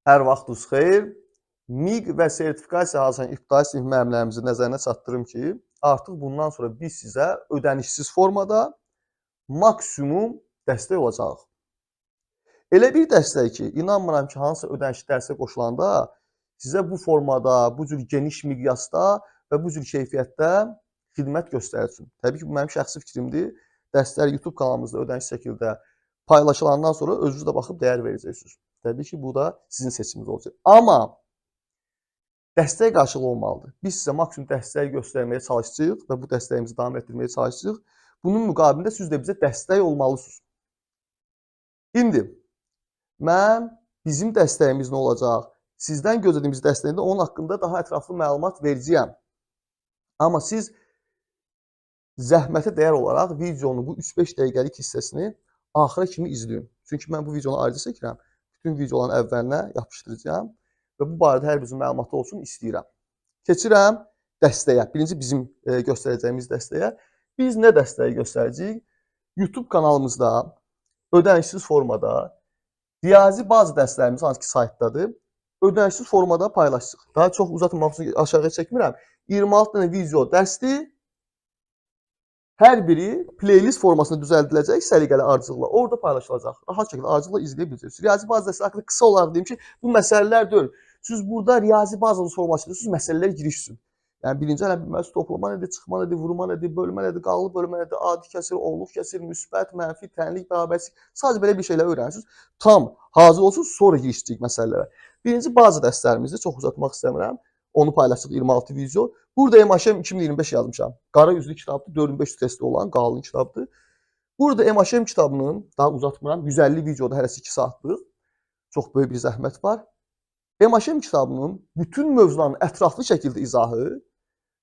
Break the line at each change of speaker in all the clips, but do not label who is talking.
Hər vaxtınız xeyir. MİQ və sertifikasiya hazırlayan ibtidai sinif müəllimlərimizi nəzərinə çatdırım ki, artıq bundan sonra biz sizə ödənişsiz formada maksimum dəstək olacaq. Elə bir dəstək ki, inanmıram ki, hansısa ödənişli dərsə qoşulanda sizə bu formada, bu cür geniş miqyasda və bu cür keyfiyyətdə xidmət göstərsin. Təbii ki, bu mənim şəxsi fikrimdir. Dərslər YouTube kanalımızda ödənişli şəkildə paylaşılandan sonra özünüz də baxıb dəyər verəcəksiniz. Təbii ki, bu da sizin seçiminiz olacaq. Amma dəstək qarşılığı olmalıdır. Biz sizə maksimum dəstək göstərməyə çalışacağıq və bu dəstəyimizi davam etdirməyə çalışacağıq. Bunun müqabilində siz də bizə dəstək olmalısınız. İndi mən bizim dəstəyimiz nə olacaq? Sizdən gözlədiyimiz dəstəyində onun haqqında daha ətraflı məlumat verəcəyəm. Amma siz zəhmətə dəyər olaraq videonun bu 3-5 dəqiqəlik hissəsini axıra kimi izləyin. Çünki mən bu videonu ayrıca çəkirəm. Bütün videoların əvvəlinə yapışdıracağam və bu barədə hər birinizin məlumatı olsun istəyirəm. Keçirəm dəstəyə. Birinci bizim göstərəcəyimiz dəstəyə. Biz nə dəstəyi göstərəcəyik? YouTube kanalımızda ödənişsiz formada riyazi bazı dərslərimiz hansı ki saytdadır, ödənişsiz formada paylaşacağıq. Daha çox uzatmamaq üçün aşağıya çəkmirəm. 26 dənə video dərsdir. Hər biri playlist formasında düzəldiləcək səliqəli ardıcılıqla. Orada paylaşılacaq. Rahat şəkildə ardıcılıqla izləyə biləcəksiniz. Riyazi bazı dərslər haqqında qısa olaraq deyim ki, bu məsələlər deyil. Siz burada riyazi bazı formasındasınız, məsələlərə girişsiniz. Yəni birinci ələb bilməliyiz, toplama nədir, çıxma nədir, vurma nədir, bölmə nədir, qallı bölmə nədir, adi kəsir, onluq kəsir, müsbət, mənfi, tənlik, bərabərlik. Sadəcə belə bir şeylər öyrənirsiniz. Tam hazır olsun, sonra girişəcəyik məsələlərə. Birinci bazı dərslərimizdə çox uzatmaq istəmirəm. Onu paylaşdıq 26 video. Burada MHM 2025 yazmışam. Qara üzlü kitabdır, 4500 testi olan qalın kitabdır. Burada MHM kitabının, daha uzatmıram, 150 videoda hərəsi 2 saatlıq. Çox böyük bir zəhmət var. MHM kitabının bütün mövzularının ətraflı şəkildə izahı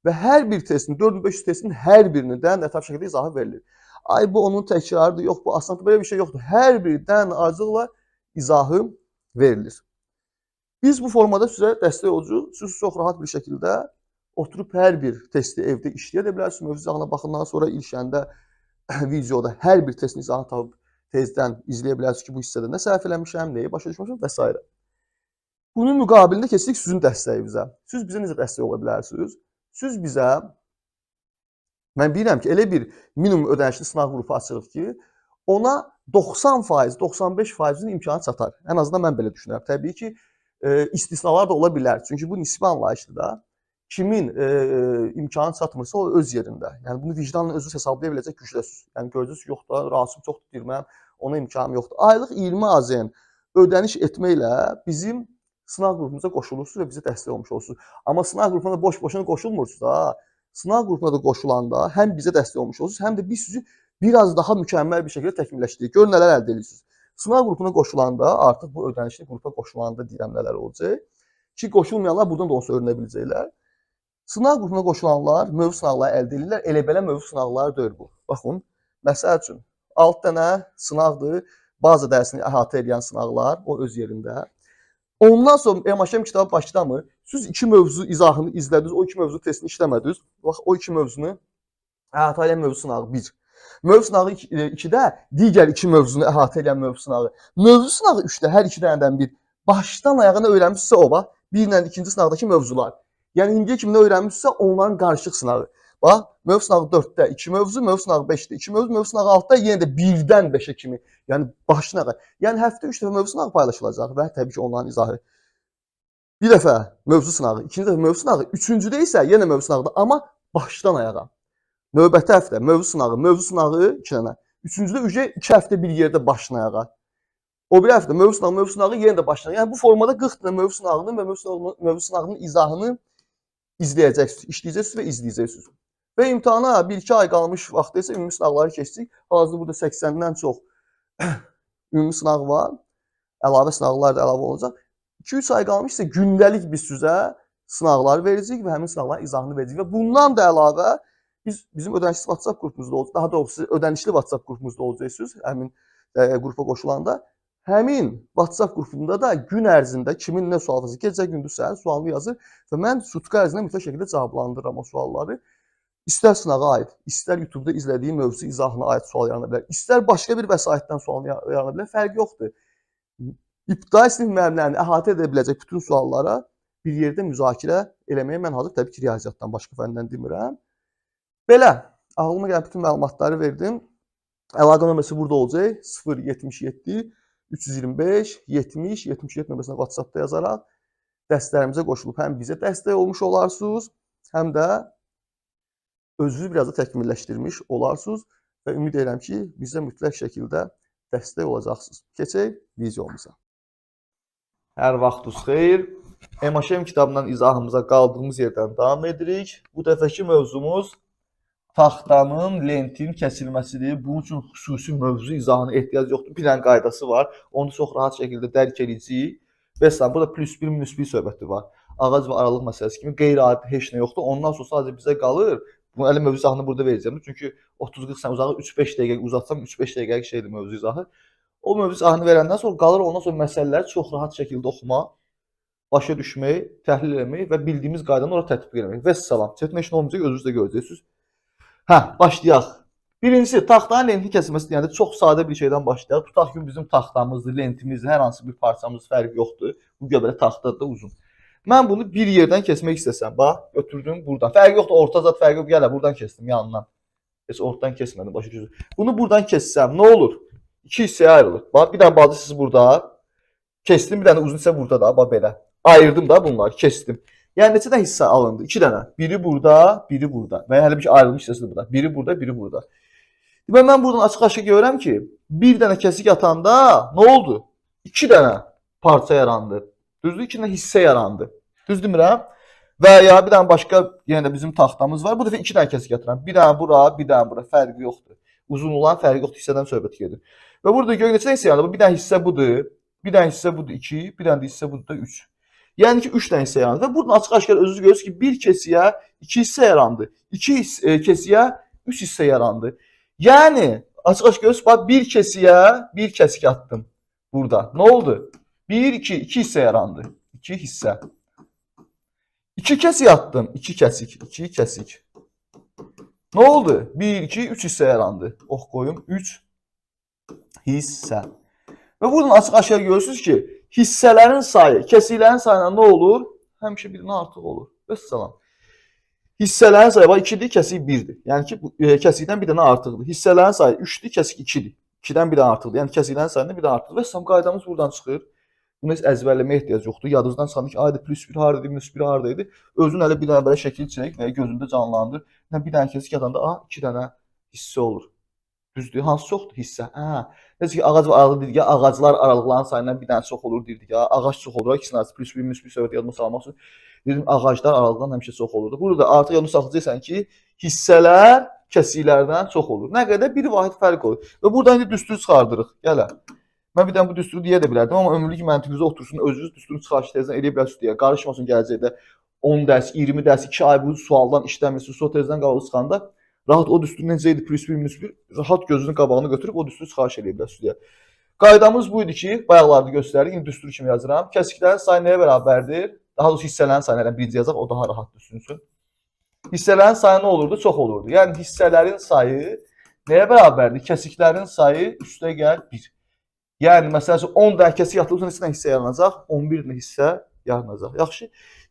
və hər bir testin, 4500 testin hər birindən ətraflı şəkildə izahı verilir. Ay bu onun təkrarıdır, yox bu asandır, belə bir şey yoxdur. Hər birindən acılıqla izahı verilir. Biz bu formada sizə dəstək olacağıq. Siz çox rahat bir şəkildə oturub hər bir testi evdə işləyə də bilərsiniz. Mövzu izahına baxandan sonra ilşəndə videoda hər bir testin izahını tapıb tezdən izləyə bilərsiniz ki, bu hissədə nə səhv eləmişəm, nəyi başa düşmüşəm və s. Bunun müqabilində keçirik sizin dəstəyinizə. Siz bizə necə dəstək ola bilərsiniz? Siz bizə, mən bilirəm ki, elə bir minimum ödənişli sınaq qrupu açırıq ki, ona 90%, 95%-in imkanı çatar. Ən azından mən belə düşünürəm. Təbii ki, istisnalar da ola bilər. Çünki bu nisbi anlayışdır da. Kimin imkanı çatmırsa o öz yerində. Yəni bunu vicdanla özünüz hesablaya biləcək gücdəsiniz. Yəni görəcəksiniz, yox da, rahatsızım çoxdur deyir, mənim ona imkanım yoxdur. Aylıq 20 AZN ödəniş etməklə bizim sınaq qrupumuza qoşulursunuz və bizə dəstək olmuş olursunuz. Amma sınaq qrupuna da boş-boşuna qoşulmursunuz da. Sınaq qrupuna da qoşulanda həm bizə dəstək olmuş olursunuz, həm də biz sizi biraz daha mükəmməl bir şəkildə təkmilləşdiririk. Görün nələr əldə edirsiniz. Sınaq qrupuna qoşulanda, artıq bu ödənişli qrupa qoşulanda deyirəm nələr olacaq. Ki, qoşulmayanlar buradan da olsa öyrənə biləcəklər. Sınaq qrupuna qoşulanlar mövzu sınaqları əldə edirlər. Elə belə mövzu sınaqları deyil bu. Baxın, məsəl üçün 6 dənə sınaqdır. Bazı dərsini əhatə edən sınaqlar, o öz yerində. Ondan sonra MHM kitabı başlamır. Siz 2 mövzu izahını izlədiniz, o 2 mövzu testini işləmədiniz. Bax, o 2 mövzunu əhatə edən mövzu sınağı 1. Mövzu sınağı 2-də digər 2 mövzunu əhatə edən mövzu sınağı. Mövzu sınağı 3-də hər 2 dənədən bir. Başdan ayağına öyrənmişsə o bax, bir ilə ikinci sınaqdakı mövzular. Yəni indiyə kimi nə öyrənmişsə onların qarışıq sınağı. Bax, mövzu sınağı 4-də 2 mövzu, mövzu sınağı 5-də 2 mövzu, mövzu sınağı 6-da yenə də 1-dən 5-ə kimi. Yəni başdan ayağa. Yəni həftə 3 dəfə mövzu sınağı paylaşılacaq və təbii ki, onların izahı. Bir dəfə mövzu sınağı, ikinci dəfə mövzu sınağı, üçüncüdə isə yenə mövzu sınağıdır, amma başdan ayağa. Növbəti həftə mövzu sınağı 2 dənə. Üçüncüdə 2 həftə bir yerdə başdan ayağa. O bir həftə mövzu sınağı yenə də başdan ayağa. Yəni bu formada 40 dənə mövzu sınağının və mövzu sınağının izahını izləyəcəksiniz, işləyəcəksiniz və izləyəcəksiniz. Və imtahana 1-2 ay qalmış vaxtda isə ümumi sınaqları keçdik. Hazırda burada 80-dən çox ümumi sınaq var. Əlavə sınaqlar da əlavə olacaq. 2-3 ay qalmış isə gündəlik biz sizə sınaqlar verəcəyik və həmin sınaqların izahını verəcəyik. Və bundan da əlavə bizim ödənişli WhatsApp qrupumuzda olacaq. Daha doğrusu ödənişli WhatsApp qrupumuzda olacaqsınız həmin qrupa qoşulanda. Həmin WhatsApp qrupunda da gün ərzində kimin nə sual yazır, gecə gündüz səhər sualını yazır və mən sutka ərzində mütləq şəkildə cavablandırıram o sualları. İstər sınağa aid, istər YouTube-da izlədiyi mövzu izahına aid sual yarana bilər, istər başqa bir vəsaitdən sual yarana bilər, fərqi yoxdur. İbtidai sinif müəllimlərini əhatə edə biləcək bütün suallara bir yerdə müzakirə eləməyə mən hazır, təbii ki, riyaziyyatdan, başqa fəndən demirəm. Belə, ağlıma gələn bütün məlumatları verdim. Əlaqə nömrəsi burada olacaq. 077 325 70 77 nömrəsinə WhatsApp-da yazaraq dərslərimizə qoşulub həm bizə dəstək olmuş olarsınız, həm də özünüzü biraz da təkmilləşdirmiş olarsınız və ümid edirəm ki, bizə mütləq şəkildə dəstək olacaqsınız. Keçək videomuza. Hər vaxtınız xeyir. MHM kitabından izahımıza qaldığımız yerdən davam edirik. Bu dəfəki mövzumuz taxtanın, lentin kəsilməsidir. Bunun üçün xüsusi mövzu izahına ehtiyac yoxdur. Bir dənə qaydası var. Onu çox rahat şəkildə dərk edəcəyik. Və burada +1, -1 söhbəti var. Ağac və aralıq məsələsi kimi qeyri-adi heç nə yoxdur. Ondan sonra sadəcə bizə qalır. Bunu əli mövzu izahını burada verəcəm. Çünki 30-40 saniyə uzağı 3-5 dəqiqə uzatsam 3-5 dəqiqəlik şeydir mövzu izahı. O mövzu izahını verəndən sonra qalır ondan sonra məsələləri çox rahat şəkildə oxumaq, başa düşmək, təhlil etmək və bildiyimiz qaydanı ora tətbiq etmək. Vəssalam. Çətin heç nə olmayacaq, özünüz də görəcəksiniz. Başlayaq. Birincisi, taxtanın lentin kəsilməsi deyəndə çox sadə bir şeydən başlayaq. Tutaq ki, bizim taxtamızdır, lentimizdir, hər hansı bir parçamız fərqi yoxdur. Bu göbələk taxtadır da uzun. Mən bunu bir yerdən kəsmək istəsəm, bax, götürdüm buradan. Fərqi yoxdur, orta zad fərqi yox, gələ, buradan kəsdim yanından. Heç ortadan kəsmədim, başa düşürsünüz. Bunu buradan kəssəm, nə olur? İki hissəyə ayrılır. Bax, bir dənə bacı siz burada, kesdim, bir dənə uzun hissə burada da, bax belə. Ayırdım da bunları, kestim. Yəni neçə dənə hissə alındı? 2 dənə. Biri burada, biri burada. Və hələ bir ki ayrılmış hissəsi burada. Biri burada, biri burada. Və mən buradan açıq-aşıq görürəm ki, bir dənə kəsik atanda nə oldu? 2 dənə parça yarandı. Düzdür? 2 dənə hissə yarandı. Düz demirəm? Və ya bir dənə başqa yenə də bizim taxtamız var. Bu dəfə 2 dənə kəsik atıram. Bir dənə bura, bir dənə bura. Fərqi yoxdur. Uzun olan fərqi yoxdur. Hissədən söhbət gedir. Və burada görün neçə hissə yarandı? Bir dənə hissə budur. Bir dənə hissə budur 2. Bir dənə də hissə budur da 3. Yəni ki 3 dənə hissə yarandı. Və buradan açıq-aşkar özünüz görürsünüz ki, bir kəsiyə 2 hissə yarandı. 2 kəsiyə 3 hissə yarandı. Yəni açıq-aşkar görürsünüz, bax bir kəsiyə bir kəsik atdım burada. Nə oldu? 1 2 2 hissə yarandı. 2 hissə. 2 kəsik atdım. 2 kəsik. 2 kəsik. Nə oldu? 1 2 3 hissə yarandı. Ox qoyum. 3 hissə. Və buradan açıq-aşkar görürsünüz ki, hissələrin sayı, kəsiklərin sayına nə olur? Həmişə birindən artıq olur. Vəssalam. Hissələrin sayı 2-dir, kəsik 1-dir. Yəni ki, kəsikdən bir dənə artıqdır. Hissələrin sayı 3-dür, kəsik 2-dir. 2-dən bir dənə artıqdır. Yəni kəsiklərin sayından bir dənə artıqdır. Vəssalam, qaydamız buradan çıxır. Bunu heç əzbərləməyə ehtiyac yoxdur. Yadınızdan çıxanda ki, ayda +1 harada idi, -1 harada idi. Özün hələ bir dənə belə şəkil çək və gözündə canlandır. Bir dənə kəsik atanda 2 dənə hissə olur. Düzdür? Hansı çoxdur hissə? Necə ki, ağac və aralıq dedik ya, ağaclar aralıqların sayından bir dənə çox olur dedik ya. Ağac çox olur, ikisinin arası +1, -1 söhbət yadıma salmaq üçün. Dedim, ağaclar aralıqdan həmişə çox olurdu. Burada artıq yadını saxlayacaqsan ki, hissələr kəsiklərdən çox olur. Nə qədər? Bir vahid fərq olur. Və buradan indi düstur çıxardırıq. Gələ. Mən bir dənə bu düsturu deyə də bilərdim, amma ömürlük məntiqinizə otursun, özünüz düsturun çıxarışı tezdən eləyə bilərsiniz deyə. Qarışmasın gələcəkdə 10 dərs, 20 dərs, 2 ay bu sualdan işləmirsiniz, sonra tezdən qabaq çıxanda rahat o düstur necə idi, +1, -1, rahat gözünün qabağını götürüb o düsturu çıxarış eləyə bilərsiniz deyə. Qaydamız bu idi ki, bayaqlarda göstərdik, indi düstur kimi yazıram. Kəsiklərin sayı nəyə bərabərdir? Daha doğrusu hissələrin sayı, birinci yazaq, o daha rahat düşünsün. Hissələrin sayı nə olurdu? Çox olurdu. Yəni hissələrin sayı nəyə bərabərdir? Kəsiklərin sayı üstə gəl 1. Yəni, məsələn, 10 dənə kəsik atılırsa, neçə dənə hissə yaranacaq? 11 dənə hissə yaranacaq. Yaxşı.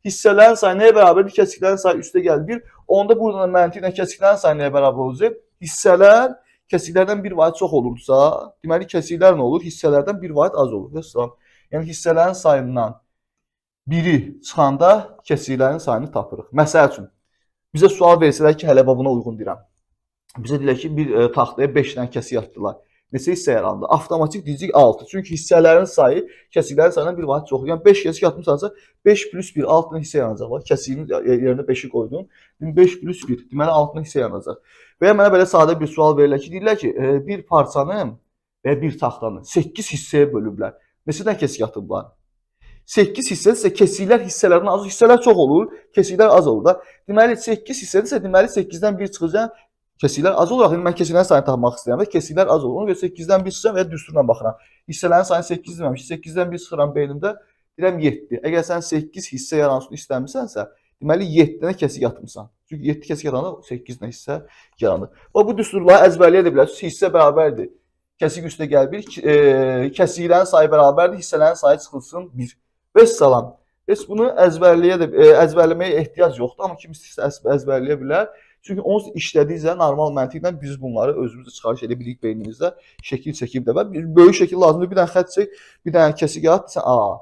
Hissələrin sayı nəyə bərabərdir? Kəsiklərin sayı üstə gəl 1. Onda buradan məntiqlə kəsiklərin sayı nəyə bərabər olacaq? Hissələr kəsiklərdən bir vahid çox olursa, deməli, kəsiklər nə olur? Hissələrdən bir vahid az olur. Vəssalam. Yəni, hissələrin sayından biri çıxanda kəsiklərin sayını tapırıq. Məsəl üçün, bizə sual versələr ki, hələ buna uyğun deyirəm. Bizə deyirlər ki, bir taxtaya 5 dənə kəsik atdılar. Neçə hissə yarandı? Avtomatik deyəcək 6. Çünki hissələrin sayı kəsiklərin sayından bir vahid çoxdur. Yəni 5 kəsik atmışsansa 5 + 1 6 dənə hissə yaranacaq. Bax, kəsiyin yerinə 5-i qoydum. 5 + 1 deməli 6 dənə hissə yaranacaq. Və ya mənə belə sadə bir sual verirlər ki, deyirlər ki, bir parçanı və bir taxtanı 8 hissəyə bölüblər. Neçə dənə kəsik atıblar? 8 hissədirsə kəsiklər hissələrdən az, hissələr çox olur, kəsiklər az olur da. Deməli 8 hissədirsə, deməli 8-dən 1 çıxacaq. Kəsiklər az olaraq, mən kəsiklərin sayını tapmaq istəyirəm və kəsiklər az olur. Ona görə 8-dən 1 çıxacaq və ya düsturla baxıram. Hissələrin sayını 8 deməmiş, 8-dən 1 çıxıram beynimdə, deyirəm 7. Əgər sən 8 hissə yaransın istəmirsənsə, deməli 7 dənə kəsik atmısan. Çünki 7 kəsik atanda 8 dənə hissə yaranır. Bu düsturları əzbərləyə də bilərsiniz. Hissə bərabərdir Kəsik üstə gəl 1. Kəsiklərin sayı bərabərdir. Hissələrin sayı çıxılsın 1. Vəssalam. Heç bunu əzbərləməyə ehtiyac yoxdur. Amma kim istəyirsə əzbərləyə bilər. Çünki onsuz işlədikcə normal məntiqlə biz bunları özümüzdə çıxarış edə bilirik beynimizdə. Şəkil çəkib də. Böyük şəkil lazımdır. Bir dənə xətt çək, bir dənə kəsik at. Sən,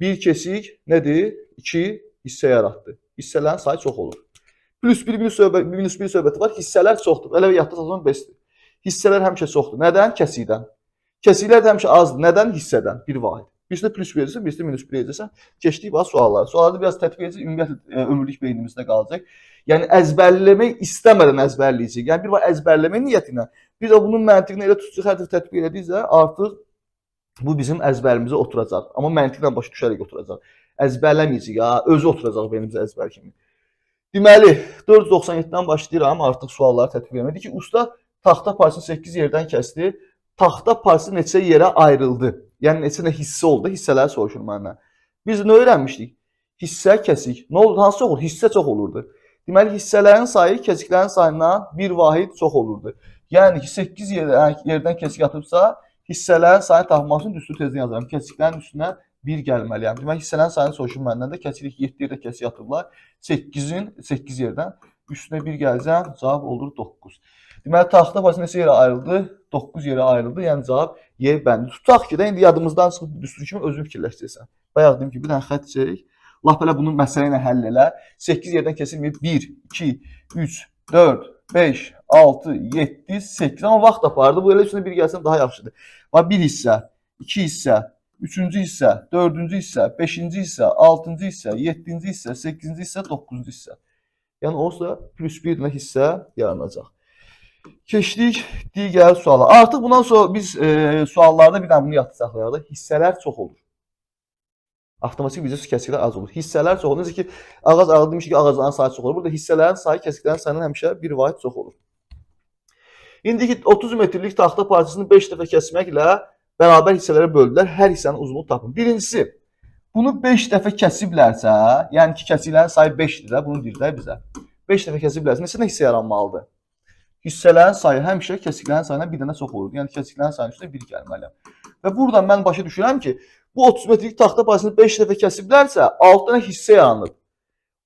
bir kəsik nədir? 2 hissə yaratdı. Hissələrin sayı çox olur. Plus 1 minus 1 söhbəti var. Hissələr çoxdur. Elə yadda saxlamaq bəsdir. Hissələr həmişə çoxdur. Nədən? Kəsikdən. Kəsiklər də həmişə azdır. Nədən? Hissədən. Bir vahid. Birisində plus verəcəksən, birisində minus verəcəksən. Keçdik bax suallara. Suallarda biraz tətbiq edəcək, ümumiyyətlə ömürlük beynimizdə qalacaq. Yəni əzbərləmək istəmədən əzbərləyəcək. Yəni bir var əzbərləmə niyyətinə, bir də bunun məntiqini elə tutacaq, hər dəfə tətbiq edəcəksə, artıq bu bizim əzbərimizə oturacaq. Amma məntiqlə başa düşərək oturacaq. Əzbərləməyəcək ya, özü oturacaq beynimizə əzbər kimi. Deməli, 497-dən başlayıram artıq sualları tətbiq etməyə. Ki, usta taxta parçasını 8 yerdən kəsdi. Taxta parçası neçə yerə ayrıldı? Yəni neçə hissə oldu? Hissələri soruşur məndən. Biz nə öyrənmişdik? Hissə, kəsik. Nə oldu? Hansı çox olur? Hissə çox olurdu. Deməli, hissələrin sayı kəsiklərin sayından bir vahid çox olurdu. Yəni ki, 8 yerdən kəsik atıbsa, hissələrin sayını tapmaq üçün düstur tezini yazıram. Kəsiklərin üstünə 1 gəlməliyəm. Deməli, hissələrin sayını soruşur məndən də. Kəsik 7 yerdə kəsik atıblar. 8-in 8 yerdən üstünə 1 gələcəm. Cavab olur 9. Deməli, taxta parçası neçə yerə ayrıldı? 9 yerə ayrıldı. Yəni cavab Y bəndi. Tutaq ki, də indi yadımızdan çıxıb düstur kimi özün fikirləşdirsən. Bayaq dedim ki, bir dənə xətt çək. Lap elə bunu məsələ ilə həll elə. 8 yerdən kəsilməyib 1, 2, 3, 4, 5, 6, 7, 8. Amma vaxt apardı. Bu elə üstünə 1 gəlsən daha yaxşıdır. Bax 1 hissə, 2 hissə, 3-cü hissə, 4-cü hissə, 5-ci hissə, 6-cı hissə, 7-ci hissə, 8-ci hissə, 9-cu hissə. Yəni olsa plus 1 dənə hissə yaranacaq. Keçdik digər suala. Artıq bundan sonra biz suallarda bir dənə bunu yadda saxlayaq. Hissələr çox olur. Avtomatik bizə kəsiklər az olur. Hissələr çox olur. Necə ki, ağac ağacı demiş ki, ağacların sayı çox olur. Burada hissələrin sayı kəsiklərin sayından həmişə bir vahid çox olur. İndiki 30 metrlik taxta parçasını 5 dəfə kəsməklə bərabər hissələrə böldülər. Hər hissənin uzunluğunu tapın. Birincisi, bunu 5 dəfə kəsiblərsə, yəni ki, kəsiklərin sayı 5-dir də, bunu deyir də bizə. 5 dəfə kəsiblərsə, neçə hissə yaranmalıdır? Hissələrin sayı həmişə kəsiklərin sayından bir dənə çox olur. Yəni kəsiklərin sayının üstünə 1 gəlməliyəm. Və buradan mən başa düşürəm ki, bu 30 metrlik taxta parçasını 5 dəfə kəsiblərsə, 6 dənə hissə yaranıb.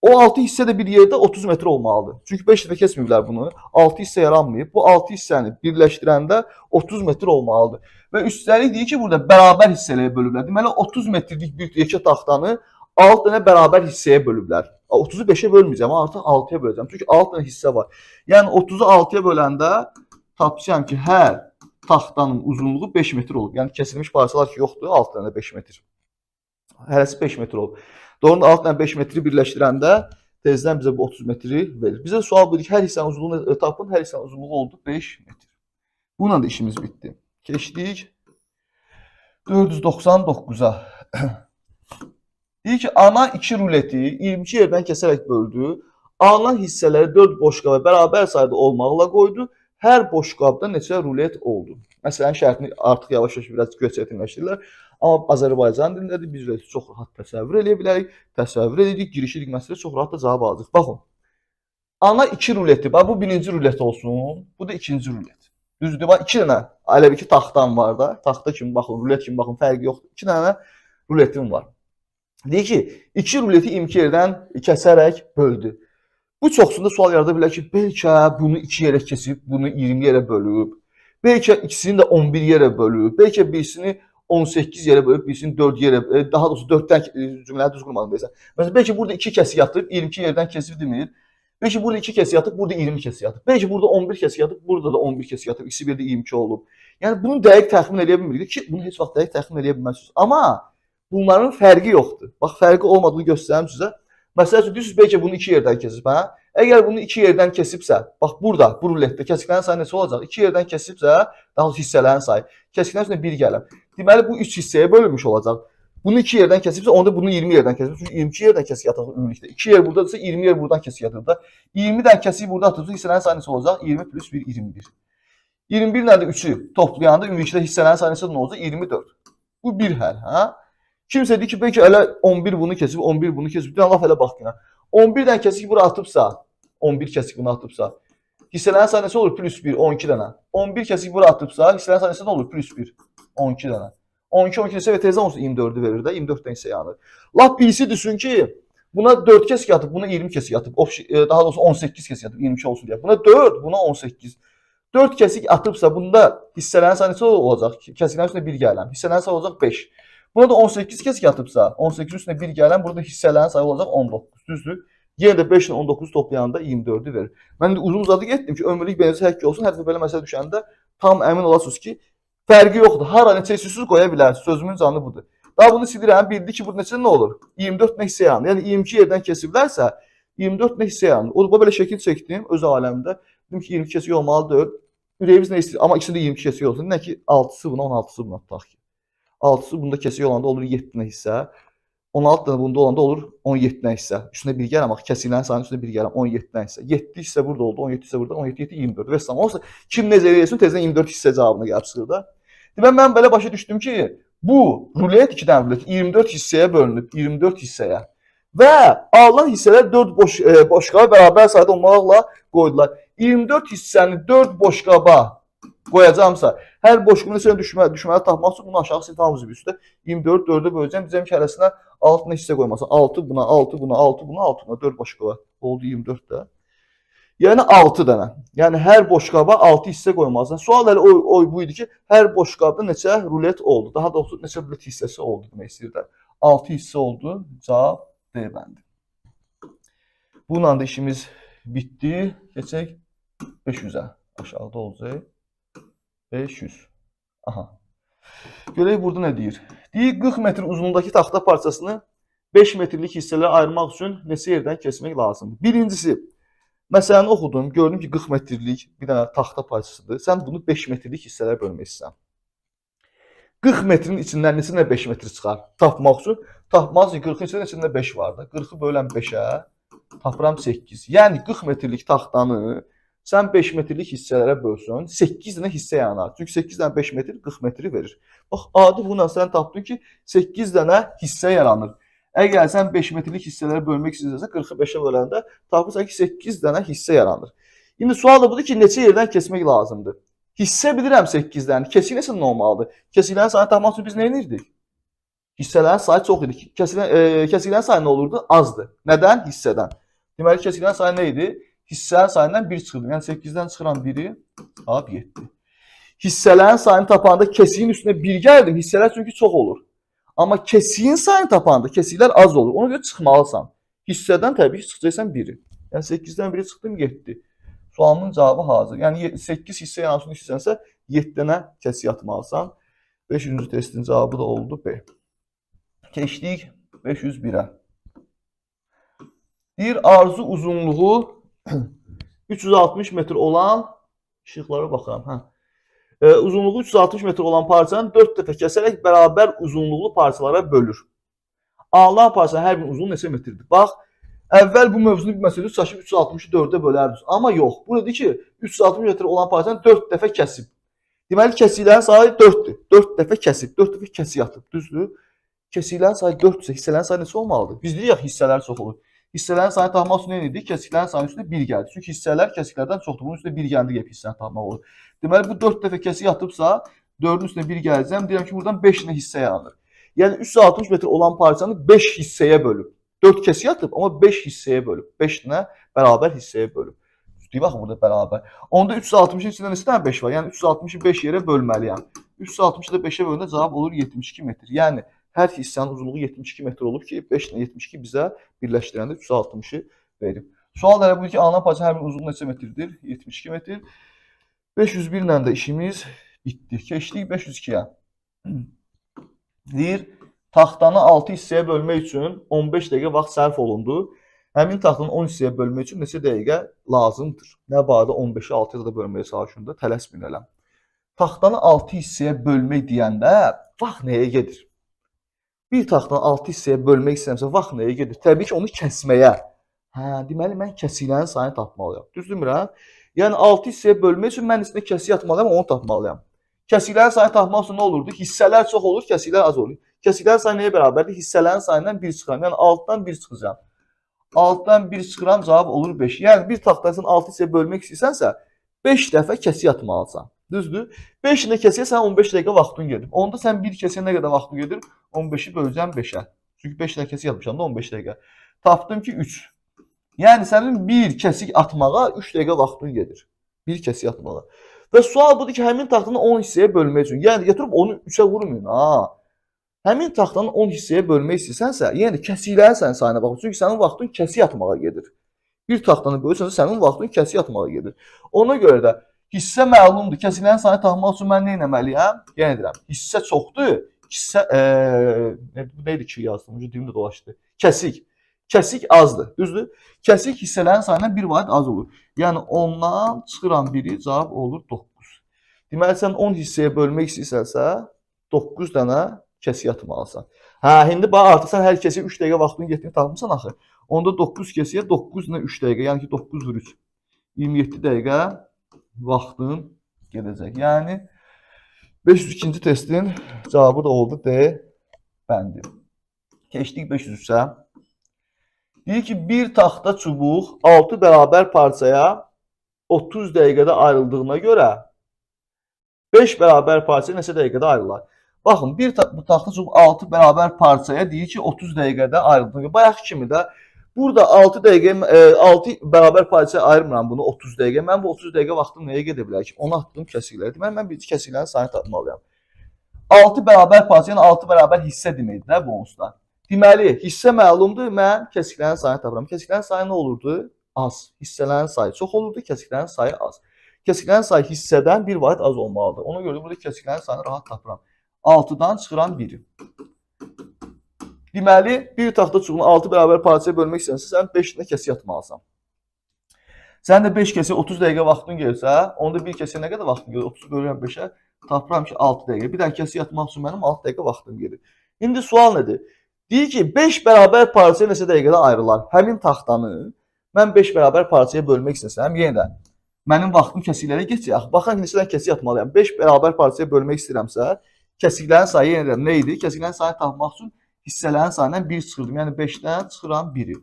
O 6 hissə də bir yerdə 30 metr olmalıdır. Çünki 5 dəfə kəsməyiblər bunu. 6 hissə yaranmayıb. Bu 6 hissəni birləşdirəndə 30 metr olmalıdır. Və üstəlik deyir ki, burada bərabər hissələrə bölüblər. Deməli, 30 metrlik bir yekə taxtanı 6 dənə bərabər hissəyə bölüblər. 30-u 5-ə bölməyəcəm, artıq 6-ya böləcəm. Çünki 6 dənə hissə var. Yəni 30-u 6-ya böləndə tapacağam ki, hər taxtanın uzunluğu 5 metr olub. Yəni kəsilmiş parçalar ki, yoxdur, 6 dənə 5 metr. Hərəsi 5 metr olub. Doğrudan 6 dənə 5 metri birləşdirəndə tezdən bizə bu 30 metri verir. Bizə sual budur ki, hər hissənin uzunluğunu tapın, hər hissənin uzunluğu oldu 5 metr. Bununla da işimiz bitdi. Keçdik 499-a. Deyir ki, ana 2 ruleti 22 yerdən kəsərək böldü. Alınan hissələri 4 boş qaba bərabər sayda olmaqla qoydu. Hər boş qabda neçə rulet oldu? Məsələn, şərtini artıq yavaş-yavaş biraz göstərilmişdirlər. Amma Azərbaycan dilindədir. Biz ruleti çox rahat təsəvvür edə bilərik. Təsəvvür edirik, girişirik məsələ çox rahat da cavab alırıq. Baxın. Ana 2 ruleti. Bax, bu birinci rulet olsun. Bu da ikinci rulet. Düzdür? Bax, 2 dənə. Elə bir ki, taxtam var da. Taxta kimi baxın, rulet kimi baxın, fərqi yoxdur. 2 dənə ruletim var. Deyir ki, 2 ruleti 22 yerdən kəsərək böldü. Bu çoxsunda sual yarada bilər ki, bəlkə bunu 2 yerə kesib, bunu 20 yerə bölüb. Bəlkə ikisini də 11 yerə bölüb. Bəlkə birisini 18 yerə bölüb, birisini 4 yerə, daha doğrusu 4-dən cümlələri düz qurmadım deyəsən. Məsələn, bəlkə burada 2 kəsik atıb, 22 yerdən kesib demir. Bəlkə burada 2 kəsik atıb, burada 20 kəsik atıb. Bəlkə burada 11 kəsik atıb, burada da 11 kəsik atıb. İkisi bir də 22 olub. Yəni bunu dəqiq təxmin edə bilmirik ki, bunu heç vaxt dəqiq təxmin edə bilməzsiniz. Amma bunların fərqi yoxdur. Bax, fərqi olmadığını göstərim sizə. Məsələn, deyirsiniz, bəlkə bunu 2 yerdən kesib, hə? Əgər bunu 2 yerdən kesibsə, bax burada, bu ruletdə kəsiklərin sayı neçə olacaq? 2 yerdən kesibsə, daha doğrusu hissələrin sayı. Kəsiklərin üstünə 1 gələm. Deməli, bu 3 hissəyə bölünmüş olacaq. Bunu 2 yerdən kesibsə, onda bunu 20 yerdən kesib. Çünki 22 yerdən kəsik atılır ümumilikdə. 2 yer buradadırsa, 20 yer buradan kəsik atılır da. 20-dən kəsik burada atılırsa, hissələrin sayı neçə olacaq? 20 plus 1, 21. 21 ilə də 3-ü toplayanda ümumilikdə hissələrin sayı neçə olacaq? 24. Bu bir həll, hə? Kimsə deyir ki, bəlkə elə 11 bunu kesib, 11 bunu kesib. Bir laf elə bax yenə. 11-dən kəsik bura atıbsa, 11 kəsik bunu atıbsa, Hissələrin sayı neçə olur? Plus 1, 12 dənə. 11 kəsik bura atıbsa, hissələrin sayı neçə olur? Plus 1, 12 dənə. 12, 12 neçə və tezdən olsun 24-ü verir də, 24 dənə hissə yanır. Lap birisi düşün ki, buna 4 kəsik atıb, buna 20 kəsik atıb, daha doğrusu 18 kəsik atıb, 22 olsun deyə. Buna 4, buna 18. 4 kəsik atıbsa, bunda hissələrin sayı neçə olacaq? Kəsiklərin üstünə 1 gələn. Hissələrin sayı olacaq 5. Buna da 18 kəsik atıbsa, 18 üstünə 1 gələn, burada hissələrin sayı olacaq 19. Düzdür? Yenə də 5 ilə 19 toplayanda 24-ü verir. Mən indi uzun uzadı getdim ki, ömürlük benzin həkk olsun, hər dəfə belə məsələ düşəndə tam əmin olasınız ki, fərqi yoxdur. Hara neçə hissəsiz qoya bilərsiniz. Sözümün canı budur. Daha bunu silirəm, bildi ki, burada neçə nə olur? 24 nə hissə yanır. Yəni 22 yerdən kesiblərsə, 24 nə hissə yanır. O belə şəkil çəkdim öz aləmdə. Dedim ki, 22 kəsik olmalıdır. Ürəyimiz nə istəyir? Amma ikisində 22 kəsik olsun. Nə ki, 6-sı buna, 16-sı buna tutaq ki. 6-sı bunda kəsik olanda olur 7 nə hissə. 16 dənə bunda olanda olur 17 dənə hissə. Üstünə 1 gələm, bax kəsiklərin sayının üstünə 1 gələm 17 dənə hissə. 7 hissə burada oldu, 17 hissə burada, 17 7 24. Və sonra olsa kim necə eləyirsə tezdən 24 hissə cavabını gəlib çıxır da. Deməli mən belə başa düşdüm ki, bu rulet 2 dənə rulet 24 hissəyə bölünüb, 24 hissəyə. Və alınan hissələr 4 boşqaba bərabər sayda olmaqla qoydular. 24 hissəni 4 boşqaba qoyacağamsa, hər boşluğun neçə düşməli tapmaq üçün bunu aşağı silahımız üstə 24 4-ə böləcəm. Bizəm ki, hərəsinə 6 hissə qoymasın. 6 buna, 6 buna, 6 buna, 6 buna, 4 boşqaba oldu 24 də. Yəni 6 dənə. Yəni hər boşqaba 6 hissə qoymalısan. Sual elə bu idi ki, hər boşqabda neçə rulet oldu? Daha doğrusu neçə rulet hissəsi oldu demək istəyirlər. 6 hissə oldu. Cavab D bəndi. Bununla da işimiz bitdi. Keçək 500-ə. Aşağıda olacaq. 500. Aha. Görək burada nə deyir? Deyir 40 metr uzunluğundakı taxta parçasını 5 metrlik hissələrə ayırmaq üçün neçə yerdən keçmək lazımdır? Birincisi, məsələni oxudum, gördüm ki 40 metrlik bir dənə taxta parçasıdır. Sən bunu 5 metrlik hissələrə bölmək istəyirsən. 40 metrin içindən neçə 5 metr çıxar? Tapmaq üçün. Tapmaq üçün 40-ın içində 5 var da. 40-ı bölən 5-ə tapıram 8. Yəni 40 metrlik taxtanı sən 5 metrlik hissələrə bölsən, 8 dənə hissə yanar. Çünki 8 dənə 5 metr 40 metri verir. Bax, adi bununla sən tapdın ki, 8 dənə hissə yaranır. Əgər sən 5 metrlik hissələrə bölmək istəyirsə, 40-ı 5-ə böləndə tapırsan ki, 8 dənə hissə yaranır. İndi sual da budur ki, neçə yerdən keçmək lazımdır? Hissə bilirəm 8 dənə. Kesik nəsə olmalıdır? Kesiklərin sayını tapmaq üçün biz nə edirdik? Hissələrin sayı çox idi. Kesiklərin sayı nə olurdu? Azdır. Nədən? Hissədən. Deməli, kesiklərin sayı nə idi? Hissələrin sayından 1 çıxırdım. Yəni 8-dən çıxıram 1-i, cavab 7. Hissələrin sayını tapanda kesiyin üstünə 1 gəldim. Hissələr çünki çox olur. Amma kesiyin sayını tapanda kesiklər az olur. Ona görə çıxmalısan. Hissədən təbii ki, çıxacaqsan 1-i. Yəni 8-dən 1-i çıxdım 7. Sualımın cavabı hazır. Yəni 8 hissə yanaşını istəyirsə 7 dənə kesik atmalısan. 500-cü testin cavabı da oldu B. Keçdik 501-ə. Deyir, arzu uzunluğu 360 metr olan, işıqlara baxıram, uzunluğu 360 metr olan parçanı 4 dəfə kəsərək bərabər uzunluqlu parçalara bölür. Alınan parçanın hər birinin uzunluğu neçə metrdir? Bax, əvvəl bu mövzunu bilməsəniz, çaşıb 360-ı 4-ə bölərdiniz. Amma yox, bu nedir ki, 360 metr olan parçanı 4 dəfə kəsib. Deməli, kəsiklərin sayı 4-dür. 4 dəfə kəsib, 4 dəfə kəsik atıb, düzdür? Kəsiklərin sayı 4-dürsə, hissələrin sayı neçə olmalıdır? Biz deyirik, hissələr çox olur. Hissələrin sayını tapmaq üçün nə edirdik? Kəsiklərin sayının üstünə 1 gəldi. Çünki hissələr kəsiklərdən çoxdur. Bunun üstünə 1 gəldi gəlib hissəni tapmaq olur. Deməli, bu 4 dəfə kəsik atıbsa, 4-ün üstünə 1 gələcəm. Deyirəm ki, buradan 5 dənə hissə yaranır. Yəni, 360 metr olan parçanı 5 hissəyə bölüb. 4 kəsik atıb, amma 5 hissəyə bölüb. 5 dənə bərabər hissəyə bölüb. Deyir, baxın, burada bərabər. Onda 360-ın içində neçə dənə 5 var? Yəni, 360-ı 5 yerə bölməliyəm. 360-ı da 5-ə bölündə cavab olur 72 metr. Yəni, hər hissənin uzunluğu 72 metr olub ki, 5 ilə 72 bizə birləşdirəndə 360-ı verib. Sual da budur ki, alınan parçanın hər birinin uzunluğu neçə metrdir? 72 metr. 501 ilə də işimiz bitdi. Keçdik 502-yə. Deyir, taxtanı 6 hissəyə bölmək üçün 15 dəqiqə vaxt sərf olundu. Həmin taxtanı 10 hissəyə bölmək üçün neçə dəqiqə lazımdır? Nə barədə 15-i 6-ya da bölməyə çalışında tələsmin eləm. Taxtanı 6 hissəyə bölmək deyəndə vaxt nəyə gedir? Bir taxtanı 6 hissəyə bölmək istəyirəmsə, vaxt nəyə gedir? Təbii ki, onu kəsməyə. Deməli, mən kəsiklərin sayını tapmalıyam. Düzdürmürəm? Yəni, 6 hissəyə bölmək üçün mən içində kəsik atmalıyam, onu tapmalıyam. Kəsiklərin sayını tapmaq üçün nə olurdu? Hissələr çox olur, kəsiklər az olur. Kəsiklərin sayı nəyə bərabərdir? Hissələrin sayından 1 çıxıram. Yəni, 6-dan 1 çıxacam. 6-dan 1 çıxıram, cavab olur 5. Yəni bir taxtasını 6 hissəyə bölmək istəyirsənsə, 5 dəfə kəsik atmalısan. Düzdür? 5 ilə kəsiyə sən 15 dəqiqə vaxtın gedir. Onda sən bir kəsiyə nə qədər vaxtın gedir? 15-i böləcəm 5-ə. Çünki 5 ilə kəsik atmışam da 15 dəqiqə. Tapdım ki 3. Yəni sənin bir kəsik atmağa 3 dəqiqə vaxtın gedir. Bir kəsik atmağa. Və sual budur ki, həmin taxtanı 10 hissəyə bölmək üçün. Yəni götürüb onu 3-ə vurmayın ha. Həmin taxtanı 10 hissəyə bölmək istəsənsə, yəni kəsiklərin sənin sayına bax. Çünki sənin vaxtın kəsik atmağa gedir. Bir taxtanı bölsənsə sənin vaxtın kəsik atmağa gedir. Ona görə də hissə məlumdur. Kəsiklərin sayını tapmaq üçün mən nə etməliyəm? Yenə deyirəm, hissə çoxdur. Hissə bu neydi ki yazdım? Dilimdə dolaşdı. Kəsik. Kəsik azdır. Düzdür? Kəsik hissələrin sayından 1 vaid az olur. Yəni 10-dan çıxıram 1-i, cavab olur 9. Deməli sən 10 hissəyə bölmək istəyirsənsə 9 dənə kəsik atmalısan. Hə, indi bax artıq sən hər kəsiyə 3 dəqiqə vaxtını getdiyini tapmısan axı. Onda 9 kəsiyə 9 ilə 3 dəqiqə, yəni ki 9 vur 3. 27 dəqiqə vaxtın gedəcək. Yəni 502-ci testin cavabı da oldu D bəndi. Keçdik 503-ə. Deyir ki, bir taxta çubuq 6 bərabər parçaya 30 dəqiqədə ayrıldığına görə 5 bərabər parçaya neçə dəqiqədə ayrılar? Baxın, bu taxta çubuq 6 bərabər parçaya deyir ki, 30 dəqiqədə ayrıldığına görə. Bayaq kimi də burada 6 bərabər parçaya ayırmıram bunu 30 dəqiqə. Mən bu 30 dəqiqə vaxtım nəyə gedə bilər ki? Ona atdığım kəsiklər. Deməli, mən birinci kəsiklərin sayını tapmalıyam. 6 bərabər parça, yəni 6 bərabər hissə deməkdir də bu onsuzda. Deməli, hissə məlumdur, mən kəsiklərin sayını tapıram. Kəsiklərin sayı nə olurdu? Az. Hissələrin sayı çox olurdu, kəsiklərin sayı az. Kəsiklərin sayı hissədən 1 vaid az olmalıdır. Ona görə burada kəsiklərin sayını rahat tapıram. 6-dan çıxıram 1-i. Deməli, bir taxta çubuğunu 6 bərabər parçaya bölmək istəyirsən, sən 5 dənə kəsik atmalısan. Sən də 5 kəsiyə 30 dəqiqə vaxtın gəlsə, onda bir kəsiyə nə qədər vaxtın gəlir? 30 bölürəm 5-ə, tapıram ki 6 dəqiqə. Bir dənə kəsik atmaq üçün mənim 6 dəqiqə vaxtım gedir. İndi sual nədir? Deyir ki, 5 bərabər parçaya neçə dəqiqədə ayrılar? Həmin taxtanı mən 5 bərabər parçaya bölmək istəsəm, yenə də mənim vaxtım kəsiklərə geçəcək. Baxın, neçə dənə kəsik atmalıyam. 5 bərabər parçaya bölmək istəyirəmsə, kəsiklərin sayı yenə də nə idi? Kəsiklərin sayını tapmaq üçün hissələrin sayından 1 çıxırdım. Yəni 5-dən çıxıram 1-i.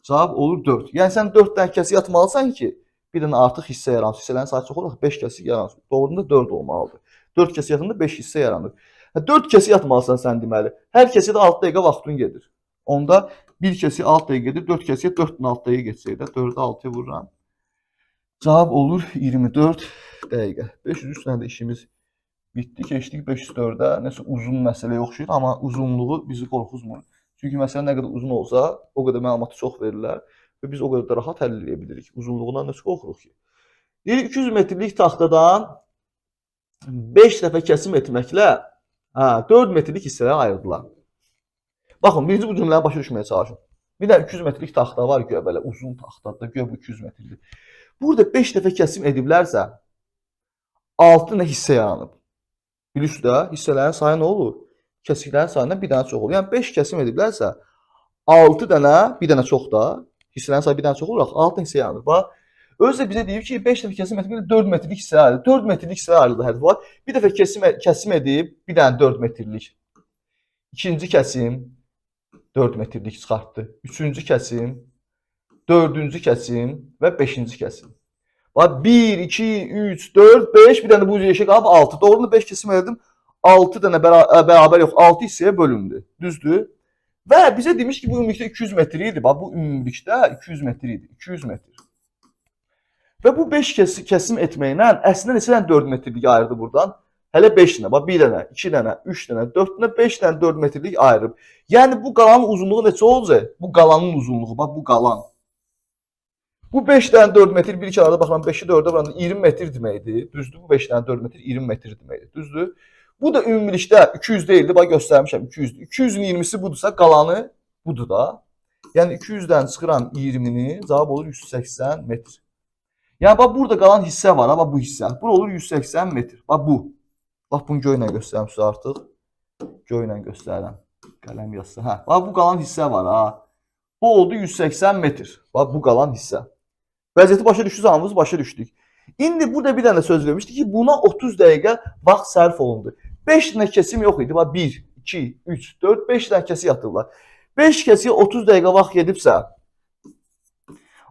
Cavab olur 4. Yəni sən 4 dənə kəsik atmalısan ki, bir dənə artıq hissə yaransın. Hissələrin sayı çox olur, 5 kəsik yaransın. Doğrunda 4 olmalıdır. 4 kəsik yatında 5 hissə yaranır. 4 kəsik atmalısan sən deməli. Hər kəsiyə də 6 dəqiqə vaxtın gedir. Onda bir kəsiyə 6 dəqiqə gedir, 4 kəsiyə 4-dən 6 dəqiqə geçsək də 4-ü 6-ya vururam. Cavab olur 24 dəqiqə. 503 dənə də işimiz bitdi. Keçdik 504-ə. Nəsə uzun məsələyə oxşayır, amma uzunluğu bizi qorxuzmur. Çünki məsələ nə qədər uzun olsa, o qədər məlumatı çox verirlər və biz o qədər də rahat həll edə bilirik. Uzunluğundan nəsə qorxuruq ki. Deyir 200 metrlik taxtadan 5 dəfə kəsim etməklə 4 metrlik hissələrə ayrıldılar. Baxın, birinci bu cümləni başa düşməyə çalışın. Bir də 200 metrlik taxta var ki, belə uzun taxtada, göy bu 200 metrlik. Burada 5 dəfə kəsim ediblərsə, 6 nə hissə yaranıb? Bilirsiniz də, hissələrin sayı nə olur? Kəsiklərin sayından bir dənə çox olur. Yəni 5 kəsim ediblərsə, 6 dənə, bir dənə çox da, hissələrin sayı bir dənə çox olur, 6 hissə yaranır. Bax, özü də bizə deyir ki, 5 dəfə kəsim etməklə 4 metrlik hissələr ayrılır. 4 metrlik hissələr ayrıldı hərfi var. Bir dəfə kəsim edib, bir dənə 4 metrlik. İkinci kəsim 4 metrlik çıxartdı. Üçüncü kəsim, dördüncü kəsim və 5-ci kəsim. Bax, 1, 2, 3, 4, 5, bir dənə bu yeşə qalıb 6. Doğru 5 kəsim elədim, 6 dənə bərabər yox, 6 hissəyə bölündü. Düzdür? Və bizə demiş ki, bu ümumilikdə 200 metr idi. Bax, bu ümumilikdə 200 metr idi. 200 metr. Və bu 5 kəsim etməklə əslində neçə dənə 4 metrlik ayırdı buradan? Hələ 5 dənə, bax 1 dənə, 2 dənə, 3 dənə, 4 dənə, 5 dənə 4 metrlik ayırıb. Yəni bu qalanın uzunluğu neçə olacaq? Bu qalanın uzunluğu, bax bu qalan. Bu 5 dənə 4 metr, bir iki arada baxıram 5-i 4-ə vuranda 20 metr deməkdir. Düzdür? Bu 5 dənə 4 metr 20 metr deməkdir. Düzdür? Bu da ümumilikdə 200 deyildi, bax göstərmişəm 200-dür. 200-ün 20-si budursa, qalanı budur da. Yəni 200-dən çıxıram 20-ni, cavab olur 180 metr. Yəni bax burada qalan hissə var, bax bu hissə. Bura olur 180 metr. Bax bu. Bax bunu göylə göstərirəm sizə artıq. Göylə göstərirəm. Qələm yazsa. Hə, bax bu qalan hissə var ha. Bu oldu 180 metr. Bax bu qalan hissə. Vəziyyəti başa düşdünüz, hamımız başa düşdük. İndi burada bir dənə söz vermişdi ki, buna 30 dəqiqə vaxt sərf olundu. 5 dənə kəsim yox idi. Bax 1, 2, 3, 4, 5 dənə kəsi yatırlar. 5 kəsiyə 30 dəqiqə vaxt gedibsə,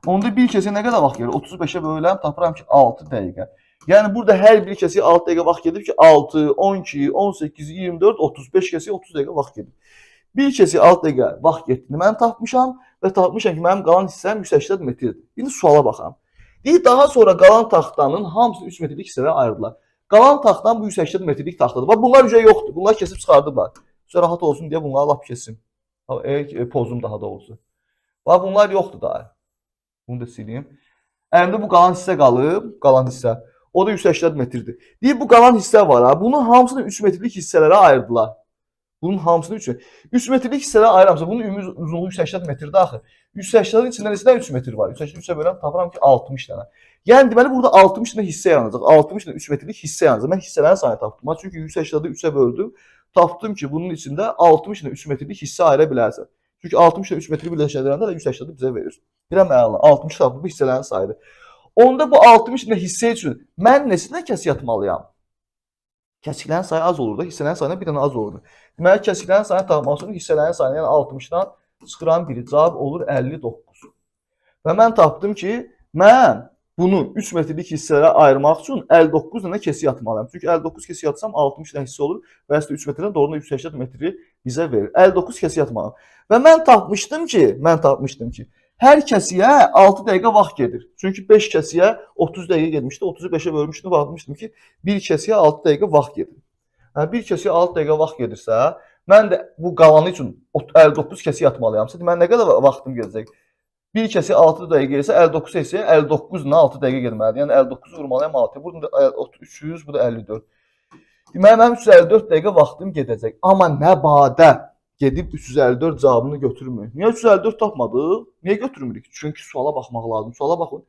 Onda bir kəsiyə nə qədər vaxt gedir? 35-ə bölürəm, tapıram ki 6 dəqiqə. Yəni burada hər bir kəsiyə 6 dəqiqə vaxt gedir ki 6, 12, 18, 24, 35 kəsiyə 30 dəqiqə vaxt gedir. Bir kəsiyə 6 dəqiqə vaxt getdiyini mən tapmışam və tapmışam ki mənim qalan hissəm 180 metrdir. İndi suala baxaq. Deyir daha sonra qalan taxtanın hamısını 3 metrlik hissələrə ayırdılar. Qalan taxtan bu 180 metrlik taxtadır. Bax bunlar üzə yoxdur. Bunlar kəsib çıxardıblar. Sizə rahat olsun deyə bunları lap kesim. Pozum daha doğrusu. Bax bunlar yoxdur da. Bunu da sileyim. Əlimdə bu qalan hissə qalıb, qalan hissə. O da 180 metrdir. Deyir bu qalan hissə var ha. Bunun hamısını 3 metrlik hissələrə ayırdılar. Bunun hamısını 3 metrlik hissələrə ayıramsa bunun ümumi uzunluğu 180 metrdir axı. 180-in içində neçə 3 metr var? 180 3-ə bölürəm, tapıram ki 60 dənə. Yəni deməli burada 60 dənə hissə yaranacaq. 60 dənə 3 metrlik hissə yaranacaq. Mən hissələrin sayını tapdım. Çünki 180-i 3-ə böldüm. Tapdım ki bunun içində 60 dənə 3 metrlik hissə ayıra bilərsən. Çünki 60 ilə 3 metri birləşdirəndə də 180-i bizə verir. Biləm əla. 60 tapdı bu hissələrin sayıdır. Onda bu 60 dənə hissə üçün mən neçə kəsi yatmalıyam? Kəsiklərin sayı az olur da, hissələrin sayından bir dənə az olur. Deməli, kəsiklərin sayını tapmaq üçün hissələrin sayını, yəni 60-dan çıxıran biri cavab olur 59. Və mən tapdım ki, mən bunu 3 metrlik hissələrə ayırmaq üçün 59 dənə kesi yatmalıyam. Çünki 59 kesi yatsam 60 dənə hissə olur və əslində 3 metrdən doğrudan 180 metri bizə verir. 59 kesi yatmalıyam. Və mən tapmışdım ki, hər kəsiyə 6 dəqiqə vaxt gedir. Çünki 5 kəsiyə 30 dəqiqə getmişdi. 30-u 5-ə bölmüşdüm, baxmışdım ki, bir kəsiyə 6 dəqiqə vaxt gedir. Yəni bir kəsiyə 6 dəqiqə vaxt gedirsə, mən də bu qalanı üçün 59 kəsi yatmalıyamsa, mən nə qədər vaxtım gedəcək? Bir kəsiyə 6 dəqiqə gelirsə, 59 kəsiyə 59 ilə 6 dəqiqə getməlidir. Yəni 59 vurmalıyam 6-ya. Burada da 300, bu da 54. Deməli, mənim 354 dəqiqə vaxtım gedəcək. Amma nə badə gedib 354 cavabını götürmür. Niyə 354 tapmadıq? Niyə götürmürük? Çünki suala baxmaq lazım. Suala baxın.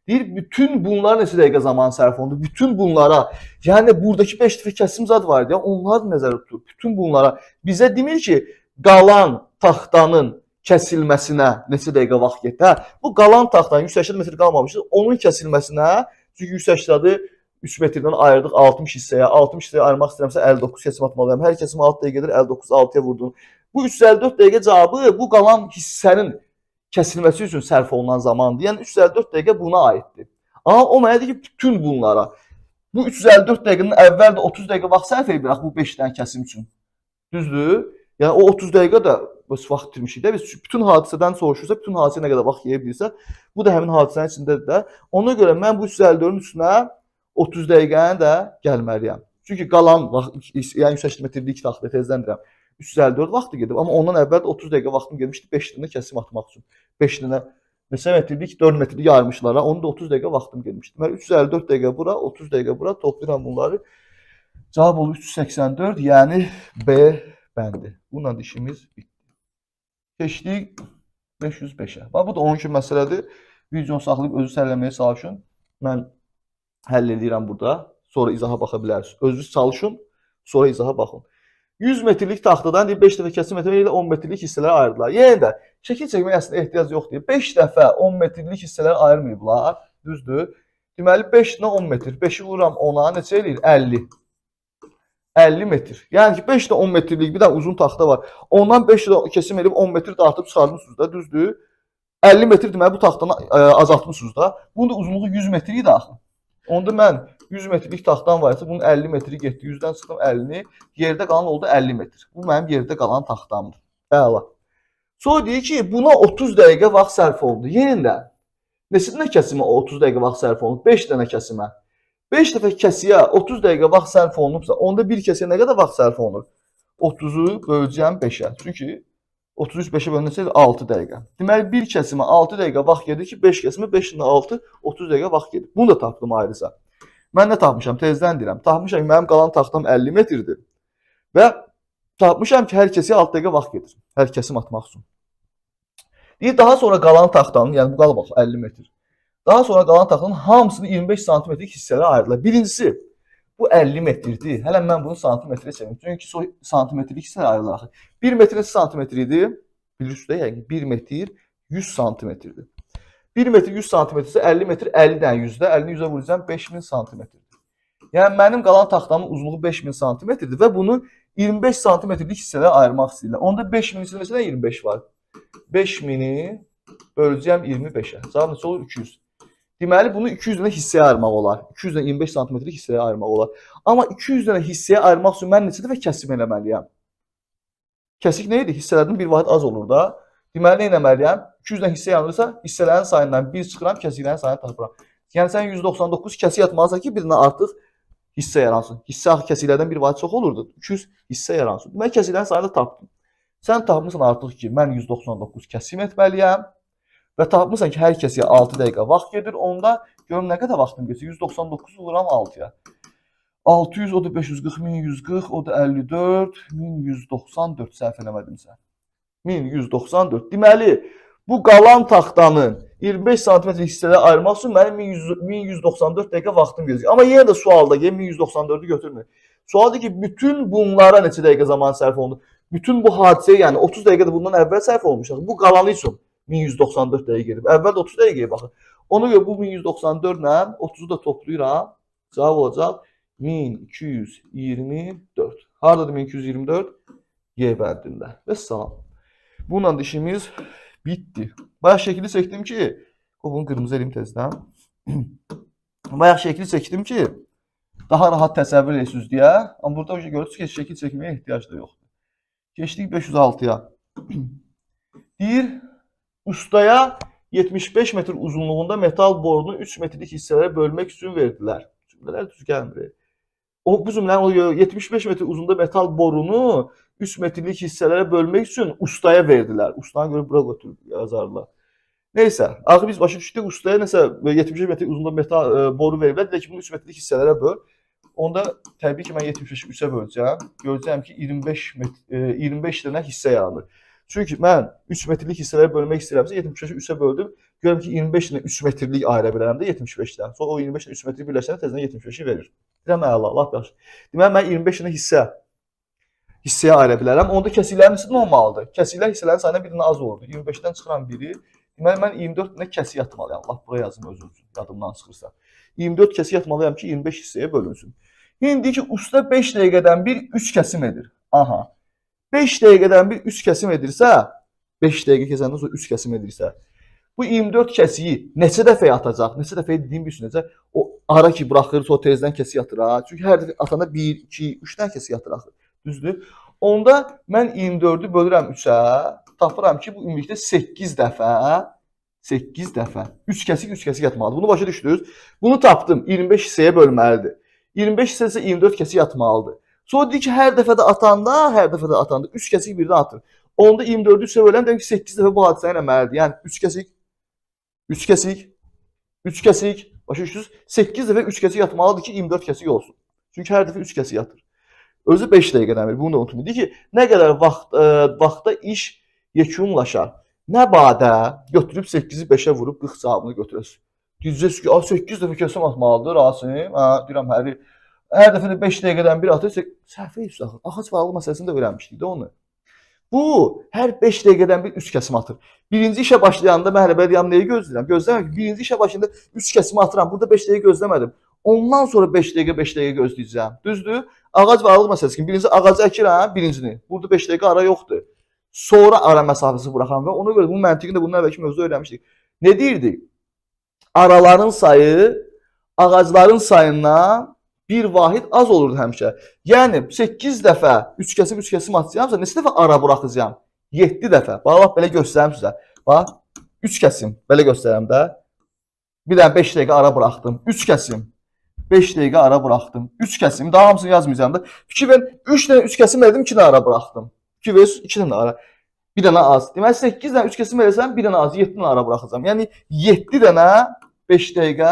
Deyir, bütün bunlar neçə dəqiqə zaman sərf olundu? Bütün bunlara, yəni buradakı 5 dəfə kəsim zad var idi. Onları nəzərdə tutur. Bütün bunlara bizə demir ki, qalan taxtanın kəsilməsinə neçə dəqiqə vaxt getdi. Bu qalan taxtanın 180 metr qalmamışdı. Onun kəsilməsinə, çünki 180-i 3 metrdən ayırdıq 60 hissəyə. 60 hissəyə ayırmaq istəyirəmsə 59 kəsim atmalıyam. Hər kəsim 6 dəqiqə gedir, 59 6-ya vurdum. Bu 354 dəqiqə cavabı bu qalan hissənin kəsilməsi üçün sərf olunan zamandır. Yəni 354 dəqiqə buna aiddir. Amma o mənə deyir ki, bütün bunlara bu 354 dəqiqənin əvvəl də 30 dəqiqə vaxt sərf edir bu 5 dənə kəsim üçün. Düzdür? Yəni o 30 dəqiqə də vaxt itirmişik də. Biz bütün hadisədən soruşursa, bütün hadisə nə qədər vaxt yeyə bilirsə, bu da həmin hadisənin içindədir də. Ona görə mən bu 354-ün üstünə 30 dəqiqəni də gəlməliyəm. Çünki qalan vaxt, yəni 180 metrlik taxtı tezləndirəm. 354 vaxtı gedib, amma ondan əvvəl 30 dəqiqə vaxtım getmişdi 5 dənə kəsim atmaq üçün. 5 dənə neçə metrlik, 4 metrlik ayırmışlar. Onun da 30 dəqiqə vaxtım getmişdi. Deməli 354 dəqiqə bura, 30 dəqiqə bura, toplayıram bunları. Cavab olur 384, yəni B bəndi. Bununla işimiz bitdi. Keçdik 505-ə. Bax bu da onun kimi məsələdir. Videonu saxlayıb özü sərləməyə çalışın. Mən həll edirəm burada. Sonra izaha baxa bilərsiniz. Özünüz çalışın, sonra izaha baxın. 100 metrlik taxtadan 5 dəfə kəsim etməyi ilə 10 metrlik hissələrə ayırdılar. Yəni də şəkil çəkməyə əslində ehtiyac yoxdur. 5 dəfə 10 metrlik hissələrə ayırmayıblar. Düzdür? Deməli 5 ilə 10 metr. 5-i vururam 10-a neçə eləyir? 50. 50 metr. Yəni ki 5 ilə 10 metrlik bir dənə uzun taxta var. Ondan 5 ilə kəsim edib 10 metr dartıb çıxartmışsınız da, düzdür? 50 metr deməli bu taxtanı azaltmışsınız da. Bunun da uzunluğu 100 metr idi axı. Onda mən 100 metrlik taxtam var isə bunun 50 metri getdi. 100-dən çıxdım 50-ni. Yerdə qalan oldu 50 metr. Bu mənim yerdə qalan taxtamdır. Əla. Sonra deyir ki, buna 30 dəqiqə vaxt sərf olundu. Yenə də neçə dənə kəsimə 30 dəqiqə vaxt sərf olunub? 5 dənə kəsimə. 5 dəfə kəsiyə 30 dəqiqə vaxt sərf olunubsa, onda bir kəsiyə nə qədər vaxt sərf olunur? 30-u böləcəm 5-ə. Çünki 33 5-ə bölünsə 6 dəqiqə. Deməli, bir kəsimə 6 dəqiqə vaxt gedir ki, 5 kəsimə 5 ilə 6, 30 dəqiqə vaxt gedir. Bunu da tapdım ayrıca. Mən nə tapmışam? Tezdən deyirəm. Tapmışam ki, mənim qalan taxtam 50 metrdir. Və tapmışam ki, hər kəsiyə 6 dəqiqə vaxt gedir. Hər kəsim atmaq üçün. Deyir, daha sonra qalan taxtanın, yəni bu qalıb 50 metr. Daha sonra qalan taxtanın hamısını 25 santimetrlik hissələrə ayırdılar. Birincisi, bu 50 metrdir. Hələ mən bunu santimetrə çevirim. Çünki santimetrlik hissələrə ayrılır. 1 metr neçə santimetr idi? Bilirsiniz də, yəni 1 metr 100 santimetrdir. 1 metr 100 santimetr isə 50 metr 50-dən 100-də, 50-ni 100-ə vuracam 5000 santimetrdir. Yəni mənim qalan taxtamın uzunluğu 5000 santimetrdir və bunu 25 santimetrlik hissələrə ayırmaq istəyirlər. Onda 5000-in içində məsələn 25 var. 5000-i böləcəyəm 25-ə. Cavab neçə olur? 200. Deməli, bunu 200 dənə hissəyə ayırmaq olar. 200 dənə 25 sm-lik hissəyə ayırmaq olar. Amma 200 dənə hissəyə ayırmaq üçün mən neçə dəfə kəsim eləməliyəm? Kəsik nə idi? Hissələrdən bir vahid az olur da. Deməli, nə etməliyəm? 200 dənə hissə yanırsa, hissələrin sayından 1 çıxıram, kəsiklərin sayını tapıram. Yəni, sən 199 kəsik atmalısan ki, bir dənə artıq hissə yaransın. Hissə kəsiklərdən bir vahid çox olurdu. 200 hissə yaransın. Deməli, kəsiklərin sayını da tapdım. Sən tapmışsan artıq ki, mən 199 kəsim etməliyəm. Və tapmışsan ki, hər kəsiyə 6 dəqiqə vaxt gedir. Onda görüm nə qədər vaxtım geçir? 199 vururam 6-ya. 600, o da 540, 1140, o da 54, 1194 səhv eləmədimsə. 1194. Deməli, bu qalan taxtanın 25 sm hissələrə ayırmaq üçün mənim 1194 dəqiqə vaxtım gözləyir. Amma yenə də sualda 1194-ü götürmür. Sualdır ki, bütün bunlara neçə dəqiqə zaman sərf olunur? Bütün bu hadisəyə, yəni 30 dəqiqə də bundan əvvəl sərf olmuşdur. Bu qalanı üçün 1194 dəqiqə gedib. Əvvəl də 30 dəqiqəyə baxın. Ona görə bu 1194 ilə 30-u da toplayıram. Cavab olacaq 1224. Haradadır 1224? Y bəndində. Və salam. Bununla da işimiz bitdi. Bayaq şəkili çəkdim ki, bunu qırmızı eləyim tezdən. Bayaq şəkili çəkdim ki, daha rahat təsəvvür edirsiniz deyə. Amma burada görürsünüz ki, şəkil çəkməyə ehtiyac da yoxdur. Keçdik 506-ya. Deyir, ustaya 75 metr uzunluğunda metal borunu 3 metrlik hissələrə bölmək üçün verdilər. Cümlələr düz gəlmir. Bu cümlənin 75 metr uzunluğunda metal borunu 3 metrlik hissələrə bölmək üçün ustaya verdilər. Ustanın görə bura götürüb yazarlar. Neysə, axı biz başa düşdük, ustaya nəsə 75 metr uzunluğunda metal boru veriblər. Deyək ki, bunu 3 metrlik hissələrə böl. Onda təbii ki, mən 75-i 3-ə böləcəm. Görəcəm ki, 25 dənə hissə yaranır. Çünki mən 3 metrlik hissələrə bölmək istəyirəmsə, 75-i 3-ə böldüm. Görürəm ki, 25 dənə 3 metrlik ayıra bilərəm də 75-dən. Sonra o 25 dənə 3 metrik birləşəndə təzədən 75-i verir. Deyirəm, əla, lap yaxşı. Deməli, mən 25 dənə hissəyə ayıra bilərəm. Onda kəsiklərin hissi normaldır. Kəsiklər hissələrin sayına bir dənə az olurdu. 25-dən çıxıram biri. Deməli, mən 24 dənə kəsik atmalıyam. Lap buraya yazım özüm üçün, yadımdan çıxırsa. 24 kəsik atmalıyam ki, 25 hissəyə bölünsün. İndi ki, usta 5 dəqiqədən bir 3 kəsim edir. Aha. 5 dəqiqədən bir 3 kəsim edirsə, 5 dəqiqə keçəndən sonra 3 kəsim edirsə, bu 24 kəsiyi neçə dəfəyə atacaq? Neçə dəfəyə dediyim bir necə? O ara ki, buraxır, sonra tezdən kəsik atır. Çünki hər dəfə atanda 1, 2, 3 dənə kəsik atır axı. Düzdür? Onda mən 24-ü bölürəm 3-ə, tapıram ki, bu ümumilikdə 8 dəfə 3 kəsik atmalıdır. Bunu başa düşdünüz? Bunu tapdım. 25 hissəyə bölməlidir. 25 hissə isə 24 kəsik atmalıdır. Sonra deyir ki, hər dəfədə atanda 3 kəsik birdən atır. Onda 24-ü 3-ə böləm, demək ki, 8 dəfə bu hadisəni eləməlidir. Yəni 3 kəsik, başa düşdünüz? 8 dəfə 3 kəsik atmalıdır ki, 24 kəsik olsun. Çünki hər dəfə 3 kəsik atır. Özü 5 dəqiqədən verir. Bunu da unutmayın. Deyir ki, nə qədər vaxtda iş yekunlaşar. Nə badə götürüb 8-i 5-ə vurub 40 cavabını götürəsiz. Deyəcəksiniz ki, 8 dəfə kəsim atmalıdır Rasim. Deyirəm, hər dəfə də 5 dəqiqədən bir atır. Səhvə yüksək. Ağac bağlı məsələsini də öyrənmişdik də onu. Bu, hər 5 dəqiqədən bir 3 kəsim atır. Birinci işə başlayanda mən hələ bəliyəm nəyi gözləyirəm? Gözləmirəm ki, birinci işə başlayanda 3 kəsimi atıram. Burada 5 dəqiqə gözləmədim. Ondan sonra 5 dəqiqə gözləyəcəm. Düzdür? Ağac bağlı məsələsi kimi. Birinci ağacı əkirəm, birincini. Burada 5 dəqiqə ara yoxdur. Sonra ara məsafəsi buraxam və ona görə bu məntiqini də bunun əvvəlki mövzuda öyrənmişdik. Ne deyirdik? Araların sayı ağacların sayından bir vahid az olurdu həmişə. Yəni 8 dəfə 3 kəsim atacağamsa neçə dəfə ara buraxacağam? 7 dəfə. Bax belə göstərim sizə. Bax 3 kəsim belə göstərirəm də. Bir dənə 5 dəqiqə ara buraxdım. 3 kəsim. 5 dəqiqə ara buraxdım. 3 kəsim. Daha hamısını yazmayacağım da. Fikir verin, 3 dənə 3 kəsim elədim, 2 dənə ara buraxdım. Fikir verin, 2 dənə ara. Bir dənə az. Deməli 8 dənə 3 kəsim eləsəm, bir dənə az, 7 dənə ara buraxacağam. Yəni 7 dənə 5 dəqiqə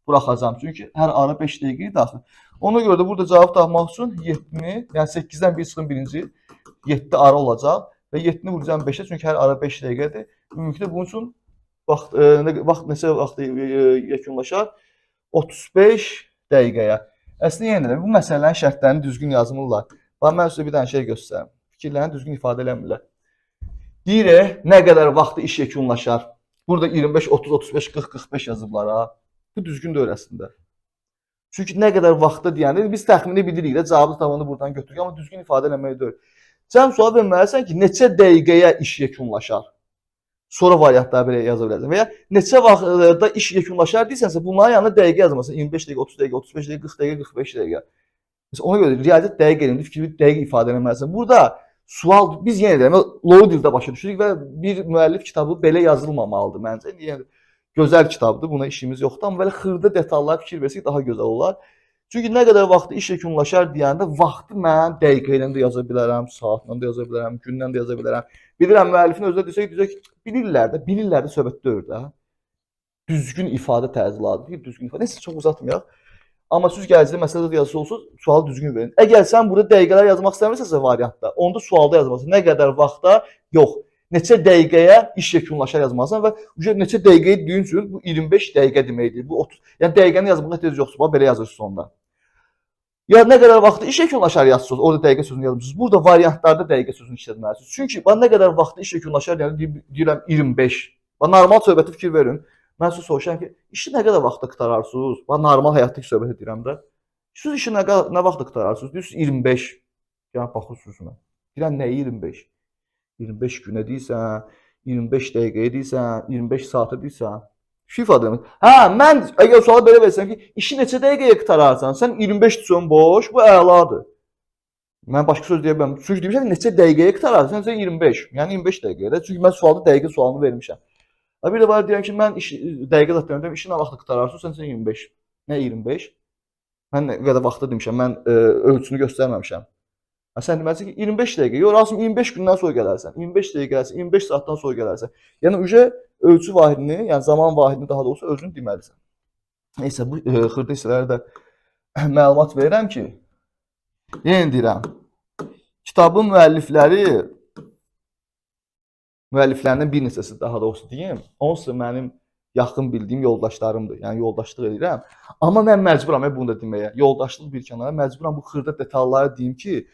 buraxacağam. Çünki hər ara 5 dəqiqə idi axı. Ona görə də burada cavab tapmaq üçün 7-ni, yəni 8-dən 1 çıxın birinci, 7 ara olacaq və 7-ni vuracağam 5-ə, çünki hər ara 5 dəqiqədir. Ümumilikdə bunun üçün vaxt neçə vaxt yekunlaşar? 35 dəqiqəyə. Əslində yenə də bu məsələlərin şərtlərini düzgün yazmırlar. Bax mən sizə bir dənə şey göstərim. Fikirlərini düzgün ifadə eləmirlər. Deyir, nə qədər vaxtda iş yekunlaşar? Burada 25, 30, 35, 40, 45 yazıblar ha. Bu düzgün deyil əslində. Çünki nə qədər vaxtda deyəndə biz təxmini bilirik də, cavablı tavanı buradan götürürük, amma düzgün ifadə eləmək deyil. Sən sual verməlisən ki, neçə dəqiqəyə iş yekunlaşar? Sonra variantları belə yaza bilərsən. Və ya neçə vaxtda iş yekunlaşar deyirsənsə, bunların yanına dəqiqə yazmasan. 25 dəqiqə, 30 dəqiqə, 35 dəqiqə, 40 dəqiqə, 45 dəqiqə. Mesela ona görə riyaziyyat dəqiq elmdir, fikri dəqiq ifadə etməlisən. Burada sual biz yenə deyirəm, low dildə başa düşürük və bir müəllif kitabı belə yazılmamalıdır məncə. Yəni gözəl kitabdır, buna işimiz yoxdur, amma belə xırda detallara fikir versək daha gözəl olar. Çünki nə qədər vaxtda iş yekunlaşar deyəndə vaxtı mən dəqiqə ilə də yaza bilərəm, saatla da yaza bilərəm, gündən də yaza bilərəm. Bilirəm müəllifin özü də deyəcək ki, bilirlər də söhbət deyil də. Düzgün ifadə tərzi lazımdır, düzgün ifadə. Nəsə çox uzatmayaq. Amma söz gəlicidə məsələdə yazısı olsun, sualı düzgün verin. Əgər sən burada dəqiqələr yazmaq istəmirsənsə variantda, onda sualda yazmalısın. Nə qədər vaxtda? Yox. Neçə dəqiqəyə iş yekunlaşar yazmalısan və neçə dəqiqəyə dediyin üçün bu 25 dəqiqə deməkdir. Bu 30. Yəni dəqiqəni yazmağa ehtiyac yoxdur. Bax belə yazırsınız sonda. Ya nə qədər vaxtda iş yekunlaşar yazırsınız, orada dəqiqə sözünü yazmısınız. Burada variantlarda dəqiqə sözünü işlətməlisiniz. Çünki bax nə qədər vaxtda iş yekunlaşar yəni deyirəm 25. Bax normal söhbətə fikir verin. Mən sizə soruşuram ki, işi nə qədər vaxtda qurtararsınız? Bax normal həyatdakı söhbət edirəm də. Siz işi nə vaxtda qurtararsınız? Deyirsiniz 25. Yəni baxırsınız mən. Deyirəm nə 25? 25 günə deyirsən, 25 dəqiqəyə deyirsən, 25 saata deyirsən. Şu ifadə edin. Hə, mən əgər sualı belə versəm ki, işi neçə dəqiqəyə qurtararsan? Sən 25 tutsun boş, bu əladır. Mən başqa söz deyə bilməm. Çünki demişəm neçə dəqiqəyə qurtararsan? Sən 25. Yəni 25 dəqiqəyə. Çünki mən sualda dəqiqə sualını vermişəm. Bir də var deyirəm ki, mən dəqiqə datıram, işi nə vaxtda qurtararsın, sən 25. Nə 25? Mən nə qədər vaxtda demişəm, mən ölçünü göstərməmişəm. Sən deməlisən ki, 25 dəqiqə, yox, razım 25 gündən sonra gələrsən, 25 dəqiqə gələrsən, 25 saatdan sonra gələrsən. Yəni, ölçü vahidini, yəni zaman vahidini daha doğrusu özünü deməlisən. Neysə, bu xırda hissələrə də məlumat verirəm ki, yenə deyirəm, kitabın müəlliflərindən bir neçəsi daha doğrusu deyim, onsuz mənim yaxın bildiyim yoldaşlarımdır, yəni yoldaşlıq edirəm. Amma mən məcburam bunu da deməyə, yoldaşlıq bir kənara, məcburam bu xırda detalları deyim ki,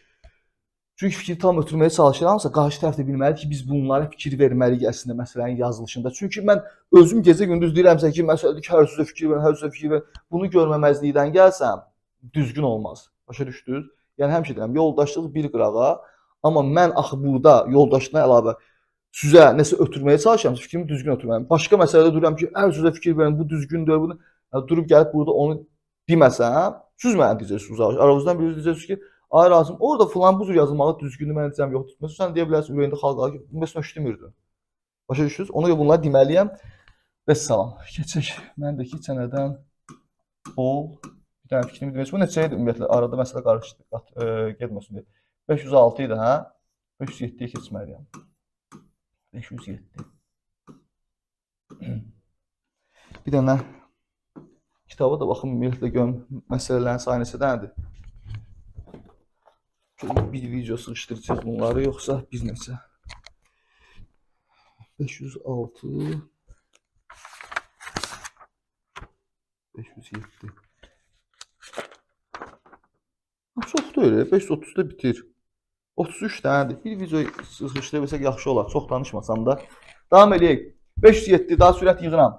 çünki fikri tam ötürməyə çalışıramsa, qarşı tərəf də bilməlidir ki, biz bunlara fikir verməliyik əslində məsələnin yazılışında. Çünki mən özüm gecə-gündüz deyirəmsə ki, məsələdə hər sözə fikir verin, hər sözə fikir verin, bunu görməməzlikdən gəlsəm, düzgün olmaz. Başa düşdünüz? Yəni həmişə deyirəm, yoldaşlıq bir qırağa, amma mən axı burada yoldaşlığına əlavə sizə nəsə ötürməyə çalışıram, fikrimi düzgün ötürməliyim. Başqa məsələdə dururam ki, hər sözə fikir verin, bu düzgündür, bunu durub gəlib burada onu deməsəm, siz mənə deyəcəksiniz, aranızdan biriniz deyəcəksiniz ki, ay Razım, orada falan bu cür yazılmağı düzgünü mən deyəcəm, yoxdur. Məsələn, sən deyə bilərsən, ürəyində xalq qalır ki, məsələn, işləmirdin. Başa düşdünüz? Ona görə bunları deməliyəm. Vəssalam. Keçək. Məndəki sənədən bol bir dənə fikrimi demək. Bu neçə idi ümumiyyətlə? Arada məsələ qarışdı. Getməsin deyə. 506 idi, hə? 507-yə keçməliyəm. 507. Bir dənə kitaba da baxın, ümumiyyətlə görüm məsələlərin sayı neçədəndir. Bir video sıxışdıracağız bunları, yoxsa bir neçə? 506 507 çoxdur öyle, 530'da bitir. 33 dənədir. Bir video sıxışdıra bilsək yaxşı olar, çox danışmasam da. Davam edək. 507, daha sürət yığıram.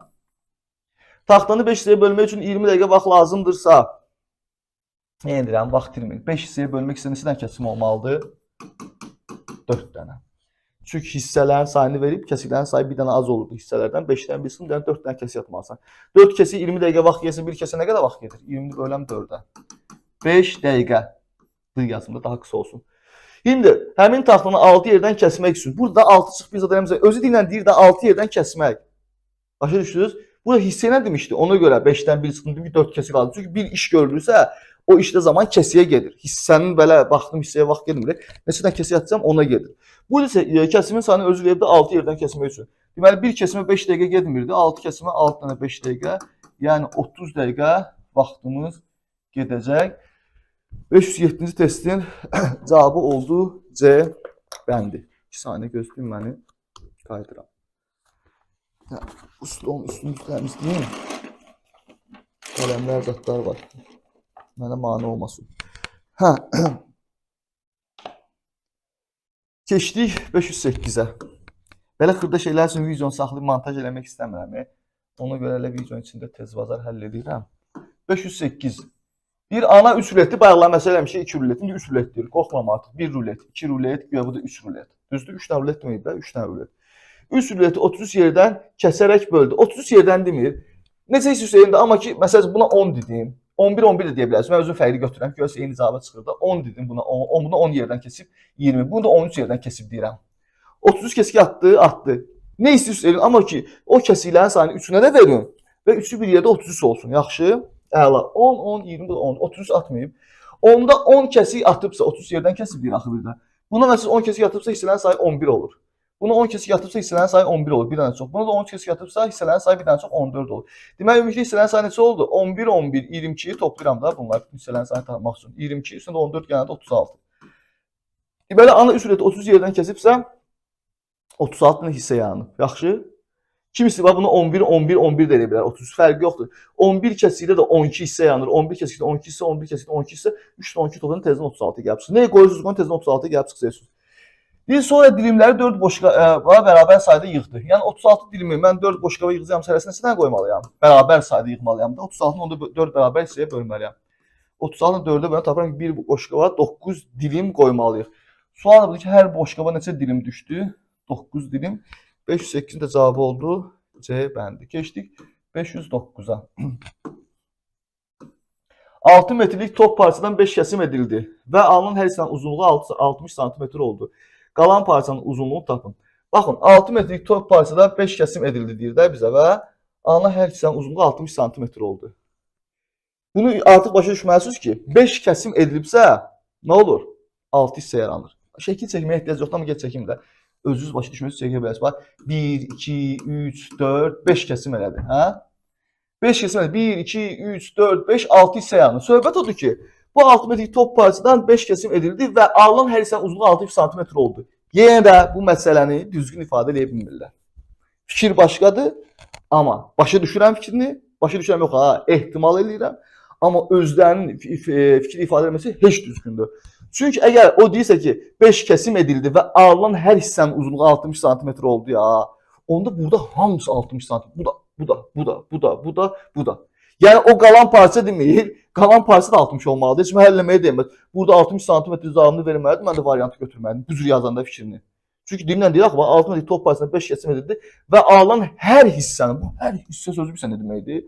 Taxtanı 5 hissəyə bölmək üçün 20 dəqiqə vaxt lazımdırsa, yenə deyirəm, vaxt itirməyin. 5 hissəyə bölmək istəyən neçə dənə kəsim olmalıdır? 4 dənə. Çünki hissələrin sayını verib, kəsiklərin sayı bir dənə az olurdu hissələrdən. 5-dən birisini 4 dənə kəsi atmalısan. 4 kəsi 20 dəqiqə vaxt yesin, bir kəsə nə qədər vaxt gedir? 20 böləm 4-ə. 5 dəqiqə. Bir yazımda daha qısa olsun. İndi həmin taxtanı 6 yerdən kəsmək üçün. Burada 6 çıx bir zada eləmişsə, özü deyilən deyir də 6 yerdən kəsmək. Başa düşdünüz? Burada hissə nə demişdi? Ona görə 5-dən 1 çıxın, 4 kəsik lazım. Çünki bir iş görülürsə, o işdə zaman kəsiyə gedir. Hissənin belə baxdım hissəyə vaxt getmir. Neçədən kəsiyə atacam ona gedir. Bu isə kəsimin sayını özü verib də 6 yerdən kəsmək üçün. Deməli bir kəsimə 5 dəqiqə getmirdi. 6 kəsimə 6 dənə 5 dəqiqə. Yəni 30 dəqiqə vaxtımız gedəcək. 507-ci testin cavabı oldu C bəndi. 2 saniyə gözləyin məni qaydıram. Bu stolun üstünü təmizləyim. Qələmlər, qatlar var. Mənə mane olmasın. Hə. Keçdik 508-ə. Belə xırda şeylər üçün videonu saxlayıb montaj eləmək istəmirəm. Ona görə elə videonun içində tez bazar həll edirəm. 508. Bir ana 3 ruletli, bayaqlar məsələ eləmişik 2 rulet. İndi 3 rulet deyir. Qorxmam artıq. 1 rulet, 2 rulet, güya bu da 3 rulet. Düzdür? 3 dənə rulet deməyib də, 3 dənə rulet. 3 ruleti 33 yerdən kəsərək böldü. 33 yerdən demir. Necə istəyirsən də, amma ki, məsələn buna 10 dedim. 11 11 də deyə bilərsən. Mən özüm fərqli götürürəm. Görsə eyni cavab çıxır da. 10 dedim buna. 10 buna 10 yerdən keçib 20. Bunu da 13 yerdən keçib deyirəm. 33 kesik atdı. Nə istəyirsən, amma ki, o kesiklərin sayını 3-ünə də verin və 3-ü bir yerdə 33 olsun. Yaxşı? Əla. 10 10 20 10 33 atmayıb. Onda 10 kesik atıbsa 30 yerdən kesib bir axı bir də. Buna məsələn 10 kesik atıbsa hissələrin sayı 11 olur. Buna 10 kesik atıbsa hissələrin sayı 11 olur, bir dənə çox. Buna da 10 kesik atıbsa hissələrin sayı bir dənə çox 14 olur. Deməli ümumilikdə hissələrin sayı neçə oldu? 11 11 22-yi toplayıram da bunlar hissələrin sayını tapmaq üçün. 22 üstündə 14 gələndə 36. Deməli ana 3 ruleti 30 yerdən kesibsə 36 hissə yanıb. Yaxşı? Kimisi var buna 11 11 11 də edə bilər. 30 fərqi yoxdur. 11 kesikdə də 12 hissə yanır. 11 kesikdə 12 hissə, 11 kesikdə 12 hissə, 3 12 toplayanda tezdən 36 gəlib çıxır. Nəyə qoyursunuz? Qoyun tezdən 36 gəlib çıxırsınız. Biz sonra dilimləri 4 boşqaba bərabər sayda yığdı. Yəni 36 dilimi mən 4 boşqaba yığacağım sərəsinə nədən qoymalıyam? Bərabər sayda yığmalıyam da. 36-nı onda 4 bərabər hissəyə bölməliyəm. 36-nı 4-ə bölən tapıram ki, bir boşqaba 9 dilim qoymalıyıq. Sual budur ki, hər boşqaba neçə dilim düşdü? 9 dilim. 508-in də cavabı oldu. C bəndi. Keçdik 509-a. 6 metrlik top parçadan 5 kəsim edildi və alınan hər hissənin uzunluğu 60 cm oldu. Qalan parçanın uzunluğunu tapın. Baxın, 6 metrlik top parçadan 5 kəsim edildi deyir də bizə və alınan hər hissənin uzunluğu 60 cm oldu. Bunu artıq başa düşməlisiniz ki, 5 kəsim edilibsə nə olur? 6 hissə yaranır. Şəkil çəkməyə ehtiyac yoxdur, amma get çəkim də. Özünüz başa düşmürsünüz, çəkə bilərsiniz. 1, 2, 3, 4, 5 kəsim elədi. Hə? 5 kəsim elədi. 1, 2, 3, 4, 5, 6 hissə yaranır. Söhbət odur ki, bu 6 metrlik top parçadan 5 kəsim edildi və alınan hər hissənin uzunluğu 6 cm oldu. Yenə də bu məsələni düzgün ifadə edə bilmirlər. Fikir başqadır, amma başa düşürəm fikrini, başa düşürəm yox, ha, ehtimal edirəm. Amma özlərinin fikir ifadə etməsi heç düzgündür. Çünki əgər o deyirsə ki, 5 kəsim edildi və alınan hər hissənin uzunluğu 60 cm oldu ya, onda burada hamısı 60 cm. Bu da. Yəni o qalan parça demir, qalan parça da 60 olmalıdır. Heç məhəlləməyə deyilməz. Burada 60 cm cavabını verməlidir, mən də variantı götürməliydim. Bu cür yazanda fikrini. Çünki dilimlə deyir, axı, 6 metrlik top parçasından 5 kəsim edildi və alınan hər hissənin, bu hər hissə sözü bilsən nə deməkdir?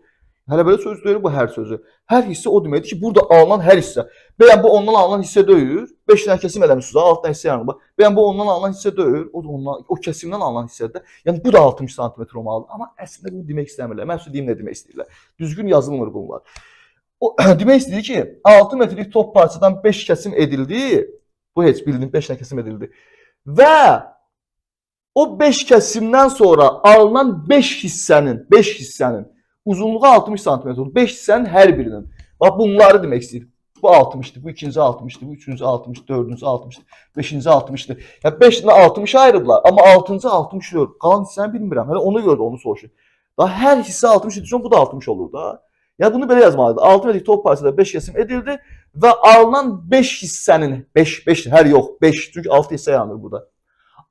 Hələ belə söz deyil bu hər sözü. Hər hissə o deməkdir ki, burada alınan hər hissə. Bəyən bu ondan alınan hissə deyil. 5 dənə kəsim eləmişsiniz, 6 dənə hissə yanır. Bəyən bu ondan alınan hissə deyil. O kəsimdən alınan hissədir. Yəni bu da 60 cm olmalıdır. Amma əslində bunu demək istəmirlər. Mən sizə deyim nə demək istəyirlər. Düzgün yazılmır bunlar. O demək istəyir ki, 6 metrlik top parçadan 5 kəsim edildi. Bu heç bildiyim 5 dənə kəsim edildi. Və o 5 kəsimdən sonra alınan 5 hissənin uzunluğu 60 cm olur. 5 hissənin hər birinin. Bax bunları demək istəyir. Bu 60'dır, bu ikinci 60'dır, bu üçüncü 60'dır, dördüncü 60'dır, beşinci 60'dır. Yəni 5-dən 60 ayrıblar, amma 6-cı 64. Qalan hissəni bilmirəm. Hələ ona görə də onu soruşur. Daha hər hissə 60 ediyorsun, bu da 60 olur da. Yəni bunu belə yazmalıdır. 6 metrik top parçada 5 kesim edildi və alınan 5 hissənin 5 hər yox, 5 çünki 6 hissə yanır burada.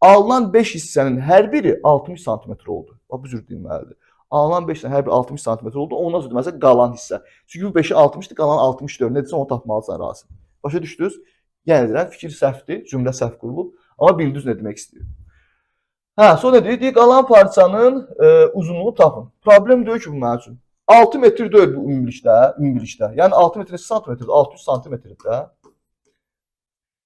Alınan 5 hissənin hər biri 60 cm oldu. Bax bu cür deyilməlidir. Alınan 5 hər biri 60 cm oldu. Ondan sonra deməsə qalan hissə. Çünki bu 5-i 60'dır, qalan 64. Necəsə onu tapmalısan Rasim. Başa düşdünüz? Yəni deyirəm, fikir səhvdir, cümlə səhv qurulub. Amma bildiniz nə demək istəyir. Hə, sonra nə deyir? Qalan parçanın uzunluğunu tapın. Problem deyil ki bu mənim üçün. 6 metr deyil bu ümumilikdə. Yəni 6 metr santimetrdir, 600 santimetrdir də.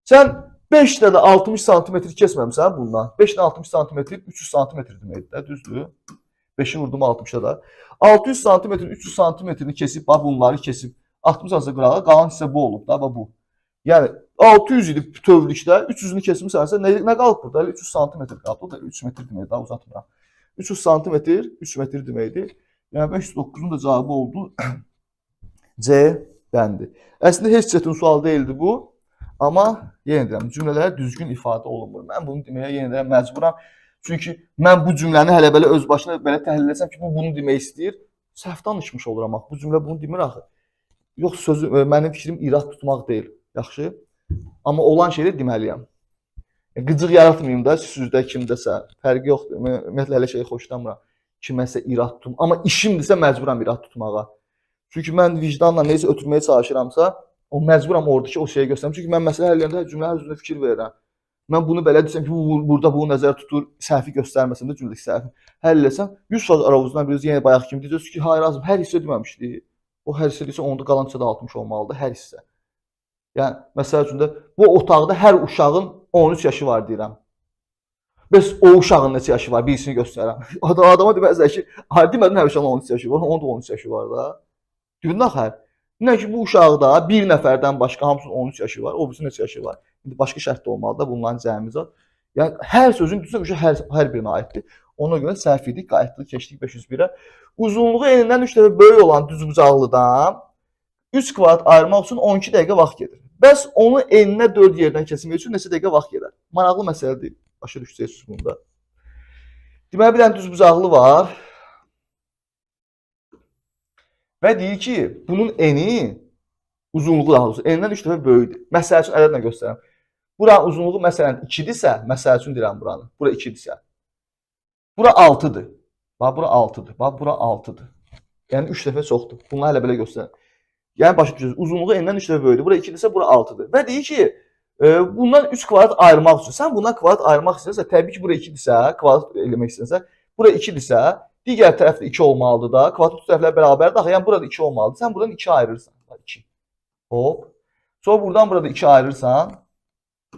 Sən 5 dənə 60 santimetr kesməmsən bundan. 5 dənə 60 santimetr 300 santimetr deməkdir də, düzdür? 5'i vurdum 60'a da. 600 santimetrin 300 santimetrini kesip, bunları kesip 60 santimetre qırağa qalan hissə bu olub da, bu. Yəni 600 idi bütövlükdə, 300'ünü kesmişsənsə nə qalıb burada? 300 santimetr qalıb. O da 3 metr deməkdir, daha uzatmıram. 300 santimetr, 3 metr deməkdir. Yəni 509'un da cavabı oldu. C bəndi. Əslində heç çətin sual deyildi bu. Amma yenə deyirəm, cümlələr düzgün ifadə olunmur. Mən bunu deməyə yenə də məcburam. Çünki mən bu cümləni hələ belə öz başına belə təhlil etsəm ki, bu bunu demək istəyir, səhv danışmış oluram axı. Bu cümlə bunu demir axı. Yox, sözü mənim fikrim irad tutmaq deyil. Yaxşı? Amma olan şeyi deməliyəm. Qıcıq yaratmayım da sizdə kimdəsə. Fərqi yoxdur. Ümumiyyətlə elə şeyi xoşlamıram. Kiməsə irad tutum. Amma işimdirsə məcburam irad tutmağa. Çünki mən vicdanla neysə ötürməyə çalışıramsa, o məcburam oradakı o şeyi göstərim. Çünki mən məsələ həll edəndə cümlə üzrə fikir verirəm. Mən bunu belə desəm ki, burada bunu nəzərdə tutur, səhvi göstərməsin də cümləlik səhvi. Həll etsəm 100% aravuzdan birisi yenə bayaq kimi deyəcəksiniz ki, hayır azım hər hissə deməmişdi. O hər hissə desə onda qalan hissədə 60 olmalıdır hər hissə. Yəni məsəl üçün də bu otaqda hər uşağın 13 yaşı var deyirəm. Bəs o uşağın neçə yaşı var, birisini göstərəm. Adama deməzlər ki, demədin hər uşağın 13 yaşı var, onun da 13 yaşı var da. Düzdür axı. Nə ki bu uşaqda bir nəfərdən başqa hamısının 13 yaşı var, o birisinin neçə yaşı var. İndi başqa şərt də olmalı da bunların cəmimiz var. Yəni hər sözün düzsə hər birinə aiddir. Ona görə səhv idik, qayıtdıq, keçdik 501-ə. Uzunluğu enindən 3 dəfə böyük olan düzbucaqlıdan 3 kvadrat ayırmaq üçün 12 dəqiqə vaxt gedir. Bəs onu eninə 4 yerdən kəsmək üçün neçə dəqiqə vaxt gedər? Maraqlı məsələdir. Başa düşəcəksiniz bunda. Deməli bir dənə düzbucaqlı var. Və deyir ki, bunun eni, uzunluğu daha doğrusu, enindən 3 dəfə böyükdür. Məsəl üçün ədədlə göstərirəm. Buranın uzunluğu məsələn 2-dirsə, məsəl üçün deyirəm buranı. Bura 2-dirsə. Bura 6-dır. Bax, bura 6-dır. Bax, bura 6-dır. Yəni 3 dəfə çoxdur. Bunları hələ belə göstərirəm. Yəni başa düşürsünüz. Uzunluğu enindən 3 dəfə böyükdür. Bura 2-dirsə, bura 6-dır. Və deyir ki, bundan 3 kvadrat ayırmaq üçün. Sən bundan kvadrat ayırmaq istəyirsən, təbii ki, bura 2-dirsə, kvadrat eləmək istəyirsən, bura 2-dirsə, digər tərəfdə 2 olmalıdır da. Kvadrat tərəflər bərabərdir. Axı, yəni burada 2 olmalıdır. Sən buradan 2 ayırırsan. 2. Hop. Sonra buradan burada 2 ayırırsan.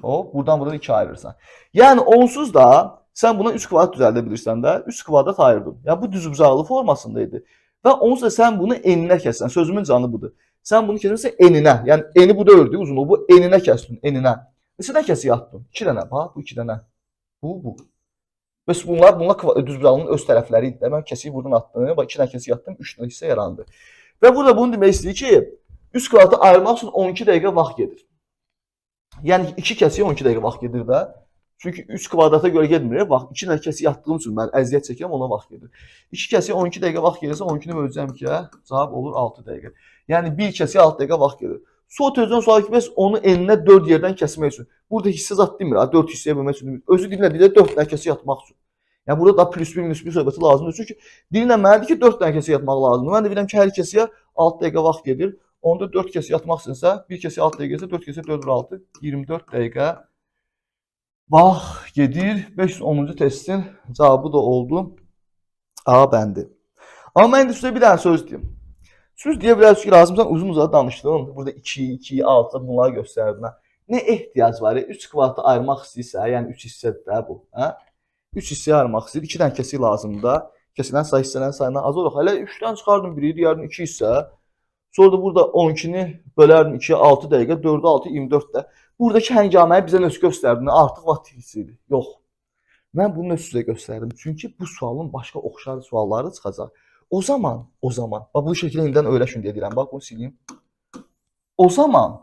Hop. Buradan burada 2 ayırırsan. Yəni onsuz da sən buna 3 kvadrat düzəldə bilirsən də. 3 kvadrat ayırdın. Yəni bu düzbucaqlı formasındaydı. Və onsuz da sən bunu eninə kəssən. Sözümün canı budur. Sən bunu kəsirsən eninə. Yəni eni bu 4-dür, uzunluğu bu eninə kəsdin, eninə. Neçədən kəsik atdın? 2 dənə. Bax, bu 2 dənə. Bu. Bəs bunlar düzbucaqlının öz tərəfləri idi. Mən kəsiyi buradan atdım. Bax 2 dənə kəsik atdım, 3 dənə hissə yarandı. Və burada bunu demək istəyir ki, 3 kvadratı ayırmaq üçün 12 dəqiqə vaxt gedir. Yəni 2 kəsiyə 12 dəqiqə vaxt gedir də. Çünki 3 kvadrata görə getmir. Bax 2 dənə kəsik atdığım üçün mən əziyyət çəkirəm, ona vaxt gedir. 2 kəsiyə 12 dəqiqə vaxt gelirsə 12-ni böləcəm ki, cavab olur 6 dəqiqə. Yəni 1 kəsiyə 6 dəqiqə vaxt gedir. Sol tözdən sonra ki, bəs onu eninə 4 yerdən kəsmək üçün. Burada hissə zat demir, 4 hissəyə bölmək üçün. Özü dilinə deyir 4 dənə kəsik atmaq üçün. Yəni burada da plus 1 minus 1 söhbəti lazımdır. Çünki dilinə mənədir ki, 4 dənə kəsik atmaq lazımdır. Mən də bilirəm ki, hər kəsiyə 6 dəqiqə vaxt gedir. Onda 4 kəsik atmaq istəsə, 1 kəsiyə 6 dəqiqə isə 4 kəsiyə 4 vur 6, 24 dəqiqə vaxt gedir. 510-cu testin cavabı da oldu A bəndi. Amma mən indi sizə bir dənə söz deyim. Siz deyə bilərsiniz ki, lazımsan uzun-uzadı danışdın. Burada 2, 2, 6 bunları göstərdin. Nə ehtiyac var? 3 kvadratı ayırmaq istəyirsə, yəni 3 hissədir də bu. 3 hissəyə ayırmaq istəyir. 2 dənə kəsik lazımdır. Kəsilən sayı hissələrin sayından az olur. Hələ 3-dən çıxardım biri, deyərdim 2 hissə. Sonra da burada 12-ni bölərdim 2-yə 6 dəqiqə, 4-ə 6, 24 də. Buradakı həngaməyi bizə nəsə göstərdin. Artıq vaxt hissədir. Yox. Mən bunu nəsə sizə göstərdim. Çünki bu sualın başqa oxşar sualları çıxacaq. O zaman, bax bu şəkildə indidən öyrəşin deyə deyirəm. Bax bunu sileyim. O zaman,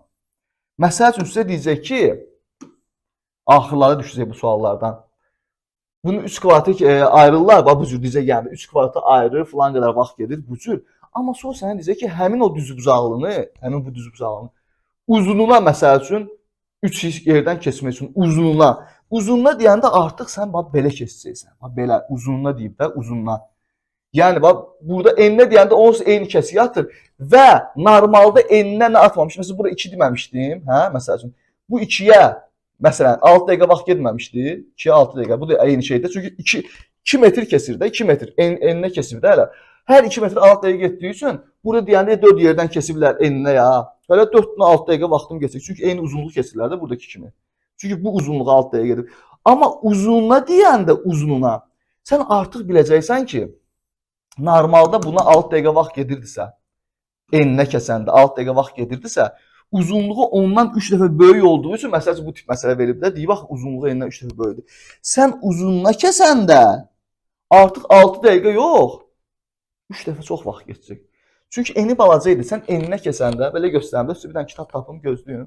məsəl üçün sizə deyəcək ki, axırlara düşəcək bu suallardan. Bunu 3 kvadrata ayrılırlar, bax bu cür deyəcək yəni 3 kvadrata ayırır, filan qədər vaxt gedir bu cür. Amma sonra sənə deyəcək ki, həmin o düzbucaqlını, həmin bu düzbucaqlının uzunluğuna məsəl üçün 3 yerdən keçmək üçün uzunluğuna deyəndə artıq sən bax belə keçəcəksən. Bax belə uzunluğuna deyib də uzunluğuna. Yəni bax burada eninə deyəndə onsuz eyni kəsiyi atır və normalda eninə nə atmamış? Məsələn bura 2 deməmişdim, hə? Məsəl üçün bu 2-yə məsələn 6 dəqiqə vaxt getməmişdi. 2-yə 6 dəqiqə. Bu da eyni şeydir. Çünki 2 metr kəsir də, 2 metr eninə kəsir də hələ. Hər 2 metr 6 dəqiqə getdiyi üçün burada deyəndə 4 yerdən kesiblər eninə ya. Hələ 4-dən 6 dəqiqə vaxtım keçir. Çünki eyni uzunluq kesirlər də buradakı kimi. Çünki bu uzunluğa 6 dəqiqə gedir. Amma uzunluğuna deyəndə uzunluğuna sən artıq biləcəksən ki, normalda buna 6 dəqiqə vaxt gedirdisə, eninə kəsəndə 6 dəqiqə vaxt gedirdisə, uzunluğu ondan 3 dəfə böyük olduğu üçün məsələn bu tip məsələ verib də deyir bax uzunluğu enindən 3 dəfə böyükdür. Sən uzunluğuna kəsəndə artıq 6 dəqiqə yox, 3 dəfə çox vaxt keçəcək. Çünki eni balaca idi. Sən eninə kəsəndə belə göstərəndə sizə bir dənə kitab tapım gözləyin.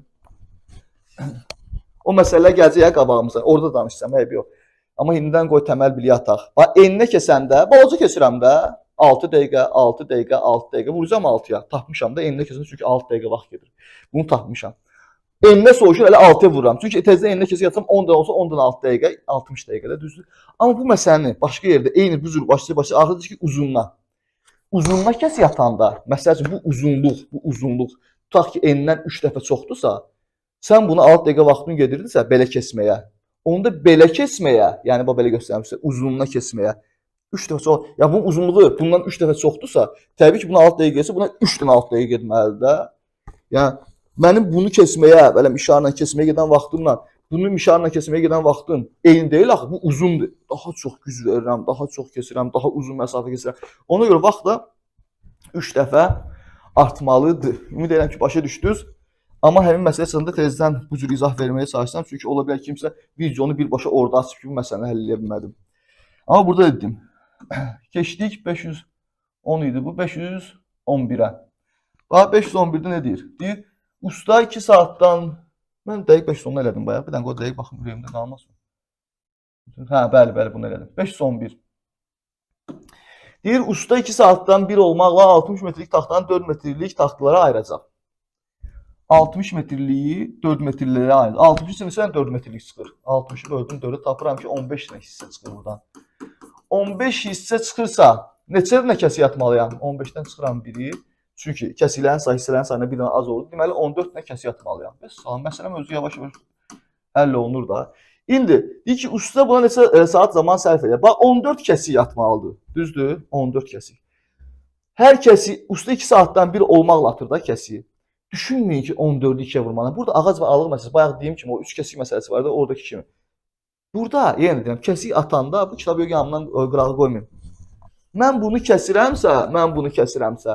O məsələlər gələcək ya qabağımıza. Orada danışacağam, eybi yox. Amma indidən qoy təməl biliyə ataq. Bax eninə kəsəndə balaca keçirəm də 6 dəqiqə, 6 dəqiqə, 6 dəqiqə vuracağam 6-ya. Tapmışam da eninə kəsəndə çünki 6 dəqiqə vaxt gedir. Bunu tapmışam. Eninə soğuşur elə 6-ya vururam. Çünki tezdən eninə kəsə yatsam 10 dəqiqə olsa 10-dan 6 dəqiqə, 60 dəqiqədə düzdür. Amma bu məsələni başqa yerdə eyni bu cür başlayır axırda ki uzunluğa. Uzunluğa kəs yatanda, məsəl üçün bu uzunluq tutaq ki enindən 3 dəfə çoxdursa, sən bunu 6 dəqiqə vaxtın gedirdisə belə kəsməyə. Onda belə kesməyə, yəni bu belə göstərmişsə, uzunluğuna kesməyə 3 dəfə çox. Ya bu uzunluğu bundan 3 dəfə çoxdursa, təbii ki, buna 6 dəqiqə getsə, buna 3 dənə 6 dəqiqə getməlidir də. Yəni mənim bunu kesməyə, belə mişarla kesməyə gedən vaxtımla, bunu mişarla kesməyə gedən vaxtım eyni deyil axı. Bu uzundur. Daha çox güc verirəm, daha çox kesirəm, daha uzun məsafə kesirəm. Ona görə vaxt da 3 dəfə artmalıdır. Ümid edirəm ki, başa düşdünüz. Amma həmin məsələ haqqında tezdən bu cür izah verməyə çalışsam, çünki ola bilər kimsə videonu birbaşa orada açıb ki, bu məsələni həll edə bilmədim. Amma burada dedim. Keçdik 510 idi bu 511-ə. Bax 511-də nə deyir? Deyir, usta 2 saatdan mən dəqiq 510 elədim bayaq. Bir dənə o dəqiq baxım ürəyimdə qalmasın. Hə, bəli, bunu elədim. 511. Deyir, usta 2 saatdan 1 olmaqla 60 metrlik taxtanı 4 metrlik taxtalara ayıracaq. 60 metrliyi 4 metrliyə ayırır. 60 isə 4 metrlik çıxır. 60-ı böldüm 4-ə tapıram ki, 15 dənə hissə çıxır buradan. 15 hissə çıxırsa, neçə dənə kəsik atmalıyam? 15-dən çıxıram 1-i. Çünki kəsiklərin sayı hissələrin sayına bir dənə az olur. Deməli 14 dənə kəsik atmalıyam. Bəs məsələm özü yavaş-yavaş həll olunur da. İndi deyir ki, usta buna neçə saat zaman sərf edir? Bax 14 kəsik atmalıdır. Düzdür? 14 kəsik. Hər kəsik usta 2 saatdan 1 olmaqla atır da kəsiyi. Düşünməyin ki, 14-ü 2-yə vurmalı. Burada ağac və alıq məsələsi, bayaq deyim kimi, o 3 kəsik məsələsi var da, oradakı kimi. Burada, yenə deyirəm, kəsik atanda, bu kitabı yanımdan qırağı qoymayayım. Mən bunu kəsirəmsə,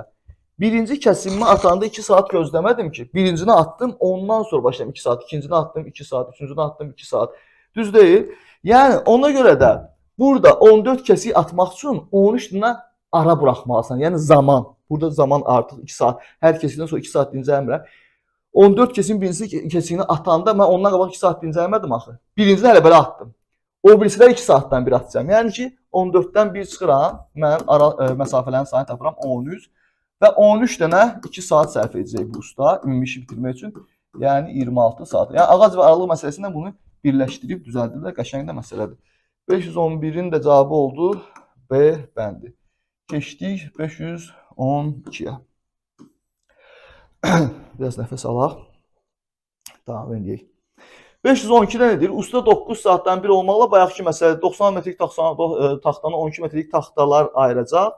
birinci kəsimimi atanda 2 saat gözləmədim ki, birincini atdım, ondan sonra başlayım 2 saat, ikincini atdım 2 saat, üçüncünü atdım 2 saat. Düz deyil. Yəni, ona görə də burada 14 kəsik atmaq üçün 13 dənə ara buraxmalısan, yəni zaman. Burada zaman artıq 2 saat, hər kəsikdən sonra 2 saat dincəlmirəm. 14 kəsikin birinci kəsikini atanda mən ondan qabaq 2 saat dincəlmədim axı. Birincini hələ belə atdım. O birisi də 2 saatdan 1 atacağım. Yəni ki, 14-dən 1 çıxıram, mən ara məsafələrin sayını tapıram 13 və 13 dənə 2 saat sərf edəcək bu usta ümumi işi bitirmək üçün. Yəni 26 saat. Yəni ağac və aralıq məsələsində bunu birləşdirib düzəldirlər. Qəşəng də məsələdir. 511-in də cavabı oldu B bəndi. Keçdik 512-yə. Biraz nəfəs alaq. Tamam, eləyək. 512-də nədir? Usta 9 saatdan 1 olmaqla bayaqki məsələ 90 metrlik taxtanı 12 metrlik taxtalar ayıracaq.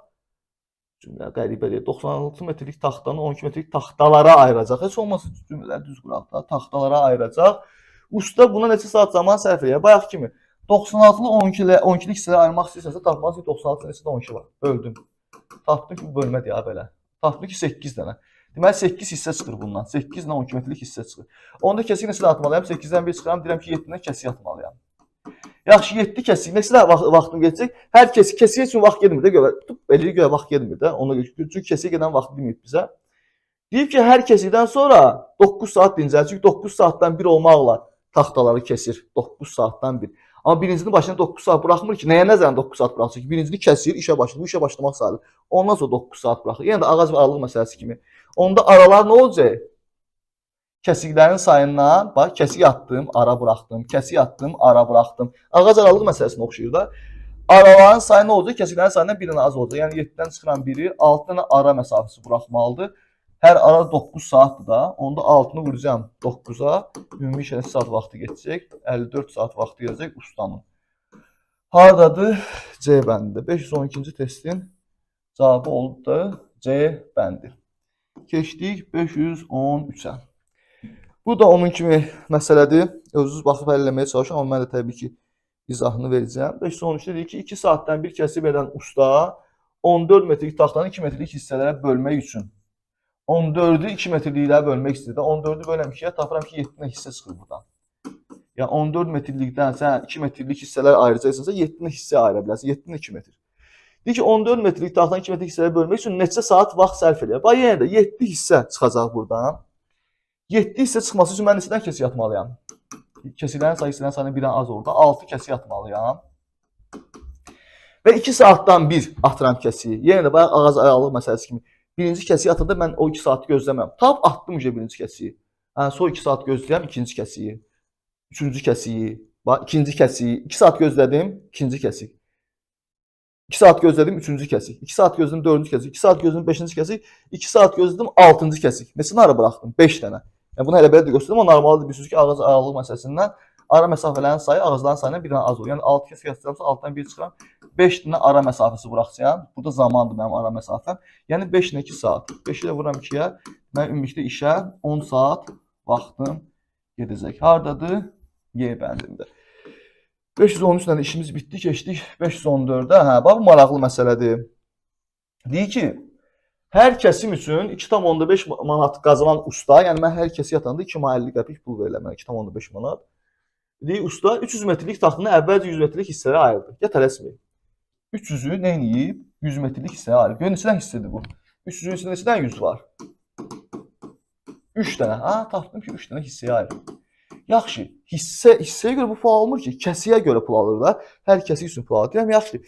Cümlə qəribə deyil. 96 metrlik taxtanı 12 metrlik taxtalara ayıracaq. Heç olmasa cümlələr düz quraq da. Taxtalara ayıracaq. Usta buna neçə saat zaman sərf edir? Bayaq kimi 96-lı 12-lik hissələri ayırmaq istəyirsənsə tapmalısın ki, 96 neçədə 12 var. Böldüm. Tapdım ki, bu bölmə deyə belə. Tapdım ki, 8 dənə. Deməli 8 hissə çıxır bundan. 8 ilə 12 metrlik hissə çıxır. Onda kəsik neçədə atmalıyam? 8-dən 1 çıxıram, deyirəm ki, 7-dən kəsik atmalıyam. Yaxşı, 7 kəsik neçədə vaxtım geçəcək? Hər kəsik üçün vaxt getmir də, belə görə vaxt getmir də. Ona görə çünki kəsiyə gedən vaxt deməyib bizə. Deyib ki, hər kəsikdən sonra 9 saat dincəlir. Çünki 9 saatdan 1 olmaqla taxtaları kesir. 9 saatdan 1. Amma birincinin başına 9 saat buraxmır ki, nəyə nəzərən 9 saat buraxır ki, birincini kəsir, işə başlayır, bu işə başlamaq sayılır. Ondan sonra 9 saat buraxır. Yəni də ağac və aralıq məsələsi kimi. Onda aralar nə olacaq? Kəsiklərin sayından, bax, kəsik atdım, ara buraxdım, kəsik atdım, ara buraxdım. Ağac aralıq məsələsinə oxşuyur da. Araların sayı nə olacaq? Kəsiklərin sayından bir dənə az olacaq. Yəni 7-dən çıxıran biri 6 dənə ara məsafəsi buraxmalıdır. Hər ara 9 saatdır da. Onda 6-nı vuracağım 9-a. Ümumi işə saat vaxtı geçəcək. 54 saat vaxtı gələcək ustanın. Haradadır? C bəndində. 512-ci testin cavabı oldu da C bəndi. Keçdik 513-ə. Bu da onun kimi məsələdir. Özünüz baxıb həll eləməyə çalışın. Amma mən də təbii ki, izahını verəcəm. 513-də deyir ki, 2 saatdan 1 kəsib edən usta 14 metrlik taxtanı 2 metrlik hissələrə bölmək üçün 14-ü 2 metrliklərə bölmək istəyir. 14-ü böləm 2-yə, tapıram ki, 7 dənə hissə çıxır buradan. Yəni 14 metrlikdən sən 2 metrlik hissələr ayıracaqsansa 7 dənə hissə ayıra bilərsən. 7 dənə 2 metr. Deyir ki, 14 metrlik taxtanı 2 metrlik hissələrə bölmək üçün neçə saat vaxt sərf edir? Bax, yenə də 7 hissə çıxacaq buradan. 7 hissə çıxması üçün mən neçədən kəsik atmalıyam? Kəsiklərin sayısından birdən az orada. 6 kəsik atmalıyam. Və 2 saatdan 1 atıram kəsiyi. Yenə də bayaq ağac aralıq məsələsi kimi. Birinci kəsiyi atanda mən o 2 saatı gözləməm. Tap atdım birinci kəsiyi. Yəni, sonra 2 saat gözləyəm ikinci kəsiyi. Üçüncü kəsiyi. Bax, ikinci kəsiyi. 2 saat gözlədim, ikinci kəsik. 2 saat gözlədim, üçüncü kəsik. 2 saat gözlədim, dördüncü kəsik. 2 saat gözlədim, beşinci kəsik. 2 saat gözlədim, altıncı kəsik. Neçəni ara buraxdım? 5 dənə. Yəni, bunu hələ belə də göstərdim, amma normaldır bilirsiniz ki, ağac aralıq məsələsindən Ara məsafələrin sayı ağızların sayından birdən az olur. Yəni 6 kəsik yazacaqsa 6-dan 1 çıxıram. 5 dənə ara məsafəsi buraxacağam. Burada zamandır mənim ara məsafəm. Yəni 5 ilə 2 saat. 5-i də vururam 2-yə. Mən ümumilikdə işə 10 saat vaxtım gedəcək. Hardadır? Y bəndində. 513 dənə işimiz bitdi, keçdik 514-ə. Hə, bax bu maraqlı məsələdir. Deyir ki, hər kəsim üçün 2,5 manat qazanan usta, yəni mən hər kəsi yatanda 2,50 qəpik pul verirəm, yəni 2,5 manat. Deyir usta 300 metrlik taxtını əvvəlcə 100 metrlik hissələrə ayırdı. Ya tələsməyin. 300-ü nə edib? 100 metrlik hissəyə ayırdı. Gör neçədən hissədir bu? 300-ün içində neçədən 100 var? 3 dənə. Ha, tapdım ki 3 dənə hissəyə ayırdı. Yaxşı, hissəyə görə bu pul almır ki, kəsiyə görə pul alırlar. Hər kəsik üçün pul alır. Deyirəm, yaxşı,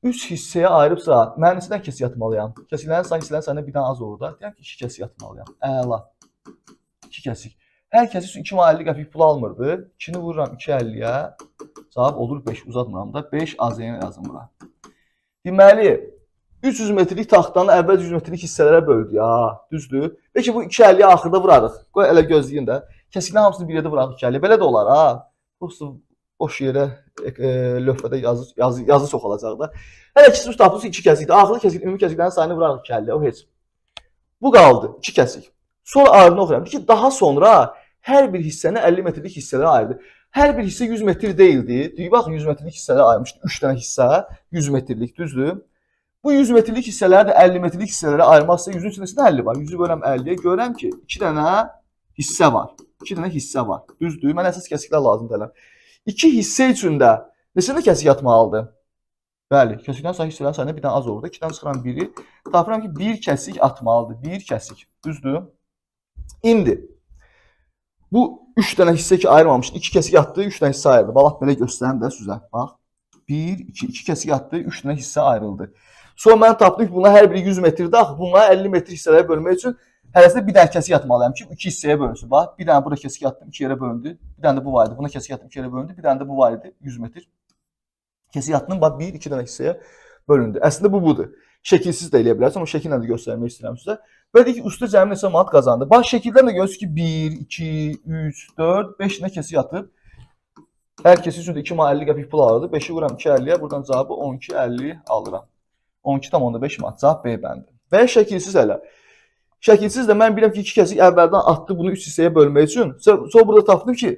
3 hissəyə ayırıbsa, mən neçədən kəsik yatmalıyam? Kəsiklərin sayısından bir dənə az olur da. Deyirəm ki, 2 kəsik yatmalıyam. Əla. 2 kəsik. Hər kəsik üçün 2,50 qəpik pul almırdı. 2-ni vururam 2,50-yə. Cavab olur 5. Uzatmıram da. 5 AZ-yə yazım bura. Deməli, 300 metrlik taxtanı əvvəl 100 metrlik hissələrə böldü ya. Düzdür? Peki bu 2,50-yə axırda vurarıq. Qoy elə gözləyin də. Kəsiklərin hamısını bir yerdə vurarıq 2,50. Belə də olar ha. Boş yerə lövhədə yazı çoxalacaq da. Hələ ikisi tapılsa 2 kəsikdir. Axırda kəsik, ümumi kəsiklərin sayını vurarıq 2,50. O heç. Bu qaldı 2 kəsik. Sonra ayrını oxuyuram. Ki, daha sonra hər bir hissəni 50 metrlik hissələrə ayırdı. Hər bir hissə 100 metr deyildi. Deyir, baxın 100 metrlik hissələrə ayırmışdı. 3 dənə hissə 100 metrlik, düzdür? Bu 100 metrlik hissələri də 50 metrlik hissələrə ayırmaqsa 100-ün içində 50 var. 100-ü böləm 50-yə görəm ki, 2 dənə hissə var. 2 dənə hissə var. Düzdür? Mən əsas kəsiklər lazım deyiləm. 2 hissə üçün də neçə kəsik yatmalıdır? Bəli, kəsiklərin sayı hissələrin sayına bir dənə az olur. 2-dən çıxıram 1-i. Tapıram ki, 1 kəsik atmalıdır. 1 kəsik. Düzdür? İndi bu 3 dənə hissə ki ayırmamışdı. 2 kəsik atdı, 3 dənə hissə ayırdı. Bax belə göstərim də sizə. Bax. 1, 2 kəsik atdı, 3 dənə hissə ayrıldı. Sonra mən tapdım ki, bunlar hər biri 100 metrdir. Axı bunları 50 metr hissələrə bölmək üçün hərəsində bir dənə kəsik atmalıyam ki, 2 hissəyə bölünsün. Bax, bir dənə bura kəsik atdım, 2 yerə bölündü. Bir dənə də bu var idi. Buna kəsik atdım, 2 yerə bölündü. Bir dənə də bu var idi, 100 metr. Kəsik atdım, bax 1, 2 dənə hissəyə bölündü. Əslində bu budur. Şəkilsiz də eləyə bilərsən, amma şəkillə də göstərmək istəyirəm sizə. Və deyir ki, usta cəmi neçə manat qazandı. Bax, şəkildən də görürsünüz ki, 1, 2, 3, 4, 5 dənə kəsik atıb. Hər kəsik üçün də 2,50 qəpik pul alırdı. 5-i vuram 2,50-yə, buradan cavabı 12,50 alıram. 12,5 manat. Cavab B bəndi. Və şəkilsiz hələ. Şəkilsiz də mən bilirəm ki, 2 kəsik əvvəldən atdı bunu 3 hissəyə bölmək üçün. Sonra burada tapdım ki,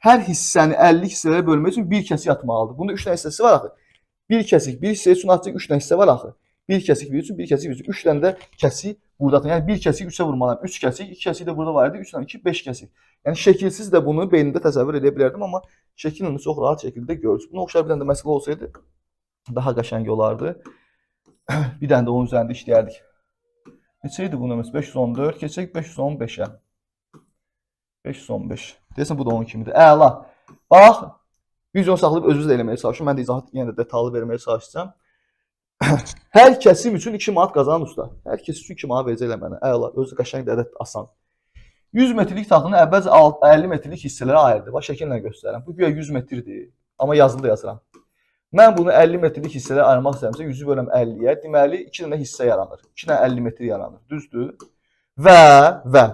hər hissəni 50 hissələrə bölmək üçün 1 kəsik atmalıdır. Bunda 3 dənə hissəsi var axı. 1 kəsik, 1 hissə üçün atacaq 3 dənə hissə var axı. 1 kəsik 1 üçün, 1 kəsik 1 üçün. 3 dənə də kəsik burada atın. Yəni 1 kəsik 3-ə vurmalıyam. 3 kəsik, 2 kəsik də burada var idi. 3 dənə 2, 5 kəsik. Yəni şəkilsiz də bunu beynimdə təsəvvür edə bilərdim, amma şəkillə çox rahat şəkildə görürsünüz. Buna oxşar bir dənə də məsələ olsaydı daha qəşəng olardı. Bir dənə də onun üzərində işləyərdik. Neçə idi bu nömrəsi? 514, keçək 515-ə. 515. Deyəsən bu da onun kimidir. Əla. Bax, videonu saxlayıb özünüz də eləməyə çalışın. Mən də izahat yenə də detallı verməyə çalışacağam. Hər kəsim üçün 2 manat qazanan usta. Hər kəsim üçün 2 manat verəcəklər mənə. Əla, özü qəşəng də ədəd asan. 100 metrlik taxtını əvvəlcə 50 metrlik hissələrə ayırdı. Bax, şəkillə göstərirəm. Bu güya 100 metrdir. Amma yazılı da yazıram. Mən bunu 50 metrlik hissələrə ayırmaq istəyirəmsə 100-ü böləm 50-yə. Deməli, 2 dənə hissə yaranır. 2 dənə 50 metr yaranır. Düzdür? Və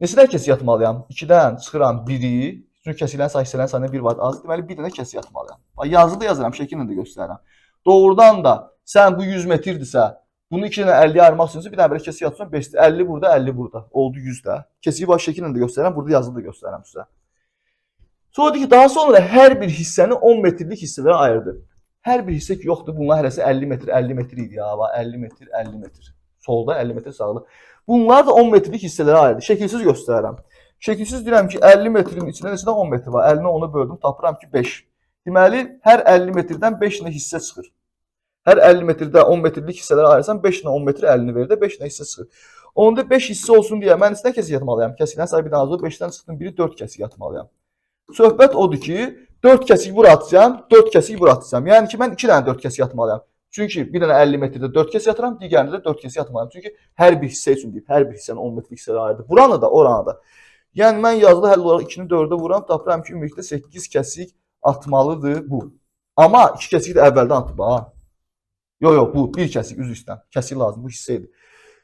neçədən kəsik yatmalıyam? 2-dən çıxıram 1-i. Çünki kəsiklərin sayı hissələrin sayına 1 var az. Deməli, 1 dənə kəsik yatmalıyam. Yazılı da yazıram, şəkillə də göstərirəm. Doğrudan da sən bu 100 metrdirsə, bunu 2 dənə 50-yə ayırmaq istəyirsən, bir dənə belə kəsik yatırsan 5-dir. 50 burada, 50 burada. Oldu 100 də. Kəsiyi baş şəkillə də göstərirəm, burada yazılı da göstərirəm sizə. Sonra deyir ki, daha sonra hər bir hissəni 10 metrlik hissələrə ayırdı. Hər bir hissə ki, yoxdur, bunlar hərəsi 50 metr, 50 metr idi ya. 50 metr, 50 metr. Solda 50 metr, sağda. Bunlar da 10 metrlik hissələrə ayırdı. Şəkilsiz göstərirəm. Şəkilsiz deyirəm ki, 50 metrin içində neçədən 10 metr var? 50-nə 10-u böldüm, tapıram ki, 5. Deməli, hər 50 metrdən 5 dənə hissə çıxır. Hər 50 metrdə 10 metrlik hissələrə ayırsan, 5 dənə 10 metr 50-ni verir də 5 dənə hissə çıxır. Onda 5 hissə olsun deyə mən neçədən kəsik yatmalıyam? Kəsiklərin sayı bir dənə az olur, 5-dən çıxdım, biri 4 kəsik yatmalıyam. Söhbət odur ki, 4 kəsik bura atacağam, 4 kəsik bura atacağam. Yəni ki, mən 2 dənə 4 kəsik yatmalıyam. Çünki bir dənə 50 metrdə 4 kəsik yatıram, digərində də 4 kəsik yatmalıyam. Çünki hər bir hissə üçün deyib, hər bir hissənin 10 metrlik hissələrə ayırdı. Buranı da, oranı da. Yəni mən yazılı həll olaraq 2-ni 4-ə vuram, tapıram ki, ümumilikdə 8 kəsik atmalıdır bu. Amma 2 kəsik də əvvəldən atıb ha. Yox, bu 1 kəsik üzr istəyirəm. Kəsik lazım, bu hissə idi.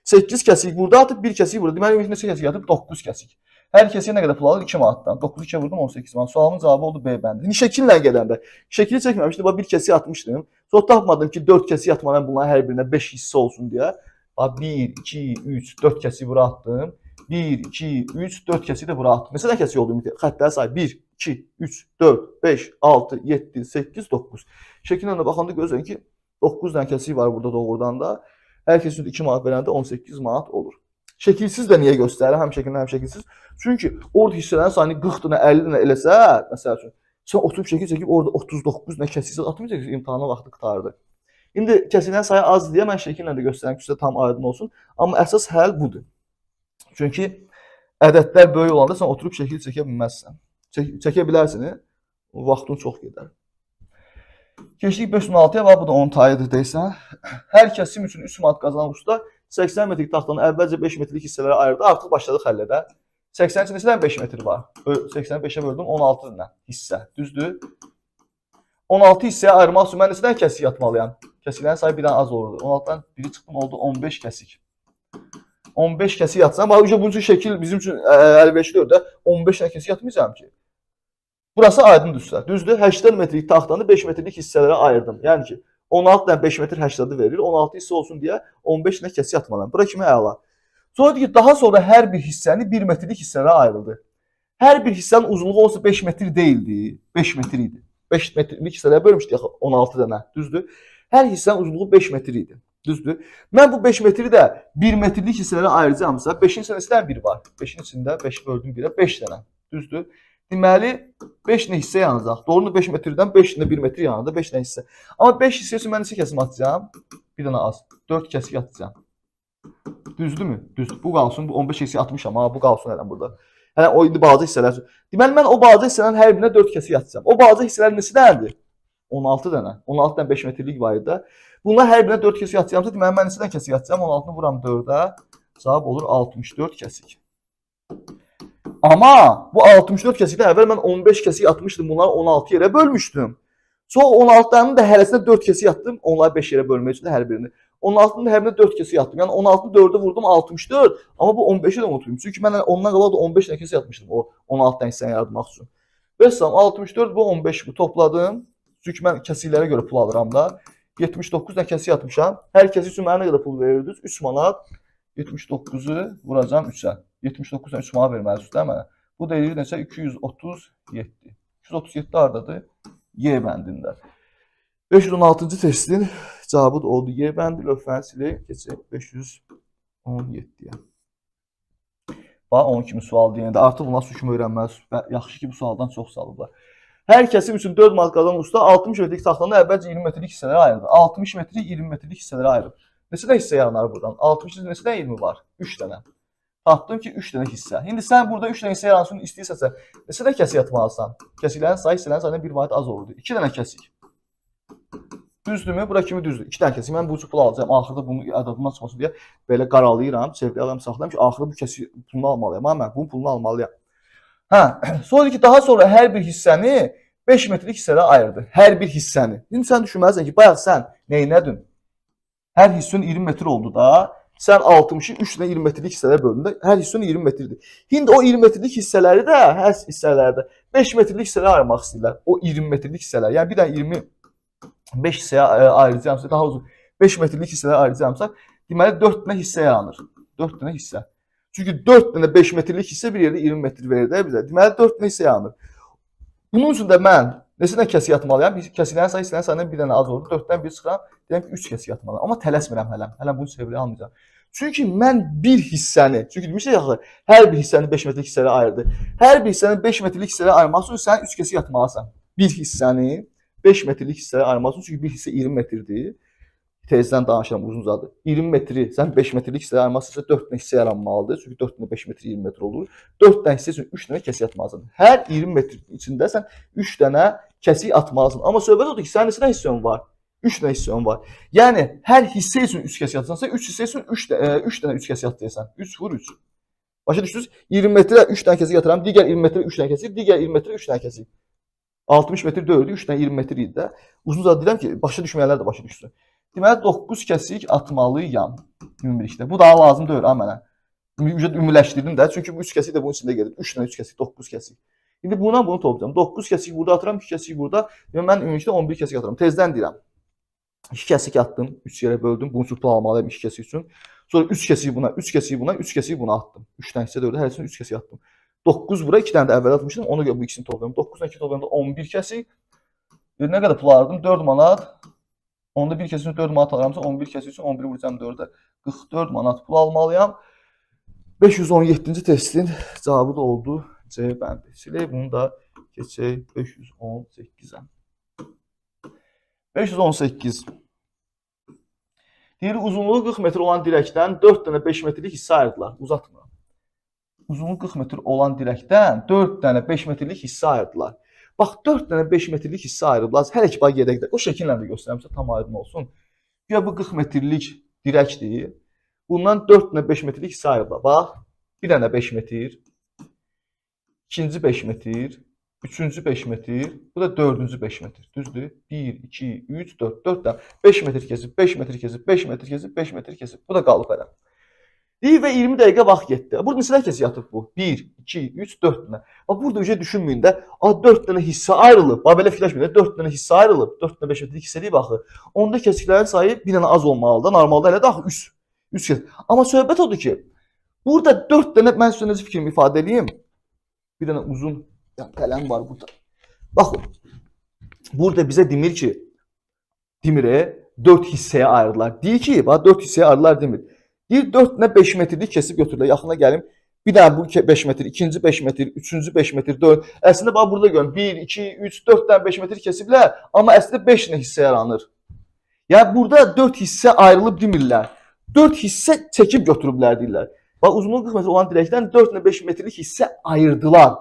8 kəsik burada atıb, 1 kəsik burada. Deməli, neçə kəsik atıb? 9 kəsik. Hər kəsiyə nə qədər pul alır? 2 manatdan. 9-u 2-yə vurdum 18 manat. Sualın cavabı oldu B bəndi. İndi şəkillə gələndə. Şəkili çəkməmişdim. Bax bir kəsiyə atmışdım. Sonra tapmadım ki 4 kəsiyə atmadan bunların hər birinə 5 hissə olsun deyə. Bax 1, 2, 3, 4 kəsiyi bura atdım. 1, 2, 3, 4 kəsiyi də bura atdım. Məsələn, nə kəsiyi oldu? Xəttləri say. 1, 2, 3, 4, 5, 6, 7, 8, 9. Şəkillə də baxanda görürsən ki 9 dənə kəsiyi var burada doğrudan da. Hər kəsi 2 manat verəndə 18 manat olur. Şəkilsiz də niyə göstərir? Həm şəkillə, həm şəkilsiz. Çünki orada hissələrin sayını 40 dənə, 50 dənə eləsə, məsəl üçün, sən oturub şəkil çəkib orada 39 dənə kəsiksiz atmayacaqsın, imtahana vaxtı qurtardı. İndi kəsilən sayı az deyə mən şəkillə də göstərirəm ki, sizə tam aydın olsun. Amma əsas həll budur. Çünki ədədlər böyük olanda sən oturub şəkil çəkə bilməzsən. Çəkə bilərsin, vaxtın çox gedər. Keçdik 516-ya, bu da 10 tayıdır deyirsən. Hər kəsim üçün 3 manat qazanan usta 80 metrlik taxtanı əvvəlcə 5 metrlik hissələrə ayırdı. Artıq başladıq həllədə. 80 üçün neçə dənə 5 metr var? 80-i 5-ə böldüm, 16 dənə hissə. Düzdür? 16 hissəyə ayırmaq üçün mən neçə dənə kəsik atmalıyam? Kəsiklərin sayı birdən az olurdu. 16-dan biri çıxdım, oldu 15 kəsik. 15 kəsik yatsam, bunun üçün şəkil bizim üçün əlverişlidir də 15 dənə kəsik yatmayacağım ki. Burası aydındırsa. Düzdür? 80 metrlik taxtanı 5 metrlik hissələrə ayırdım. Yəni ki, 16 dənə 5 metr 80-ı verir. 16 hissə olsun deyə 15 dənə kəsik atmalıyam. Bura kimi əla. Sonra deyir ki, daha sonra hər bir hissəni 1 metrlik hissələrə ayrıldı. Hər bir hissənin uzunluğu olsa 5 metr deyildi. 5 metr idi. 5 metrlik hissələrə bölmüşdük 16 dənə. Düzdür? Hər hissənin uzunluğu 5 metr idi. Düzdür? Mən bu 5 metri də 1 metrlik hissələrə ayıracağımsa 5-in içində neçə dənə 1 var? 5-in içində 5 böldüm 1-ə 5 dənə. Düzdür? Deməli 5 dənə hissə yanacaq. Doğrudan 5 metrdən 5 dənə 1 metr yanında 5 dənə hissə. Amma 5 hissə üçün mən neçə kəsim atacağam? Bir dənə az. 4 kəsik atacağam. Düzdürmü? Düzdür. Bu qalsın. Bu 15 kəsik atmışam. Amma bu qalsın hələn burada. Hələn o indi balaca hissələr üçün. Deməli mən o balaca hissələrin hər birinə 4 kəsik atacağam. O balaca hissələr neçə dənədir? 16 dənə. 16 dənə 5 metrlik var idi. Bunlar hər birinə 4 kəsik atacağamsa deməli mən neçə dənə kəsik atacağam? 16-nı vuram 4-ə. Cavab olur 64 kəsik. Amma bu 64 kəsikdən əvvəl mən 15 kəsik atmışdım. Bunları 16 yerə bölmüşdüm. Sonra 16-danın da hərəsinə 4 kəsik atdım. Onları 5 yerə bölmək üçün də hər birini. 16-nın da hər birinə 4 kəsik atdım. Yəni 16-nı 4-ə vurdum 64. Amma bu 15-i də unutmayım. Çünki mən ondan qabaq da 15 dənə kəsik atmışdım o 16 dənə hissəni yaratmaq üçün. Bəsəm 64 bu 15 bu topladım. Çünki mən kəsiklərə görə pul alıram da. 79 dənə kəsik atmışam. Hər kəsik üçün mənə nə qədər pul verirdiniz? 3 manat. 79-u vuracam 3-ə. 79-dan 3 manat verməlisiniz də mənə. Bu da deyir neçə? 237. 237 hardadır? Y bəndində. 516-cı testin cavabı da oldu. Y bəndi lövhəni silib keçək 517-yə. Bax 10 kimi sual deyəndə artıq bunlar su kimi öyrənməlisiniz. Yaxşı ki bu sualdan çox salıblar. Hər kəsim üçün 4 manat qazanan usta 60 metrlik taxtanı əvvəlcə 20 metrlik hissələrə ayırdı. 60 metri 20 metrlik hissələrə ayırdı. Neçə dənə hissə yaranır buradan? 60-da neçə dənə 20 var? 3 dənə. Tapdım ki 3 dənə hissə. İndi sən burada 3 dənə hissə yaransın istəyirsənsə, neçə dənə kəsik atmalısan? Kəsiklərin sayı hissələrin sayından 1 manat az olurdu. 2 dənə kəsik. Düzdürmü? Bura kimi düzdür. 2 dənə kəsik. Mən bu pulu alacağam. Axırda bunu ədadından çıxmasın deyə belə qaralayıram, çevrəyəm, saxlayıram ki, axırda bu kəsik pulunu almalıyam. Amma mən bunun pulunu almalıyam. Hə, sonra ki daha sonra hər bir hissəni 5 metrlik hissələrə ayırdı. Hər bir hissəni. İndi sən düşünməlisən ki, bayaq sən neynədin? Hər hissən 20 metr oldu da. Sən 60-ı 3 dənə 20 metrlik hissələrə böldün. Hər hissən 20 metrdir. İndi o 20 metrlik hissələri də hər hissələrdə 5 metrlik hissələrə ayırmaq istəyirlər. O 20 metrlik hissələr. Yəni bir dənə 25 hissəyə ayıracağamsa, daha uzun 5 metrlik hissələrə ayıracağamsa, deməli 4 dənə hissə yaranır. 4 dənə hissə. Çünki 4 dənə 5 metrlik hissə bir yerdə 20 metr verir də bizə. Deməli 4 dənə hissə yaranır. Bunun üçün də mən neçə dənə kəsik atmalıyam? Kəsilərin sayı hissələrin sayından bir dənə az olur. 4-dən 1 çıxıram. Deyirəm ki 3 kəsik atmalıyam. Amma tələsmirəm hələm. Hələm bunu çevrəyə almayacağam. Çünki mən bir hissəni, çünki demişdik axı, hər bir hissəni 5 metrlik hissələrə ayırdı. Hər bir hissəni 5 metrlik hissələrə ayırmaq üçün sən 3 kəsik atmalısan. Bir hissəni 5 metrlik hissələrə ayırmaq üçün, çünki bir hissə 20 metrdir. Tezdən danışıram uzun uzadı. 20 metri, sən 5 metrlik hissələrə ayırmaq istəsən 4 dənə hissə yaranmalıdır. Çünki 4 dənə 5 metr 20 metr olur. 4 dənə hissə üçün 3 dənə kəsik atmalısan. Hər 20 metrin içində sən 3 dənə kəsik atmalısan. Amma söhbət odur ki, sənin neçə dənə hissən var? 3 dənə hissən var. Yəni hər hissə üçün 3 kəsik atsansa, 3 hissə üçün 3 dənə 3 kəsik atacaqsan. 3 vur 3. Başa düşdünüz? 20 metrə 3 dənə kəsik atıram, digər 20 metrə 3 dənə kəsik, digər 20 metrə 3 dənə kəsik. 60 metr döyüldü, 3 dənə 20 metr idi də. Uzun uzadı deyirəm ki, başa düşməyənlər də başa düşsün. Deməli 9 kəsik atmalıyam ümumilikdə. Bu daha lazım deyil ha mənə. Ümumiləşdirdim də. Çünki bu 3 kəsik də bunun içində gedir. 3 dənə 3 kəsik, 9 kəsik. İndi bundan bunu toplayacağam. 9 kəsik burada atıram, 2 kəsik burada. Yəni mən ümumilikdə 11 kəsik atıram. Tezdən deyirəm. 2 kəsik atdım, 3 yerə böldüm. Bunun üçün pul almalıyam 2 kəsik üçün. Sonra 3 kəsik buna, 3 kəsik buna, 3 kəsik buna atdım. 3 dənə hissə 4-də hər ikisini 3 kəsik atdım. 9 bura, 2 dənə də əvvəl atmışdım. Ona görə bu ikisini toplayıram. 9 ilə 2 toplayanda 11 kəsik. Nə qədər pul aldım? 4 manat. Onda 1 kəsik üçün 4 manat alıramsa 11 kəsik üçün 11 vuracam 4-ə. 44 manat pul almalıyam. 517-ci testin cavabı da oldu C bəndi. Silək bunu da keçək 518-ə. 518. Deyir, uzunluğu 40 metr olan dirəkdən 4 dənə 5 metrlik hissə ayırdılar. Uzatmıram. Uzunluğu 40 metr olan dirəkdən 4 dənə 5 metrlik hissə ayırdılar. Bax, 4 dənə 5 metrlik hissə ayırıblar. Hər iki bağa gedək də. O şəkillə də göstərmişsə tam aydın olsun. Güya bu 40 metrlik dirəkdir. Bundan 4 dənə 5 metrlik hissə ayırıblar. Bax, bir dənə 5 metr, ikinci 5 metr, üçüncü 5 metr, bu da dördüncü 5 metr. Düzdür? 1, 2, 3, 4, 4 dənə 5 metr kesib, 5 metr kesib, 5 metr kesib, 5 metr kesib. Bu da qalıb elə. Deyir və 20 dəqiqə vaxt getdi. Burada neçə kəsik yatıb bu? 1, 2, 3, 4 dənə. Bax, burada ücə düşünməyin də, 4 dənə hissə ayrılıb. Bax, belə fikirləşməyin də, 4 dənə hissə ayrılıb. 4 dənə 5 metrlik hissə deyib axı. Onda kəsiklərin sayı bir dənə az olmalıdır. Normalda elə də axı 3 kəsik. Amma söhbət odur ki, burada 4 dənə, mən sizə necə fikrimi ifadə edeyim. Bir dənə uzun qələm var burada. Baxın, burada bizə demir ki, 4 hissəyə ayırdılar. Deyir ki, bax 4 hissəyə ayırdılar demir. Deyir 4 dənə 5 metrlik kesib götürürlər. Yaxına gəlim. Bir dənə bu 5 metr, ikinci 5 metr, üçüncü 5 metr, 4. Əslində bax burada görün. 1, 2, 3, 4 dənə 5 metr kesiblər. Amma əslində 5 dənə hissə yaranır. Yəni burada 4 hissə ayrılıb demirlər. 4 hissə çəkib götürüblər deyirlər. Bax, uzunluğu 40 metr olan dirəkdən 4 dənə 5 metrlik hissə ayırdılar.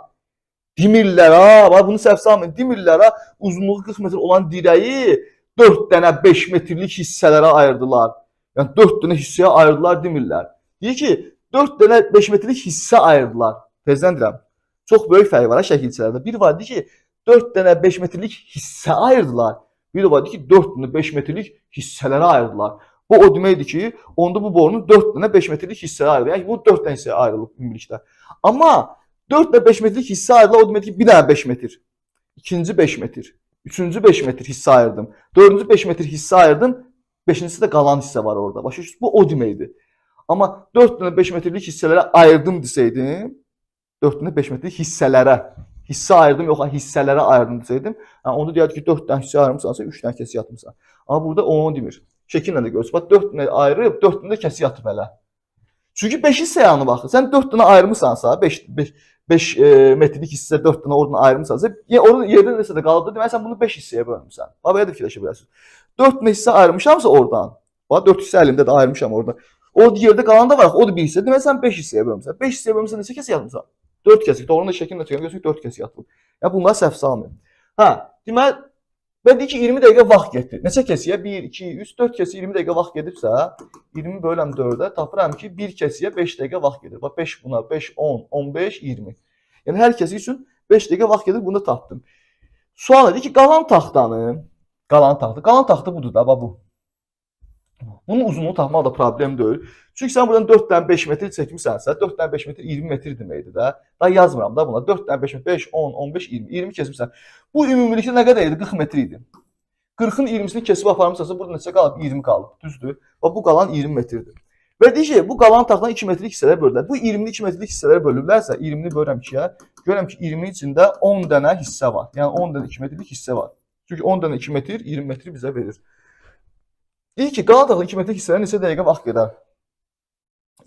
Demirlər ha, bax bunu səhv salmayın. Demirlər ha, uzunluğu 40 metr olan dirəyi 4 dənə 5 metrlik hissələrə ayırdılar. Yəni 4 dənə hissəyə ayırdılar demirlər. Deyir ki, 4 dənə 5 metrlik hissə ayırdılar. Tezdən deyirəm. Çox böyük fərq var ha şəkilçilərdə. Bir var ki, 4 dənə 5 metrlik hissə ayırdılar. Bir var ki, 4 dənə 5 metrlik hissələrə ayırdılar. Bu o deməkdir ki, onda bu borunun 4 dənə 5 metrlik hissəyə ayrılır. Yəni bu 4 dənə hissəyə ayrılıb ümumilikdə. Amma 4 dənə 5 metrlik hissə ayrılır, o deməkdir ki, bir dənə 5 metr, ikinci 5 metr, üçüncü 5 metr hissə ayırdım, dördüncü 5 metr hissə ayırdım, beşincisi də qalan hissə var orada. Başa düşürsünüz? Bu o deməkdir. Amma 4 dənə 5 metrlik hissələrə ayırdım desəydim, 4 dənə 5 metrlik hissələrə, hissə ayırdım, yox, hissələrə ayırdım desəydim, onda deyərdi ki, 4 dənə hissə ayırmışsansa, 3 dənə kəsik atmışsan. Amma burada onu demir. Şəkillə də görürsünüz. Bax, 4 dənə ayırıb, 4 dənə də kəsik atıb elə. Çünki 5 hissəyə baxın. Sən 4 dənə ayırmışsansa, 5 metrlik hissə 4 dənə oradan ayırmışsansa, orada yerdə nəsə də qalıbdır, deməli sən bunu 5 hissəyə bölmüsən. Bax, belə də fikirləşə bilərsiniz. 4 dənə hissə ayırmışamsa oradan, bax, 4 hissə əlimdə də ayırmışam oradan. O yerdə qalan da var, o da bir hissə, deməli sən 5 hissəyə bölmüsən. 5 hissəyə bölmüsən, neçə kəsik atmısan? 4 kəsik. Doğrudan da şəkillə çəkəm, görürsünüz 4 kəsik atılıb. Yəni bunları səhv salmayın. Hə, deməli, mən deyir ki, 20 dəqiqə vaxt getdi. Neçə kəsiyə? 1, 2, 3, 4 kəsiyə 20 dəqiqə vaxt gedibsə, 20 böləm 4-ə, tapıram ki, 1 kəsiyə 5 dəqiqə vaxt gedir. Bax, 5 buna, 5, 10, 15, 20. Yəni, hər kəsik üçün 5 dəqiqə vaxt gedir, bunu da tapdım. Sual edir ki, qalan taxta budur da, bax bu. Bunun uzunluğu tapmaq da problem deyil. Çünki sən buradan 4 dənə 5 metr çəkmisənsə, 4 dənə 5 metr 20 metr deməkdir də. Daha yazmıram da buna. 4 dənə 5 metr 5, 10, 15, 20. 20 kəsmirsən. Bu ümumilikdə nə qədər idi? 40 metr idi. 40-ın 20-sini kesib aparmışsansa burada neçə qalıb? 20 qalıb. Düzdür? Bax bu qalan 20 metrdir. Və deyir ki, bu qalan taxtanı 2 metrlik hissələrə bölürlər. Bu 20-ni 2 metrlik hissələrə bölürlərsə, 20-ni bölürəm 2-yə. Görürəm ki, 20-nin içində 10 dənə hissə var. Yəni 10 dənə 2 metrlik hissə var. Çünki 10 dənə 2 metr 20 metri bizə verir. Deyir ki, qalan taxtanın 2 metrlik hissələrə neçə dəqiqə vaxt gedər?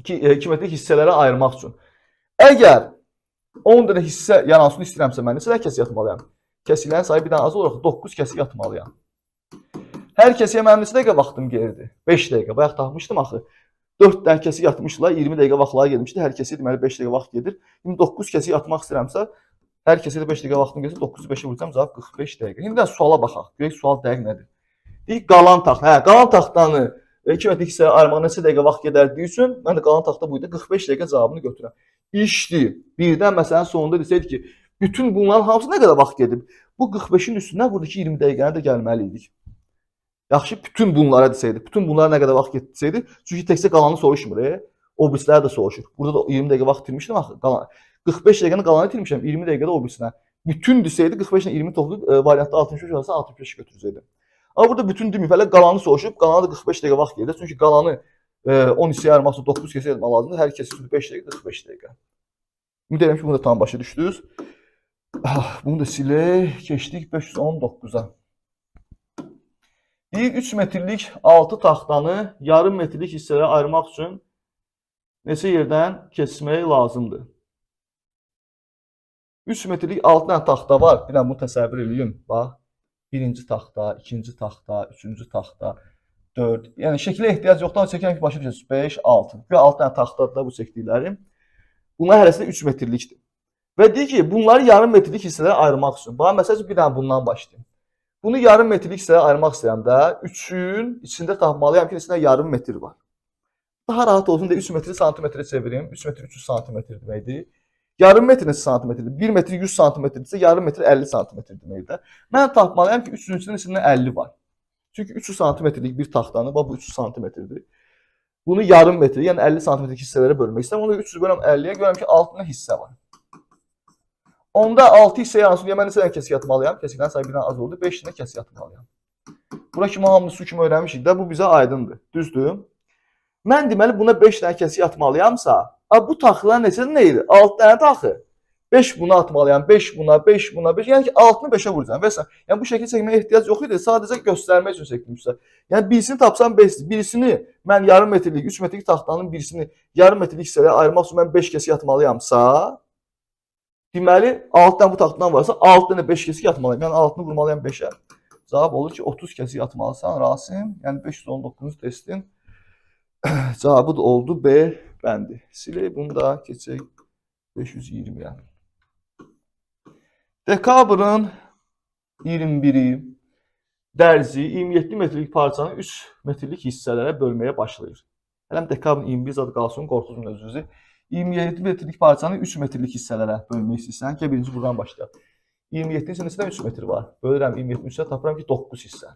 2 metrlik hissələrə ayırmaq üçün. Əgər 10 dənə hissə yanansını istəyirəmsə, mən neçə kəsik atmalıyam? Kəsiklərin sayı bir dənə az olaraq 9 kəsik atmalıyam. Hər kəsiyə mənim neçə dəqiqə vaxtım gəlirdi? 5 dəqiqə. Bayaq tapmışdım axı. 4 dənə kəsik atmışdılar, 20 dəqiqə vaxtları getmişdi. Hər kəsiyə deməli 5 dəqiqə vaxt gedir. İndi 9 kəsik atmaq istəyirəmsə, hər kəsiyə də 5 dəqiqə vaxtım gəlsə, 9-u 5-ə vuracam, cavab 45 dəqiqə. İndi də suala baxaq. Görək sual dəqiq nədir? Deyik, qalan taxta. Hə, qalan taxtanı 2 metrlik hissəyə ayırmağa neçə dəqiqə vaxt gedərdiyi üçün, mən də qalan taxta buydu, 45 dəqiqə cavabını götürəm. İşdir. Birdən məsələnin sonunda desəydik ki, bütün bunların hamısı nə qədər vaxt gedib? Bu 45-in üstündən buradakı 20 dəqiqəni də gəlməli idik. Yaxşı, bütün bunlara desəydik, bütün bunlara nə qədər vaxt getdi desəydik, çünki təkcə qalanı soruşmur. O birisləri də soruşur. Burada da 20 dəqiqə vaxt itirmişdim axı. 45 dəqiqəni qalanı itirmişəm. 20 dəqiqədə o birisinə. Bütün desəydi 45 ilə 20 toplayıb variantda 65 olsa 65 götürəcəydim. Amma burada bütün deməyib, hələ qalanı soruşub, qalanı da 45 dəqiqə vaxt gedir. Çünki qalanı 10 hissəyə ayırmaq üçün 9 hissəyə ayırmaq lazımdır. Hər kəs 5 dəqiqə, 45 dəqiqə. Ümid edirəm ki, bunu da tam başa düşdünüz. Bunu da silək. Keçdik 519-a. Deyir 3 metrlik 6 taxtanı yarım metrlik hissələrə ayırmaq üçün neçə yerdən keçmək lazımdır? 3 metrlik 6 dənə taxta var. Bir dənə bunu təsəvvür edin. Bax. Birinci taxta, ikinci taxta, üçüncü taxta, 4. Yəni şəklə ehtiyac yoxdur. Çəkən ki, başa düşürsünüz. 5, 6. Və 6 dənə taxtadır da bu çəkdiklərim. Bunlar hərəsi 3 metrlikdir. Və deyir ki, bunları yarım metrlik hissələrə ayırmaq üçün. Bax, məsələn, bir dənə bundan başlayayım. Bunu yarım metrlik hissələrə ayırmaq istəyəndə 3-ün içində tapmalıyam ki, içində yarım metr var. Daha rahat olsun deyə 3 metri santimetrə çevirim. 3 metr 300 santimetr deməkdir. Yarım metr neçə santimetrdir? 1 metr 100 santimetrdirsə, yarım metr 50 santimetr deməkdir. Mən tapmalıyam ki, 3-ün içində 50 var. Çünki 300 santimetrlik bir taxtanı, bax bu 300 santimetrdir. Bunu yarım metr, yəni 50 santimetrlik hissələrə bölmək istəyirəm. Onu 300 böləm 50-yə, görürəm ki, 6 dənə hissə var. Onda 6 hissəyə yansın deyə mən neçə dənə kəsik atmalıyam? Kəsiklərin sayı birdən az oldu, 5 dənə kəsik atmalıyam. Bura kimi hamını su kimi öyrənmişik də, bu bizə aydındır. Düzdür? Mən deməli buna 5 dənə kəsik atmalıyamsa, bu taxılar neçə nə idi? 6 dənə taxı. 5 buna atmalıyam, 5 buna, 5 buna, 5. Yəni ki, 6-nı 5-ə vuracam. Və yəni bu şəkil çəkməyə ehtiyac yox idi. Sadəcə göstərmək üçün çəkmişsə. Yəni birisini tapsam 5-dir. Birisini mən yarım metrlik, 3 metrlik taxtanın birisini yarım metrlik hissələrə ayırmaq üçün mən 5 kəsik atmalıyamsa, deməli 6 dənə bu taxtadan varsa 6 dənə 5 kəsik atmalıyam. Yəni 6-nı vurmalıyam 5-ə. Cavab olur ki, 30 kəsik atmalısan Rasim. Yəni 519-cu testin cavabı da oldu B bəndi. Silək bunu da keçək 520-yə. Dekabrın 21-i dərzi 27 metrlik parçanı 3 metrlik hissələrə bölməyə başlayır. Hələm dekabrın 21 adı qalsın, qorxuzun özünüzü. 27 metrlik parçanı 3 metrlik hissələrə bölmək istəyirsən ki, birinci buradan başlayaq. 27-nin içində 3 metr var. Bölürəm 27-yə, tapıram ki, 9 hissə.